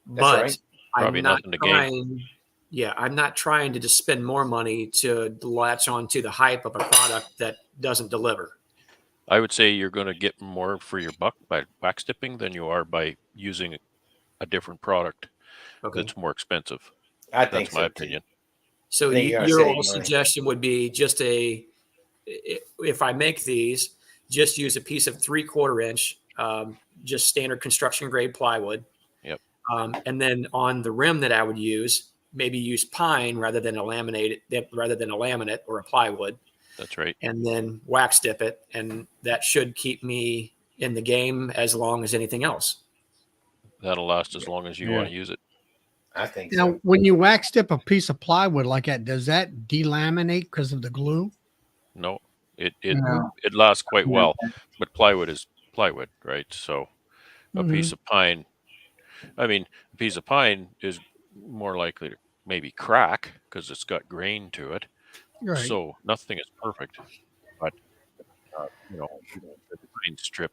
but I'm not trying. Yeah, I'm not trying to just spend more money to latch onto the hype of a product that doesn't deliver. I would say you're going to get more for your buck by wax dipping than you are by using a different product that's more expensive. I think that's my opinion. So your whole suggestion would be just if I make these, just use a piece of 3/4 inch, just standard construction grade plywood. Yep. And then on the rim that I would use, maybe use pine rather than a laminate or a plywood. That's right. And then wax dip it, and that should keep me in the game as long as anything else. That'll last as long as you want to use it. I think now, when you wax dip a piece of plywood like that, does that delaminate because of the glue? No, it lasts quite well, but plywood is plywood, right? So a piece of pine, a piece of pine is more likely to maybe crack because it's got grain to it. Right. So nothing is perfect, but the pine strip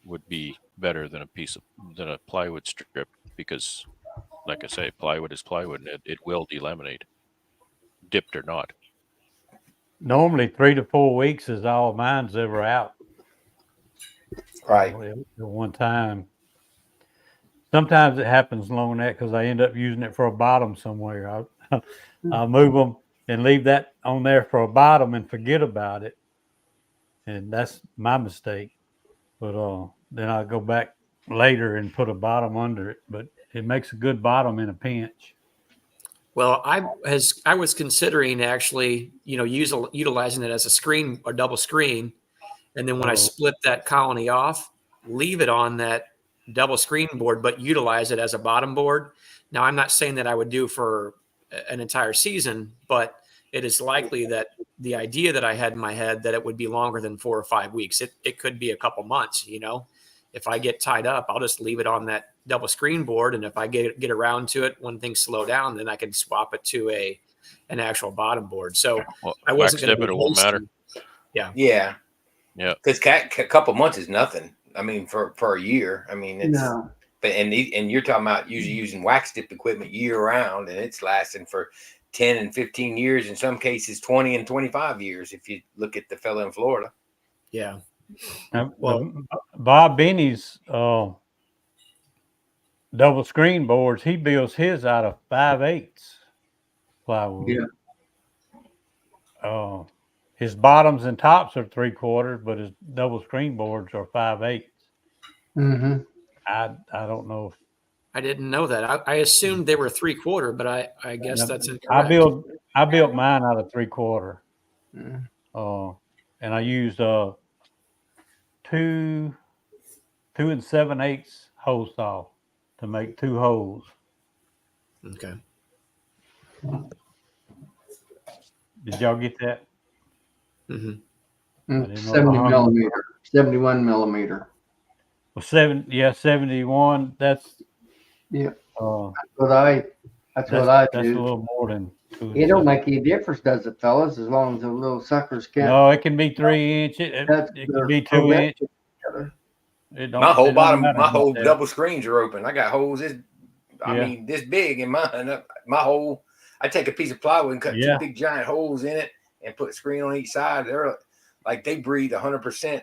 would be better than a plywood strip, because, like I say, plywood is plywood, and it will delaminate, dipped or not. Normally 3 to 4 weeks is all mine's ever out. Right. At one time. Sometimes it happens along that because I end up using it for a bottom somewhere. I'll move them and leave that on there for a bottom and forget about it. And that's my mistake. But then I'll go back later and put a bottom under it. But it makes a good bottom in a pinch. Well, I was considering actually, utilizing it as a screen or double screen, and then when I Oh. split that colony off, leave it on that double screen board, but utilize it as a bottom board. Now, I'm not saying that I would do for an entire season, but it is likely that the idea that I had in my head that it would be longer than 4 or 5 weeks. It could be a couple months. If I get tied up, I'll just leave it on that double screen board, and if I get around to it when things slow down, then I can swap it to an actual bottom board. So Well, I wax wasn't going dip, to it won't matter. Yeah. Yeah. Because a couple months is nothing. I mean, for a year. I mean, it's No. but and you're talking about usually using wax dip equipment year round, and it's lasting for 10 and 15 years, in some cases 20 and 25 years. If you look at the fella in Florida. Yeah. Well, Bob Benny's double screen boards, he builds his out of 5/8 plywood. Yeah. His bottoms and tops are 3/4, but his double screen boards are 5/8. Mm-hmm. I don't know. I didn't know that. I assumed they were 3/4, but I guess that's incorrect. I built mine out of 3/4. Yeah. And I used 2 7/8 hole saw to make 2 holes. Okay. Did y'all get that? Mm-hmm. I didn't know 70 behind- millimeter, 71 millimeter. Well, 71. That's Yeah. uh, That's what I that's a do. little more than 2 It don't make any difference, does it, fellas? As long as the little suckers can't. No, it can be 3 inch. It That's can their be 2 program. inch. It don't, My whole it don't bottom, matter my about whole that. double screens are open. I got holes Yeah. this big in mine. I take a piece of plywood and cut Yeah. 2 big giant holes in it and put a screen on each side. They're like, they breathe 100%.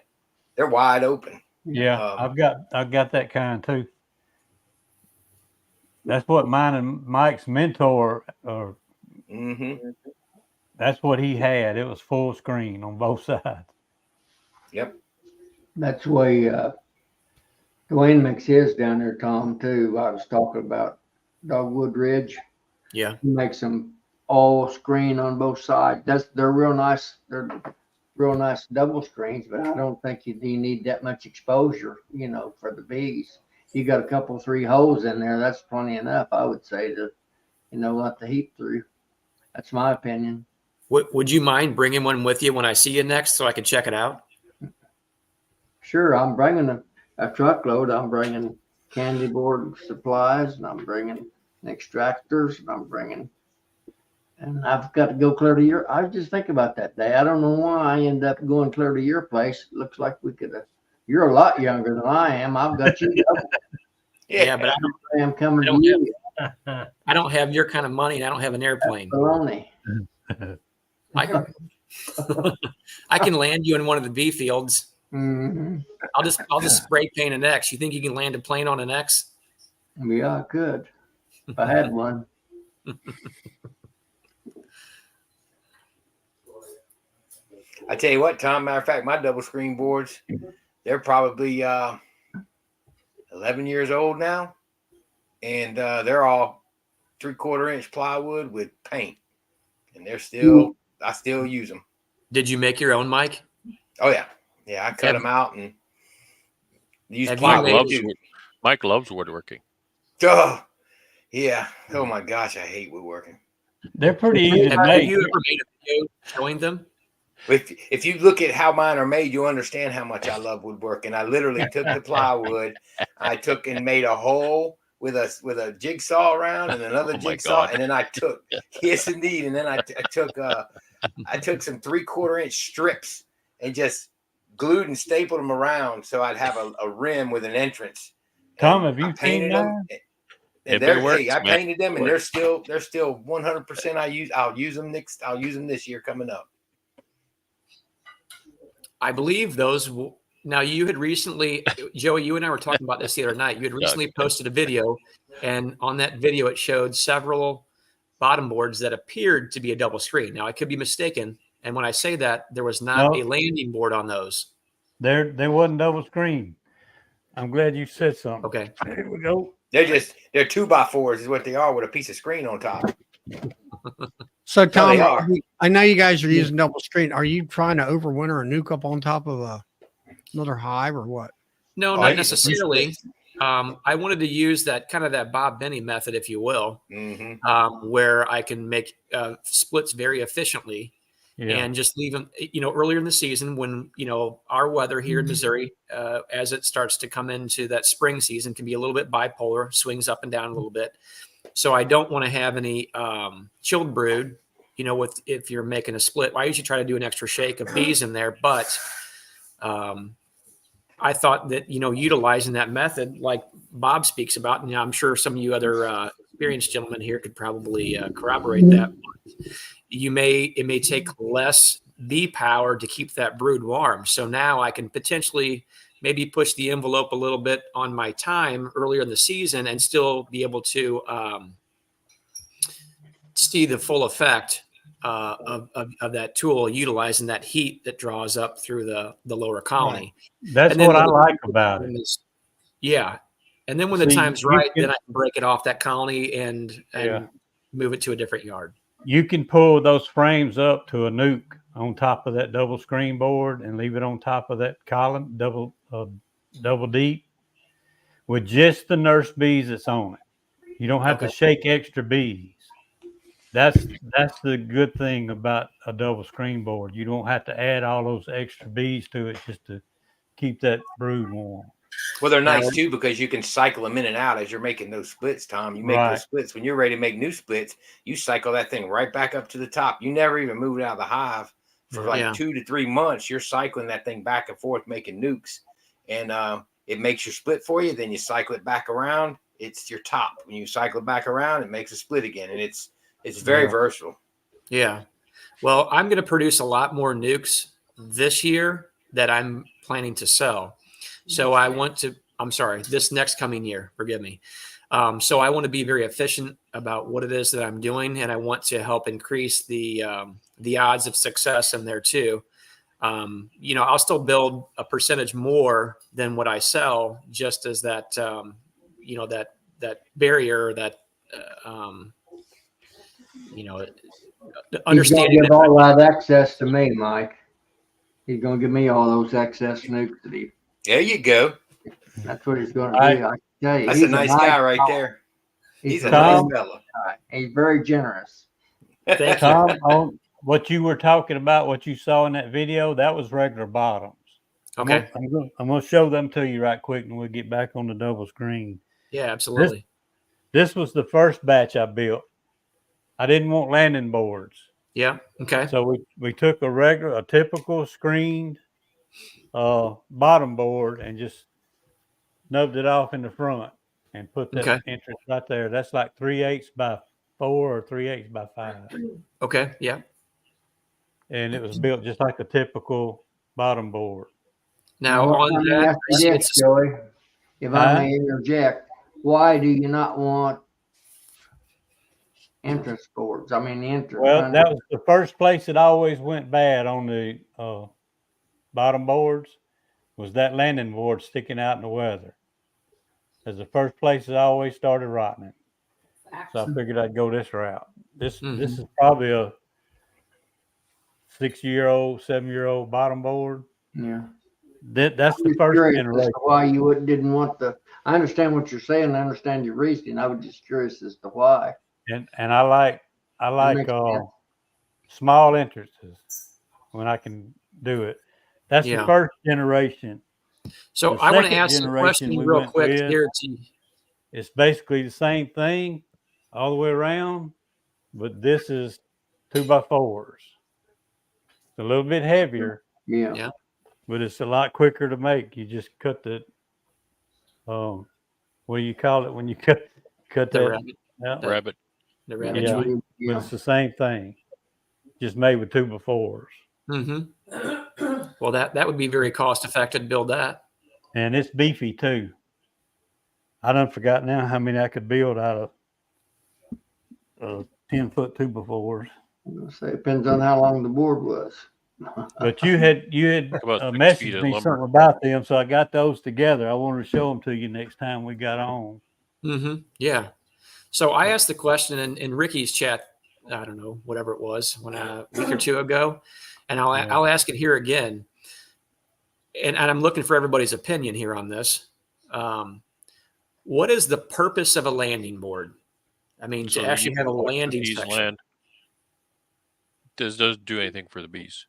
They're wide open. Yeah, I've got that kind too. That's what mine and Mike's mentor, Mm-hmm. that's what he had. It was full screen on both sides. Yep. That's the way Dwayne makes his down there, Tom, too. I was talking about Dogwood Ridge. Yeah. He makes them all screen on both sides. They're real nice. They're real nice double screens, but I don't think you need that much exposure, for the bees. You got a couple, 3 holes in there. That's plenty enough, I would say, to, let the heat through. That's my opinion. Would you mind bringing one with you when I see you next so I can check it out? Sure, I'm bringing a truckload. I'm bringing candy board supplies, and I'm bringing extractors, and I've got to go clear to your. I just think about that day. I don't know why I end up going clear to your place. It looks like we could have. You're a lot younger than I am. I've got you. Yeah, but I am coming I to don't you. I don't have your kind of money, and I don't have an airplane. Baloney. I can, I can land you in one of the B fields. Mm-hmm. I'll just spray paint an X. You think you can land a plane on an X? Yeah, I could. If I had one. I tell you what, Tom, matter of fact, my double screen boards, they're probably 11 years old now. And they're all 3/4 inch plywood with paint. And I still use them. Did you make your own, Mike? Oh, yeah. Yeah, I cut them out and use Have you Mike plywood. made- loves, Mike loves woodworking. Oh, yeah. Oh, my gosh, I hate woodworking. They're pretty easy to Have make. you ever made a video showing them? If you look at how mine are made, you'll understand how much I love woodworking. I literally took the plywood, I took and made a hole with a jigsaw around and another Oh my jigsaw, God. and then I took yes, indeed, and then I took some 3/4 inch strips and just glued and stapled them around so I'd have a rim with an entrance. Tom, And have you I painted seen them. mine? And If it works, I man. painted them, and they're still 100%. I'll use them this year coming up. I believe those. Now, you had recently, Joey, you and I were talking about this the other night. You had recently posted a video, and on that video, it showed several bottom boards that appeared to be a double screen. Now, I could be mistaken. And when I say that, there was not No. a landing board on those. They wasn't double screen. I'm glad you said something. Okay. Here we go. They're 2x4s is what they are with a piece of screen on top. So Tom, they are. I know you guys are using double screen. Are you trying to overwinter a nuke up on top of another hive or what? No, Oh, not I use a necessarily. split. I wanted to use that kind of that Bob Benny method, if you will, Mm-hmm. where I can make splits very efficiently Yeah. and just leave them, earlier in the season when, our weather here in Missouri, as it starts to come into that spring season, can be a little bit bipolar, swings up and down a little bit. So I don't want to have any chilled brood, if you're making a split. I usually try to do an extra shake of bees in there, but I thought that, utilizing that method, like Bob speaks about, and I'm sure some of you other experienced gentlemen here could probably corroborate that. It may take less bee power to keep that brood warm. So now I can potentially maybe push the envelope a little bit on my time earlier in the season and still be able to see the full effect of that tool, utilizing that heat that draws up through the lower colony. That's And then what I when like about it. Yeah. And then when the See, time's you right, can- then I can break it off that colony and Yeah. move it to a different yard. You can pull those frames up to a nuke on top of that double screen board and leave it on top of that column, double deep, with just the nurse bees that's on it. You don't have to Okay. shake extra bees. That's the good thing about a double screen board. You don't have to add all those extra bees to it just to keep that brood warm. Well, they're nice Now- too because you can cycle them in and out as you're making those splits, Tom. You make Right. those splits when you're ready to make new splits. You cycle that thing right back up to the top. You never even move it out of the hive for like Yeah. 2 to 3 months. You're cycling that thing back and forth, making nukes, and it makes your split for you. Then you cycle it back around. It's your top. When you cycle it back around, it makes a split again, and it's very Yeah. versatile. Yeah. Well, I'm going to produce a lot more nukes this year that I'm planning to sell. So this next coming year, forgive me. So I want to be very efficient about what it is that I'm doing, and I want to help increase the odds of success in there too. I'll still build a percentage more than what I sell, just as that, that barrier, that, He's gonna understanding give that. all that access to me, Mike. He's gonna give me all those excess nukes that he. There you go. That's what he's gonna I- do. I can tell you, That's he's a nice guy right guy. there. He's a Tom- nice fella. guy. He's very generous. Thank you. Tom, on what you were talking about, what you saw in that video, that was regular bottoms. Okay. I'm gonna show them to you right quick, and we'll get back on the double screen. Yeah, absolutely. This was the first batch I built. I didn't want landing boards, Yeah. Okay. so we took a typical screened bottom board and just nubbed it off in the front and put that Okay. entrance right there. That's like 3/8 by 4 or 3/8 by 5, Okay. Yeah. and it was built just like a typical bottom board. Now Well, on let me that, ask you this, it's- Joey, if I Huh? may interject, why do you not want entrance boards? I mean, the entrance. Well, that was the first place it always went bad on the bottom boards, was that landing board sticking out in the weather. That's the first place it always started rotting. So I figured I'd go this route. This is probably a 6-year-old, 7-year-old bottom board. Yeah. That's I'm the just first curious as generation. to why you didn't want the. I understand what you're saying. I understand your reasoning. I was just curious as to why. And I like makes sense. small entrances when I can do it. That's Yeah. the first generation. So The I want to second ask a generation question we real went quick with- here to It's basically the same thing all the way around, but this is 2x4s. It's a little bit heavier, Yeah. Yeah. but it's a lot quicker to make. You just cut the what do you call it when you cut the that? rabbit. Yeah, Rabbit. The rabbit Yeah. joint. but Yeah. it's the same thing, just made with 2x4s. Well, that would be very cost effective to build that. And it's beefy too. I done forgot now how many I could build out of 10-foot 2x4s. I'm gonna say it depends on how long the board was. But you had About 6 feet messaged of me lumber. something about them, so I got those together. I wanted to show them to you next time we got on. Yeah. So I asked the question in Ricky's chat I don't know, whatever it was, when a week or two ago, and I'll Yeah. I'll ask it here again. And I'm looking for everybody's opinion here on this. What is the purpose of a landing board? I mean, So to that actually you have a can watch the landing bees section. land. Doesn't do anything for the bees.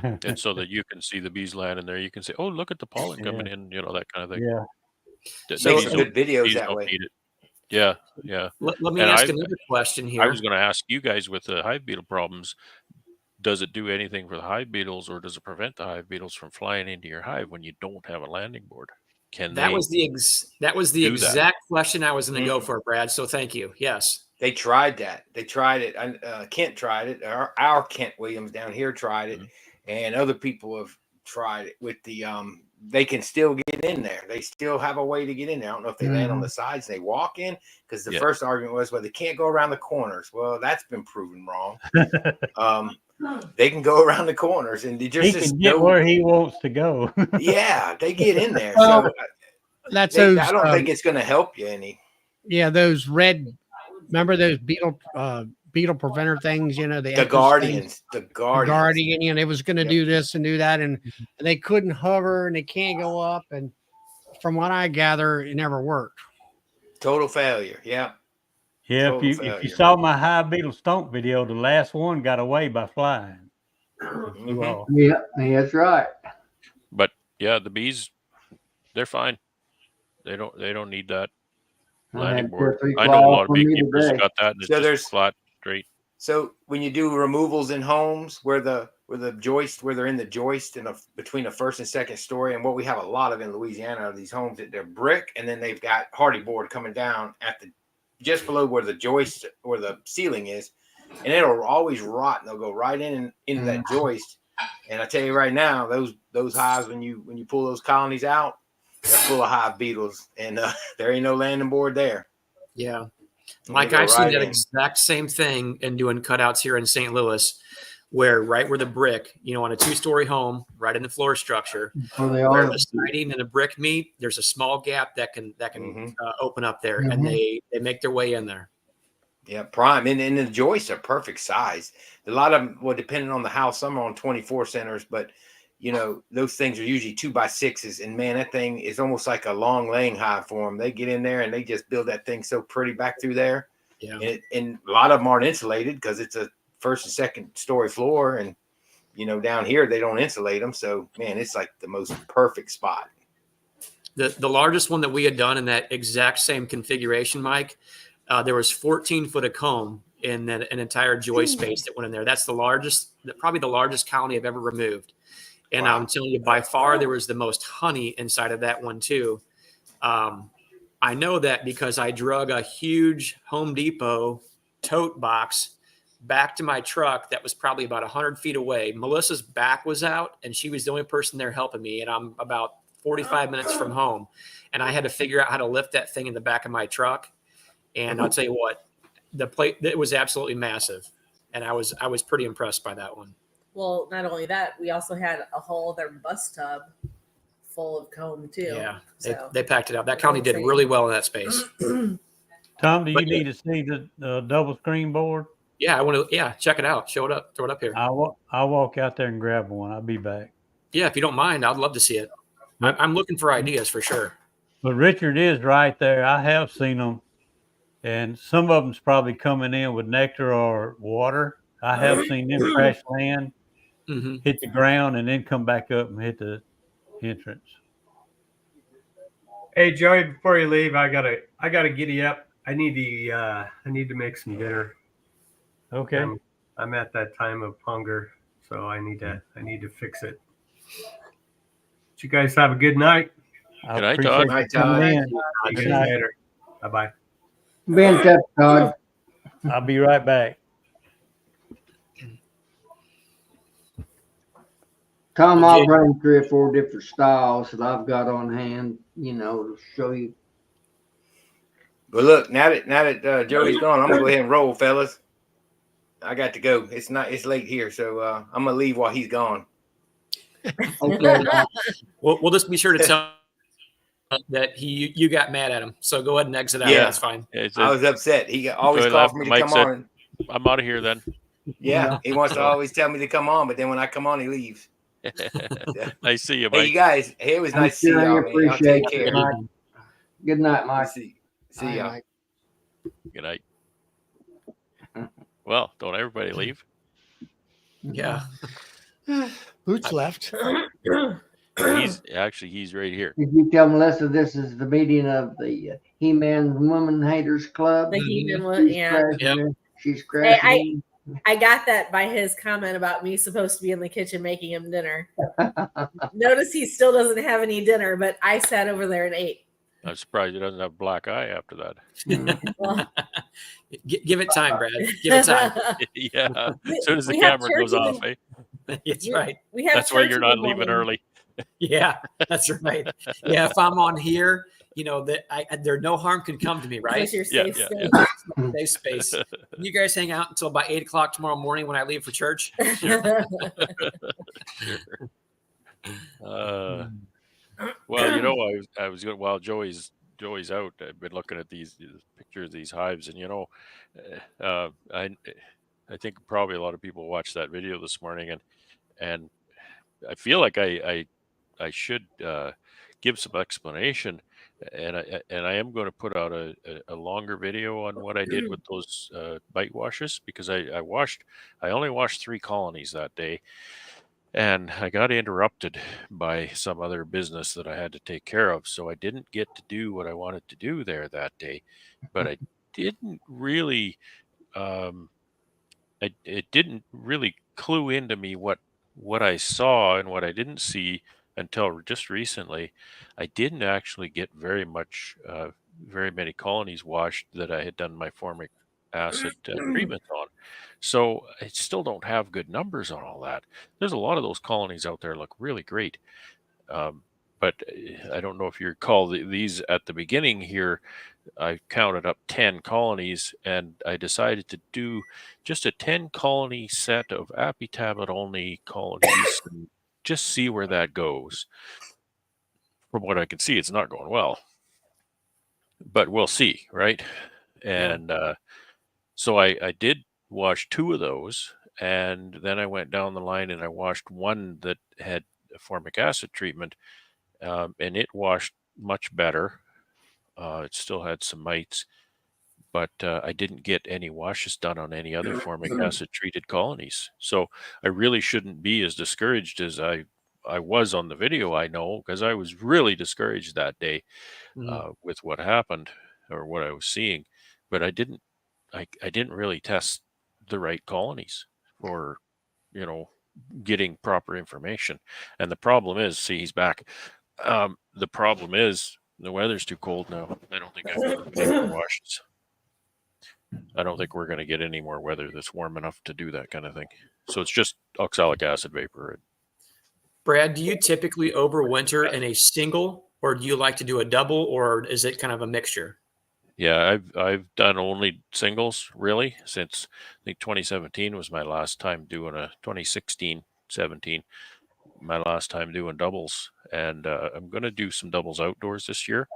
And so that you can see the bees land in there. You can say, oh, look at the pollen coming in, that kind of thing. Yeah. So- Make some good videos bees that don't way. need it. Yeah, yeah. Let me And ask I've- another question here. I was going to ask you guys with the hive beetle problems, does it do anything for the hive beetles, or does it prevent the hive beetles from flying into your hive when you don't have a landing board? Can That they? was the do that? exact question I was going to go Mhm. for, Brad. So thank you. Yes. They tried that. They tried it. Kent tried it. Our Kent Williams down here tried it, and other people have tried it with the. They can still get in there. They still have a way to get in there. I don't know if they land on the sides. They walk in, because the Yeah. first argument was, well, they can't go around the corners. Well, that's been proven wrong. They can go around the corners, and they He just can get where he wants to go. yeah, they get in there. Well, So That's they, those. I don't think it's going to help you any. Yeah, those red. Remember those beetle preventer things? You know, The Ecos Guardians, things? the The Guardians. Guardian. You know, it was going to Yep. do this and do that, and they couldn't hover and they can't go up. And from what I gather, it never worked. Total failure. Yeah. Yeah, Total if you failure. saw my hive beetle stomp video, the last one got away by flying. Mhm. Well, Yeah, that's right. But yeah, the bees, they're fine. They don't need that I landing had two or board. three I know a lot of calls from me beekeepers today. got that, and it's So just there's- flat straight. So when you do removals in homes where the joist, where they're in the joist in between the first and second story, and what we have a lot of in Louisiana are these homes that they're brick, and then they've got hardy board coming down at the just below where the joist or the ceiling is, and it'll always rot, and they'll go right into that joist. And I tell you right now, those hives, when you pull those colonies out, they're full of hive beetles, and there ain't no landing board there. Yeah. And Mike, they go I've seen right that in. exact same thing in doing cutouts here in St. Louis, where the brick, on a 2-story home, right in the floor structure, Well, they where are. the siding and the brick meet, there's a small gap that can Mhm. open up there, and they make their way in there. Yeah, prime. And the joists are perfect size. A lot of them, well, depending on the house, some are on 24 centers, but those things are usually 2x6s. And man, that thing is almost like a long laying hive for them. They get in there and they just build that thing so pretty back through there. Yeah. And a lot of them aren't insulated because it's a first and second story floor. And, down here, they don't insulate them. So, man, it's like the most perfect spot. The largest one that we had done in that exact same configuration, Mike, there was 14 foot of comb in an entire joist space that went in there. That's probably the largest colony I've ever removed. And Wow. I'm telling you, by far, there was the most honey inside of that one too. I know that because I drug a huge Home Depot tote box back to my truck that was probably about 100 feet away. Melissa's back was out, and she was the only person there helping me. And I'm about 45 minutes from home, and I had to figure out how to lift that thing in the back of my truck. And I'll tell you what, it was absolutely massive, and I was pretty impressed by that one. Well, not only that, we also had a whole other bus tub full of comb too. Yeah, So they packed it out. That county did Insane. really well in that space. Tom, do you But- need to see the double screen board? Yeah, I want to. Yeah, check it out. Show it up. Throw it up here. I'll walk out there and grab one. I'll be back. Yeah, if you don't mind, I'd love to see it. I'm looking for ideas for sure. But Richard is right there. I have seen them, and some of them's probably coming in with nectar or water. I have seen them crash land, Hmm. hit the ground, and then come back up and hit the entrance. Hey Joey, before you leave, I gotta giddy up. I need to make some dinner. Okay. I'm at that time of hunger, so I need to fix it. But you guys have a good night. I Good night, appreciate Todd. you Night, coming in. See you Good guys night. later. Bye bye. Be in touch, Todd. I'll be right back. Tom, I'll bring 3 or 4 different styles that I've got on hand, to show you. But look, now that Joey's gone, I'm gonna go ahead and roll, fellas. I got to go. It's late here, so I'm gonna leave while he's gone. Okay. We'll just be sure to tell that you got mad at him. So go ahead and exit out. Yeah. That's fine. It's I was upset. He always Joey called for left, me to Mike come said- on. I'm out of here then. Yeah, he wants to always tell me to come on, but then when I come on, he leaves. I see you, Hey, Mike. you guys. Hey, it was I'm nice to see sure y'all, I man. Y'all appreciate take you. care. Good night. Good night, Mike. See Bye, y'all. Mike. Good night. Well, don't everybody leave? Yeah. Boots left. He's right here. Did you tell Melissa this is the meeting of the He-Man Woman Haters Club? The He-Man one, She's yeah. crashing. She's crashing. I got that by his comment about me supposed to be in the kitchen making him dinner. Notice he still doesn't have any dinner, but I sat over there and ate. I'm surprised he doesn't have a black eye after that. Well, Give it time, Brad. Give it time. Yeah. As soon as the we have camera goes church in off, the- eh? That's right. we have That's why church you're in the not leaving morning. early. Yeah, that's right. Yeah, if I'm on here, you know that there no harm can come to me, right? It's your Yeah, safe yeah, space. Safe space. You guys hang out until about 8 o'clock tomorrow morning when I leave for church. Well, you know, I was good while Joey's out. I've been looking at these pictures of these hives, and you know, I think probably a lot of people watched that video this morning, and I feel like I should give some explanation, and I am going to put out a longer video on what I did with those bite washes, because I only washed 3 colonies that day, and I got interrupted by some other business that I had to take care of, so I didn't get to do what I wanted to do there that day. But I didn't really, it didn't really clue into me what I saw and what I didn't see until just recently. I didn't actually get very many colonies washed that I had done my formic acid treatment on. So I still don't have good numbers on all that. There's a lot of those colonies out there look really great. But I don't know if you recall these at the beginning here. I counted up 10 colonies, and I decided to do just a 10 colony set of Apitabit only colonies and just see where that goes. From what I can see, it's not going well, but we'll see, right? And so I did wash 2 of those, and then I went down the line and I washed one that had a formic acid treatment, and it washed much better. It still had some mites, but I didn't get any washes done on any other formic acid treated colonies. So I really shouldn't be as discouraged as I was on the video, I know, because I was really discouraged that day with what happened or what I was seeing. But I didn't really test the right colonies for, you know, getting proper information. And the problem is, see, he's back. The problem is the weather's too cold now. I don't think I'm going to make the washes. I don't think we're going to get any more weather that's warm enough to do that kind of thing. So it's just oxalic acid vapor. Brad, do you typically overwinter in a single, or do you like to do a double, or is it kind of a mixture? Yeah, I've done only singles really since I think 2017 was my last time doing 17 my last time doing doubles, and I'm going to do some doubles outdoors this year.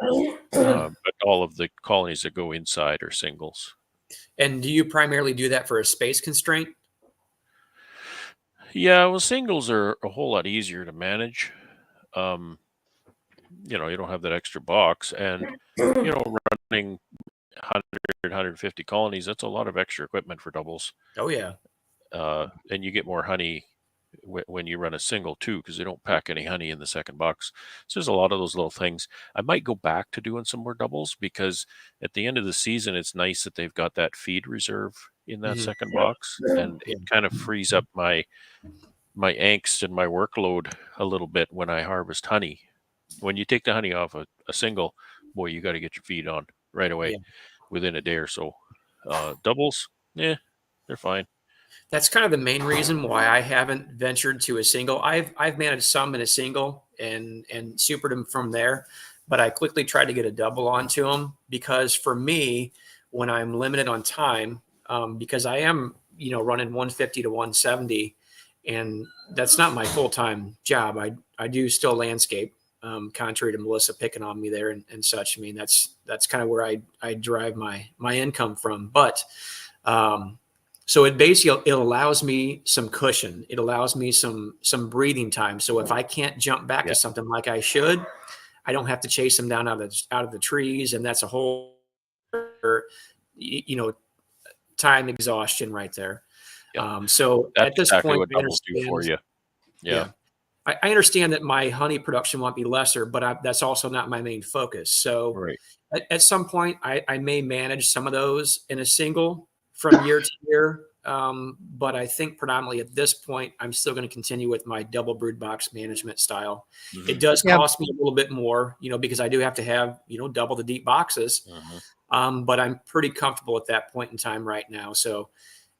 But all of the colonies that go inside are singles. And do you primarily do that for a space constraint? Yeah, well, singles are a whole lot easier to manage. You know, you don't have that extra box, and you know, running 100, 150 colonies, that's a lot of extra equipment for doubles. Oh yeah. And you get more honey when you run a single too, because they don't pack any honey in the second box. So there's a lot of those little things. I might go back to doing some more doubles, because at the end of the season, it's nice that they've got that feed reserve in that second box, and it kind of frees up my angst and my workload a little bit when I harvest honey. When you take the honey off a single, boy, you got to get your feed on right away within a day or so. Doubles, they're fine. That's kind of the main reason why I haven't ventured to a single. I've managed some in a single and supered them from there, but I quickly tried to get a double onto them, because for me, when I'm limited on time, because I am, you know, running 150 to 170, and that's not my full-time job. I do still landscape, contrary to Melissa picking on me there and such. I mean, that's kind of where I derive my income from. But So it basically, it allows me some cushion. It allows me some breathing time. So if I can't jump back Yeah. to something like I should, I don't have to chase them down out of the trees. And that's a whole, time exhaustion right there. Yeah. So That's at this exactly point, what I doubles do for understand- you. Yeah. I understand that my honey production won't be lesser, but that's also not my main focus. So Right. at some point, I may manage some of those in a single from year to year. But I think predominantly at this point, I'm still going to continue with my double brood box management style. Mhm. It does Yeah. cost me a little bit more, because I do have to have, double the deep boxes. Mhm. But I'm pretty comfortable at that point in time right now. So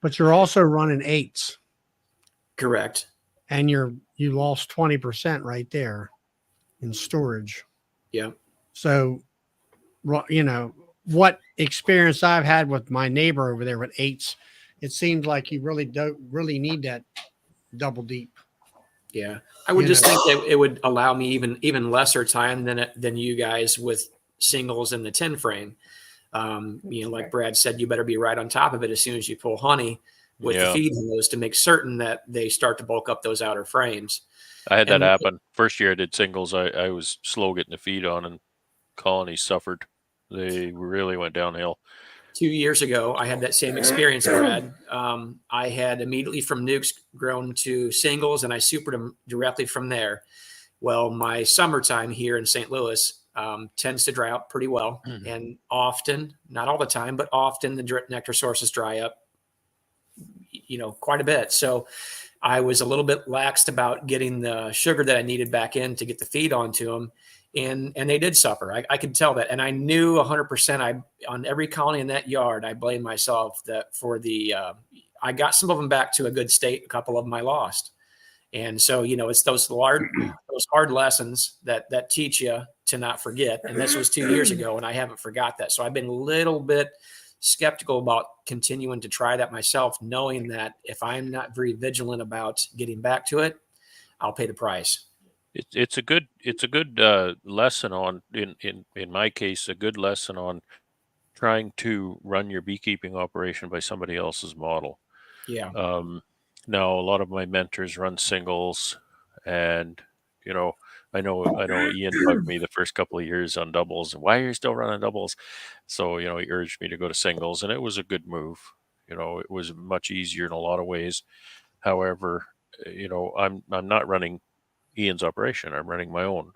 But you're also running 8s, correct. and you lost 20% right there in storage. Yeah. So, what experience I've had with my neighbor over there with 8s, it seems like you really don't really need that double deep. Yeah. I would You just know. think that it would allow me even lesser time than you guys with singles in the 10 frame. Like Brad said, you better be right on top of it as soon as you pull honey with the Yeah. feed hose to make certain that they start to bulk up those outer frames. I had that And- happen. First year I did singles, I was slow getting the feed on, and colonies suffered. They really went downhill. 2 years ago, I had that same experience, Brad. I had immediately from nukes grown to singles, and I supered them directly from there. Well, my summertime here in St. Louis tends to dry out pretty well. Mhm. And often, not all the time, but often the nectar sources dry up, quite a bit. So I was a little bit laxed about getting the sugar that I needed back in to get the feed onto them. And they did suffer. I could tell that. And I knew 100% on every colony in that yard, I blame myself that for I got some of them back to a good state. A couple of them I lost. And so, it's those hard lessons that teach you to not forget. And this was 2 years ago, and I haven't forgot that. So I've been a little bit skeptical about continuing to try that myself, knowing that if I'm not very vigilant about getting back to it, I'll pay the price. It's a good lesson on in my case, a good lesson on trying to run your beekeeping operation by somebody else's model. Yeah. Now a lot of my mentors run singles, and I know Ian bugged me the first couple of years on doubles. Why are you still running doubles? So he urged me to go to singles, and it was a good move. It was much easier in a lot of ways. However, I'm not running Ian's operation. I'm running my own,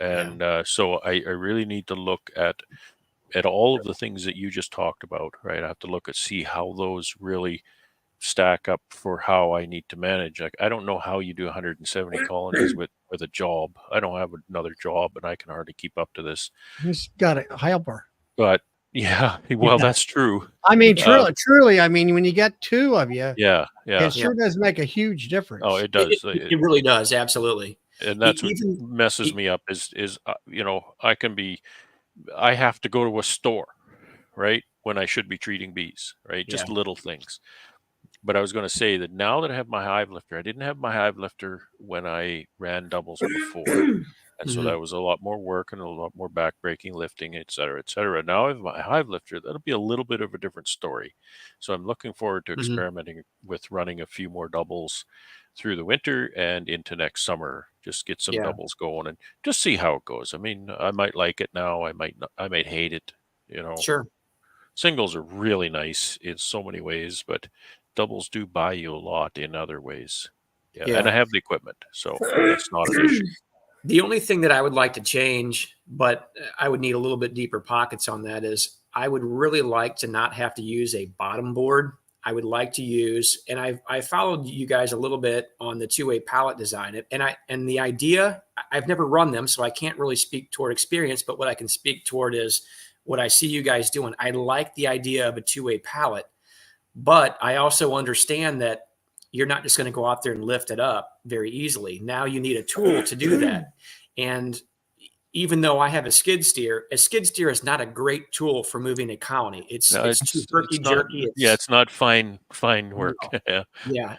and so I really need to look at all of the things that you just talked about. Right, I have to see how those really stack up for how I need to manage. Like, I don't know how you do 170 colonies with a job. I don't have another job, and I can hardly keep up to this. He's got a helper. But yeah, well, that's true. I mean, truly. I mean, when you get 2 of you, Yeah. it sure does make a huge difference. Oh, it does. It really does. Absolutely. And that's what messes me up is I have to go to a store, right, when I should be treating bees, right? Just little things. But I was going to say that now that I have my hive lifter, I didn't have my hive lifter when I ran doubles before. And so that was a lot more work and a lot more backbreaking, lifting, et cetera, et cetera. Now I have my hive lifter. That'll be a little bit of a different story. So I'm looking forward to experimenting with running a few more doubles through the winter and into next summer. Just get some doubles going and just see how it goes. I mean, I might like it now. I might not, I might hate it. Sure. Singles are really nice in so many ways, but doubles do buy you a lot in other ways. Yeah. And I have the equipment, so that's not an issue. The only thing that I would like to change, but I would need a little bit deeper pockets on that, is I would really like to not have to use a bottom board. I would like to use, and I followed you guys a little bit on the two-way pallet design. And the idea, I've never run them, so I can't really speak toward experience, but what I can speak toward is what I see you guys doing. I like the idea of a two-way pallet, but I also understand that you're not just going to go out there and lift it up very easily. Now you need a tool to do that. And even though I have a skid steer is not a great tool for moving a colony. It's too jerky. It's not fine work. No. Yeah.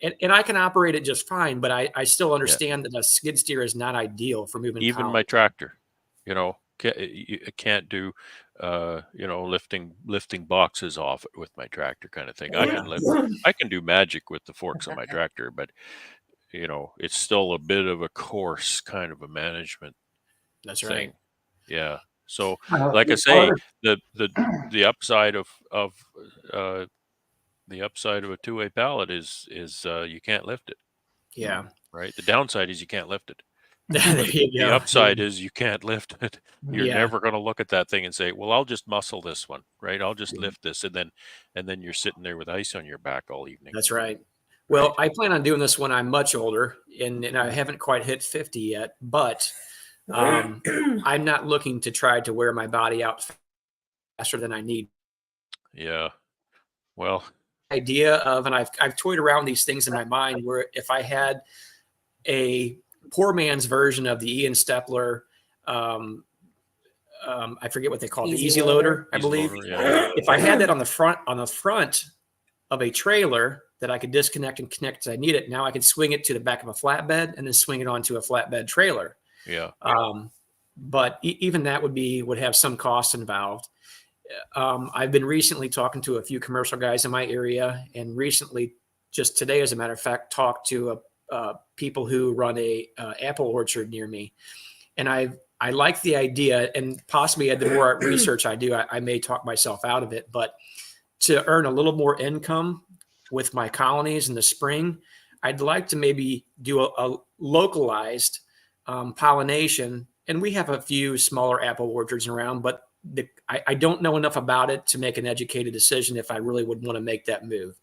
And I can operate it just fine, but I still understand that a skid steer is not ideal for moving even colonies. my tractor, can't do lifting boxes off it with my tractor kind of thing. I can do magic with the forks on my tractor, but it's still a bit of a coarse kind of a management That's thing. right. Yeah. So like I say, the upside of a two-way pallet is you can't lift it. Yeah. Right. The downside is you can't lift it. There you The go. upside is you can't lift it. You're Yeah. never going to look at that thing and say, "Well, I'll just muscle this one, right? I'll just lift this," and then you're sitting there with ice on your back all evening. That's right. Well, I plan on doing this when I'm much older, and I haven't quite hit 50 yet, but I'm not looking to try to wear my body out faster than I need. Yeah. Well, Idea of, and I've toyed around these things in my mind where if I had a poor man's version of the Ian Stepler, I forget what they call it, the Easy Loader, I believe. yeah. If I had that on the front of a trailer that I could disconnect and connect as I need it, now I could swing it to the back of a flatbed and then swing it onto a flatbed trailer. Yeah. But even that would have some cost involved. I've been recently talking to a few commercial guys in my area, and recently, just today, as a matter of fact, talked to people who run a apple orchard near me, and I like the idea, and possibly the more research I do, I may talk myself out of it, but to earn a little more income with my colonies in the spring, I'd like to maybe do a localized pollination. And we have a few smaller apple orchards around, but I don't know enough about it to make an educated decision if I really would want to make that move.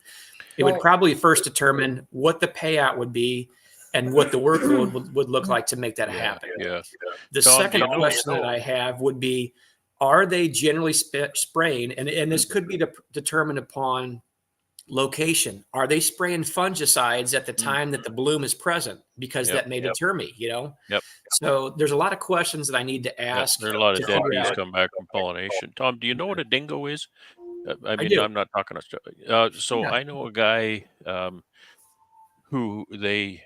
It would probably first determine what the payout would be and what the workload would look like to make that happen. Yeah. The Tom, second question that I have would be, are they generally spraying? And this could be determined upon location. Are they spraying fungicides at the time that the bloom is present? Because that may deter me, Yep. So there's a lot of questions that I need to ask. There's a lot of to dead figure bees out. come back from pollination. Tom, do you know what a dingo is? I mean, do. I'm not talking. So I know a guy who they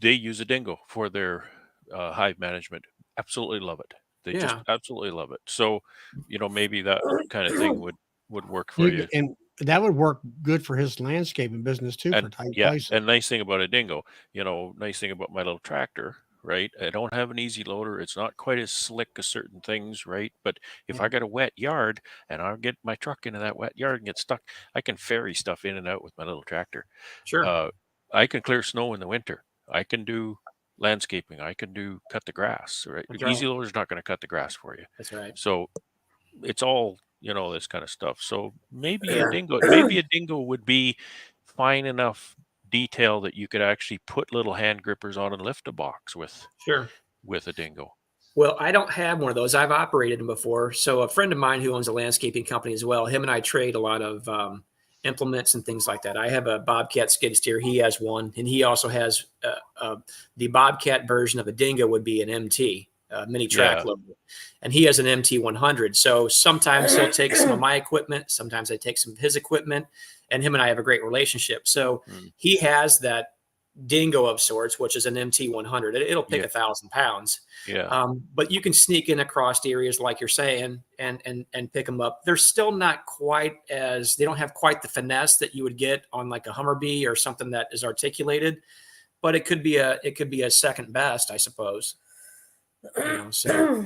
use a dingo for their hive management. Absolutely love it. They just absolutely love it. So, maybe that kind of thing would work for you. And that would work good for his landscaping business too. And for tight yeah, places. and nice thing about a dingo, nice thing about my little tractor, right? I don't have an easy loader. It's not quite as slick as certain things, right? But if I got a wet yard and I'll get my truck into that wet yard and get stuck, I can ferry stuff in and out with my little tractor. Sure. I can clear snow in the winter. I can do landscaping. I can cut the grass, right? That's Easy right. loader's not going to cut the grass for you. That's right. So it's all, this kind of stuff. So maybe a dingo would be fine enough detail that you could actually put little hand grippers on and lift a box with a dingo. Well, I don't have one of those. I've operated them before. So a friend of mine who owns a landscaping company as well, him and I trade a lot of implements and things like that. I have a Bobcat skid steer. He has one, and he also has the Bobcat version of a dingo would be an MT. Mini track loader, and he has an MT100. So sometimes he'll take some of my equipment, sometimes I take some of his equipment, and him and I have a great relationship. So he has that dingo of sorts, which is an MT100. It'll pick 1,000 pounds. But you can sneak in across areas like you're saying and pick them up. They're still not quite they don't have quite the finesse that you would get on like a Hummer-Bee or something that is articulated, but it could be a second best, I suppose. So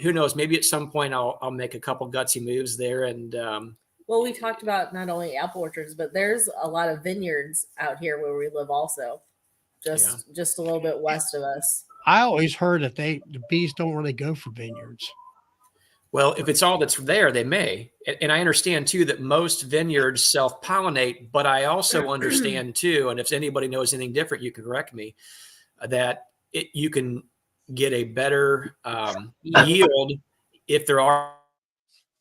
who knows? Maybe at some point I'll make a couple gutsy moves there. And well, we talked about not only apple orchards, but there's a lot of vineyards out here where we live, also, just a little bit west of us. I always heard that the bees don't really go for vineyards. Well, if it's all that's there, they may. And I understand too that most vineyards self-pollinate, but I also understand too, and if anybody knows anything different, you can correct me, that you can get a better yield if there are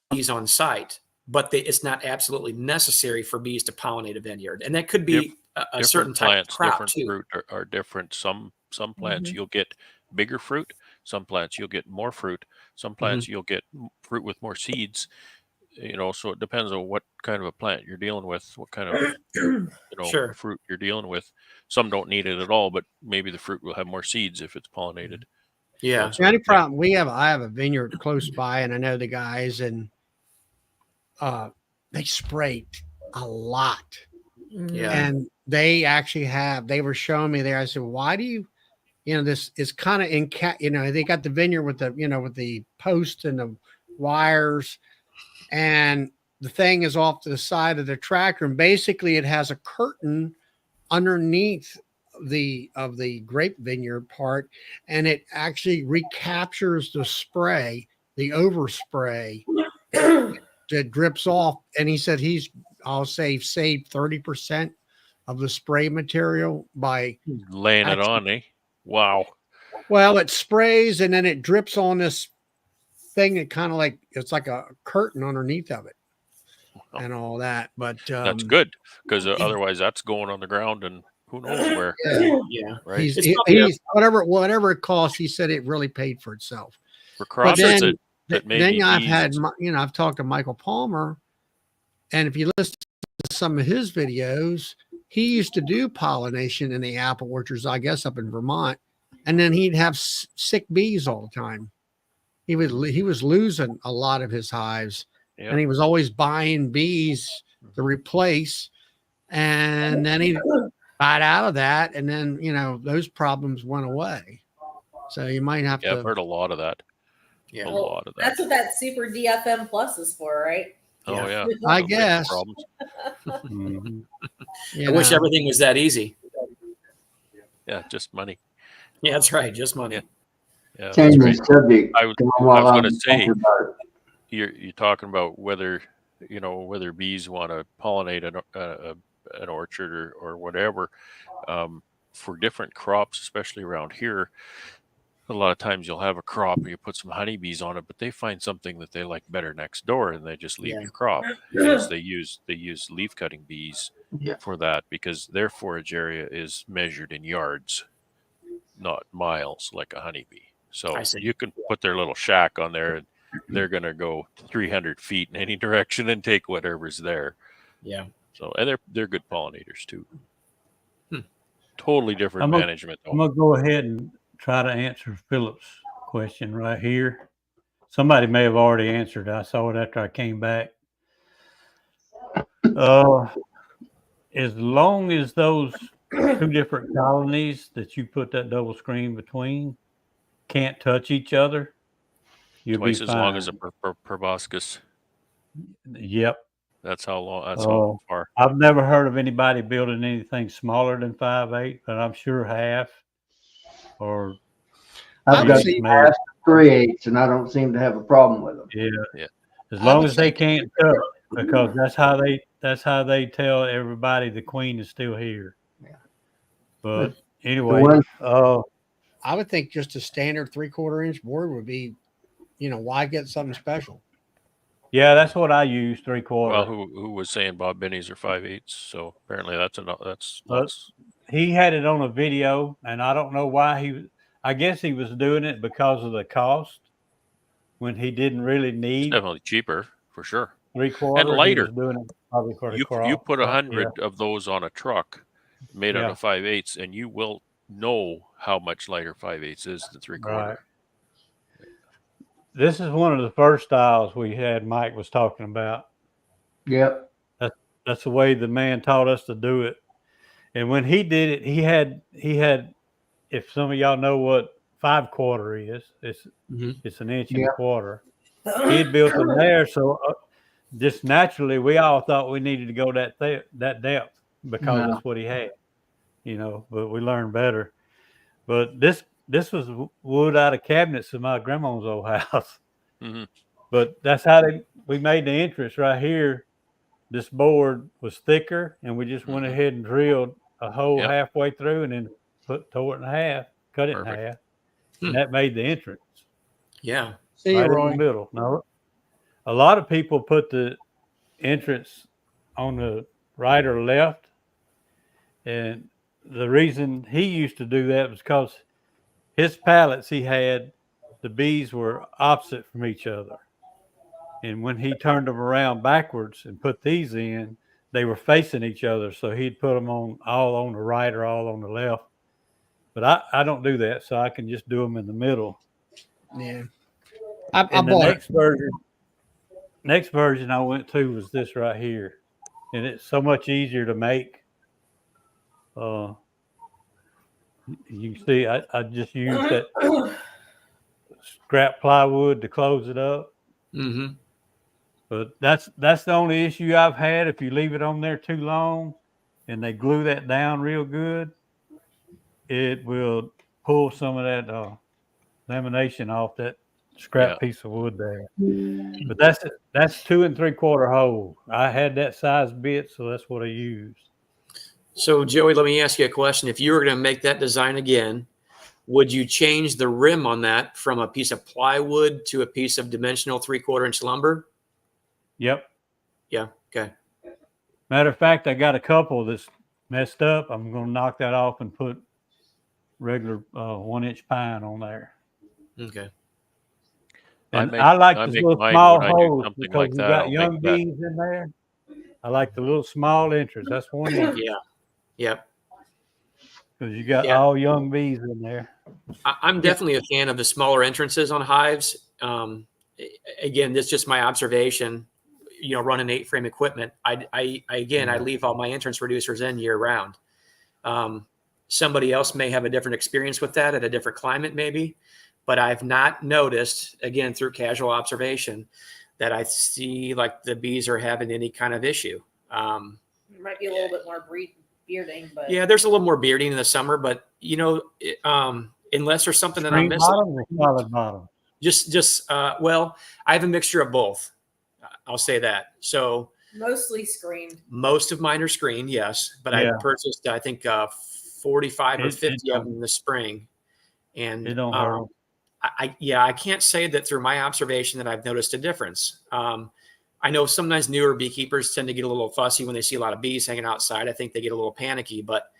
bees on site, but it's not absolutely necessary for bees to pollinate a vineyard. And that could be a certain type of crop different too. Fruit are different. Some plants you'll get bigger fruit. Some plants you'll get more fruit. Some plants you'll get fruit with more seeds. So it depends on what kind of a plant you're dealing with, what kind of fruit you're dealing with. Some don't need it at all, but maybe the fruit will have more seeds if it's pollinated. Yeah. That's The only right. problem I have a vineyard close by, and I know the guys, and they sprayed a lot. Yeah. And they actually they were showing me there. I said, why do you, this is kind of they got the vineyard with with the post and the wires, and the thing is off to the side of the tractor. And basically it has a curtain underneath the grape vineyard part, and it actually recaptures the spray, the overspray that drips off. And he said I'll say saved 30% of the spray material by Laying it on, eh? Wow. well, it sprays and then it drips on this thing that kind of like it's like a curtain underneath of it and all that. But That's good, because otherwise that's going on the ground and who knows where. Yeah. Right. He's whatever it costs. He said it really paid for itself. For crops then- that Then maybe I've had I've talked to Michael Palmer, and if you listen to some of his videos, he used to do pollination in the apple orchards, I guess up in Vermont, and then he'd have sick bees all the time. He was losing a lot of his hives, Yeah. and he was always buying bees to replace, and then he got out of that, and then those problems went away. So you might have I've to. heard a lot of that. Yeah. A lot of that. That's what that Super DFM Plus is for, right? Oh yeah. I Those big guess. problems. Mhm. I wish everything was that easy. Yeah, just money. Yeah, that's right. Just money. Yeah. Yeah, that's Changing great. the subject. I was while gonna I'm say- talking about it. You're talking about whether bees want to pollinate an orchard or whatever. For different crops, especially around here, a lot of times you'll have a crop and you put some honeybees on it, but they find something that they like better next door, and they just leave Yeah. your crop because they use leaf cutting bees Yeah. for that, because their forage area is measured in yards, not miles, like a honeybee. So I see. you can put their little shack on there, and they're going to go 300 feet in any direction and take whatever's there. Yeah. So, and they're good pollinators too. Hmm. Totally different I'm gonna- management. I'm gonna go ahead and try to answer Philip's question right here. Somebody may have already answered. I saw it after I came back. As long as those two different colonies that you put that double screen between can't touch each other, you'll Twice be as long as a fine. proboscis. Yep. That's how long. That's Oh. how far. I've never heard of anybody building anything smaller than 5/8, but I'm sure half or I've got see- past 3/8, and I don't seem to have a problem with them. yeah. As I long would as they say- can't touch, because that's how they tell everybody the queen is still here. Yeah. But anyway, one- I would think just a standard 3/4 inch board would be, why get something special? yeah, that's what I use, 3/4. Well, who was saying Bob Benny's are 5/8? So apparently that's enough. That's Well, lots. He had it on a video, and I don't know why I guess he was doing it because of the cost when he didn't really It's need definitely cheaper for sure. 3/4. and He lighter. was doing it probably for the You crop. put Yeah. 100 of those on a truck made out Yeah. of 5/8, and you will know how much lighter 5/8 is than 3/4. Right. This is one of the first styles we had. Mike was talking about. Yep. That's the way the man taught us to do it. And when he did it, he had. If some of y'all know what 5/4 is, it's Mhm. an inch and Yeah. a quarter. He had built them there, so just naturally, we all thought we needed to go that depth because No. that's what he had, But we learned better. But this was wood out of cabinets in my grandma's old house. Mhm. But that's how we made the entrance right here. This board was thicker, and we just went Mhm. ahead and drilled a hole Yep. halfway through, and then tore it in half, cut it Perfect. in half, Hmm. and that made the entrance Yeah. See you, right in Roy. the middle. Now, a lot of people put the entrance on the right or left, and the reason he used to do that was because his pallets he had, the bees were opposite from each other. And when he turned them around backwards and put these in, they were facing each other. So he'd put them all on the right or all on the left. But I don't do that, so I can just do them in the middle. Yeah. I And the bought it. next version I went to was this right here, and it's so much easier to make. You see, I just used that scrap plywood to close it up. Mm-hmm. But that's the only issue I've had. If you leave it on there too long and they glue that down real good, it will pull some of that lamination off that scrap piece of wood there. But that's 2 3/4 hole. I had that size bit, so that's what I used. So, Joey, let me ask you a question. If you were going to make that design again, would you change the rim on that from a piece of plywood to a piece of dimensional 3/4 inch lumber? Yep. Yeah. Okay. Matter of fact, I got a couple that's messed up. I'm going to knock that off and put regular 1-inch pine on there. Okay. And I like I the make little mine small when I do holes something because like you that, got I'll young make that. bees in there. I like the little small entrance. That's 1 inch Yeah. Yep. because you got Yeah. all young bees in there. I'm definitely a fan of the smaller entrances on hives. Again, this is just my observation. You know, running 8-frame equipment, I leave all my entrance reducers in year round. Somebody else may have a different experience with that at a different climate, maybe, but I've not noticed, again, through casual observation, that I see like the bees are having any kind of issue. Might be a little bit more bearding, but Yeah, there's a little more bearding in the summer, but you know, unless there's something that I'm Screen missing, bottom or solid bottom? well, I have a mixture of both. I'll say that. So mostly screened. most of mine are screened, yes, but I Yeah. purchased, I think, 45 or It 50 of don't- them in the spring. And It don't hurt. I can't say that through my observation that I've noticed a difference. I know sometimes newer beekeepers tend to get a little fussy when they see a lot of bees hanging outside. I think they get a little panicky, but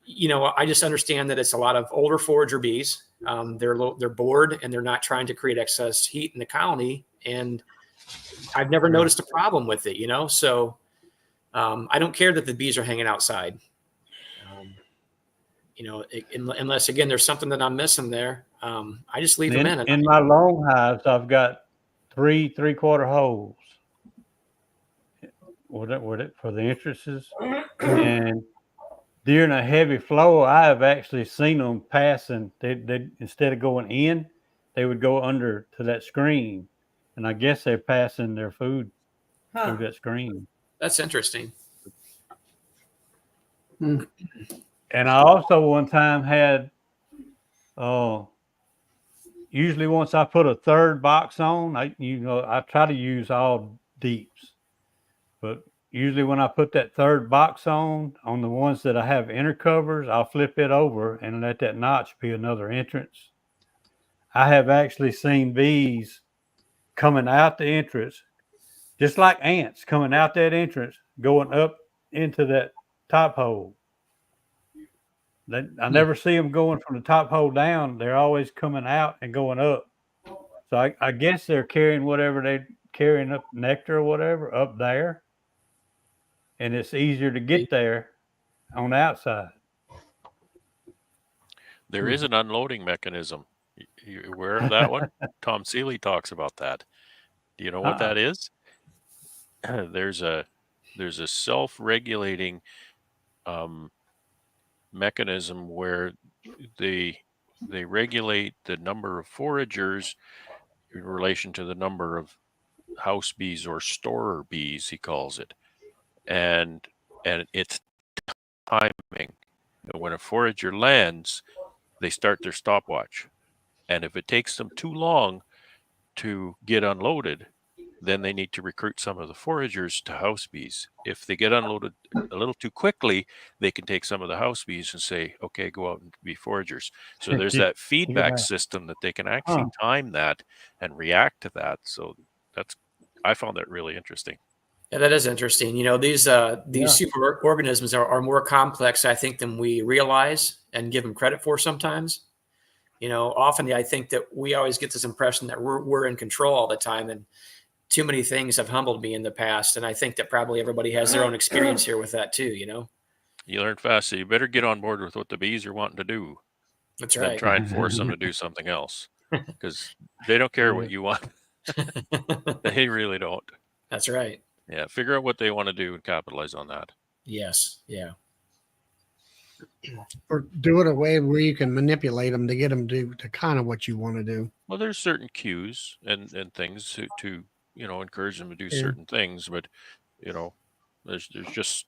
you know, I just understand that it's a lot of older forager bees. They're bored and they're not trying to create excess heat in the colony. And I've never noticed a problem with it, you know? So I don't care that the bees are hanging outside. You know, unless again, there's something that I'm missing there. I just leave them in. In my long hives, I've got 3 3/4 holes. For the entrances, and during a heavy flow, I have actually seen them passing. They instead of going in, they would go under to that screen, and I guess they're passing their food through that screen. That's interesting. And I also one time had, usually once I put a third box on, I try to use all deeps, but usually when I put that third box on the ones that I have inner covers, I'll flip it over and let that notch be another entrance. I have actually seen bees coming out the entrance, just like ants coming out that entrance, going up into that top hole. I never see them going from the top hole down. They're always coming out and going up. So I guess they're carrying whatever they're carrying up, nectar or whatever, up there. And it's easier to get there on the outside. There is an unloading mechanism. You aware of that one? Tom Seeley talks about that. Do you know what that is? There's a self-regulating mechanism where they regulate the number of foragers in relation to the number of house bees or storer bees, he calls it, and it's timing. When a forager lands, they start their stopwatch, and if it takes them too long to get unloaded, then they need to recruit some of the foragers to house bees. If they get unloaded a little too quickly, they can take some of the house bees and say, okay, go out and be foragers. So there's that feedback system that they can actually time that and react to that. So I found that really interesting. Yeah, that is interesting. You know, these super organisms are more complex, I think, than we realize and give them credit for sometimes. You know, often I think that we always get this impression that we're in control all the time, and too many things have humbled me in the past. And I think that probably everybody has their own experience here with that too, you know? You learn fast, so you better get on board with what the bees are wanting to do. That's Than right. try and force them to do something else. because they don't care what you want. They really don't. That's right. Yeah, figure out what they want to do and capitalize on that. Yes. Yeah. Or do it a way where you can manipulate them to get them to kind of what you want to do. Well, there's certain cues and things to encourage them to do Yeah. certain things, but there's just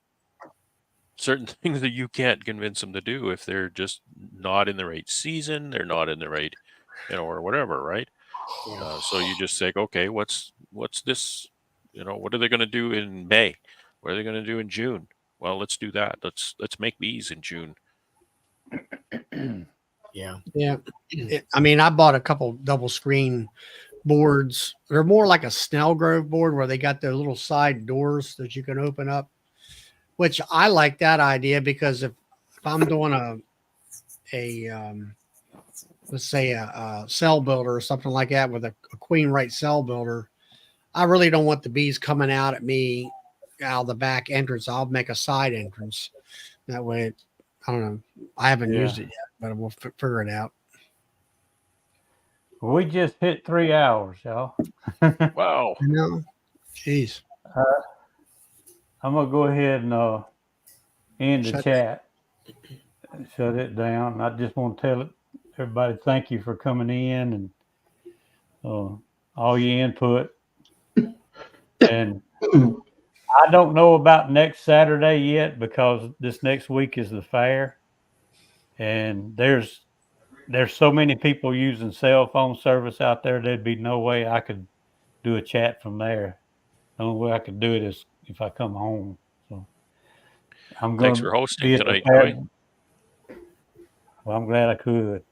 certain things that you can't convince them to do if they're just not in the right season, they're not in the right, or whatever, right? So you just say, okay, what's this? What are they going to do in May? What are they going to do in June? Well, let's do that. Let's make bees in June. Yeah. Yeah. I mean, I bought a couple double screen boards. They're more like a Snellgrove board where they got their little side doors that you can open up, which I like that idea because if I'm doing let's say a cell builder or something like that with a queen right cell builder, I really don't want the bees coming out at me out of the back entrance. I'll make a side entrance. That way, I don't know. I haven't used it yet, but we'll figure it out. We just hit 3 hours, y'all. Wow. I know. Jeez. I'm gonna go ahead and end the Shut chat. Shut it down. I just want to tell everybody thank you for coming in and all your input. And I don't know about next Saturday yet because this next week is the fair, and there's so many people using cell phone service out there. There'd be no way I could do a chat from there. The only way I could do it is if I come home. So I'm going. Thanks for hosting tonight, Joey. Well, I'm glad I could.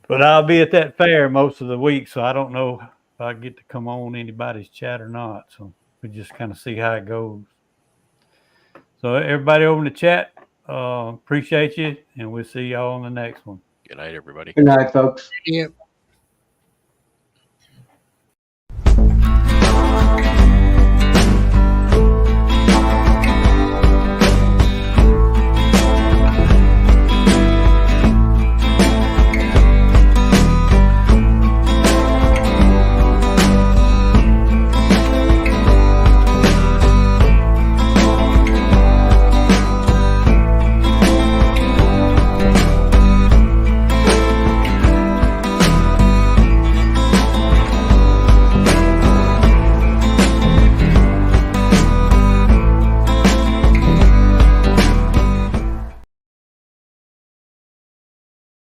But I'll be at that fair most of the week, so I don't know if I get to come on anybody's chat or not. So we just kind of see how it goes. So everybody over in the chat, appreciate you, and we'll see y'all on the next one. Good night, everybody. Good night, folks. Yeah.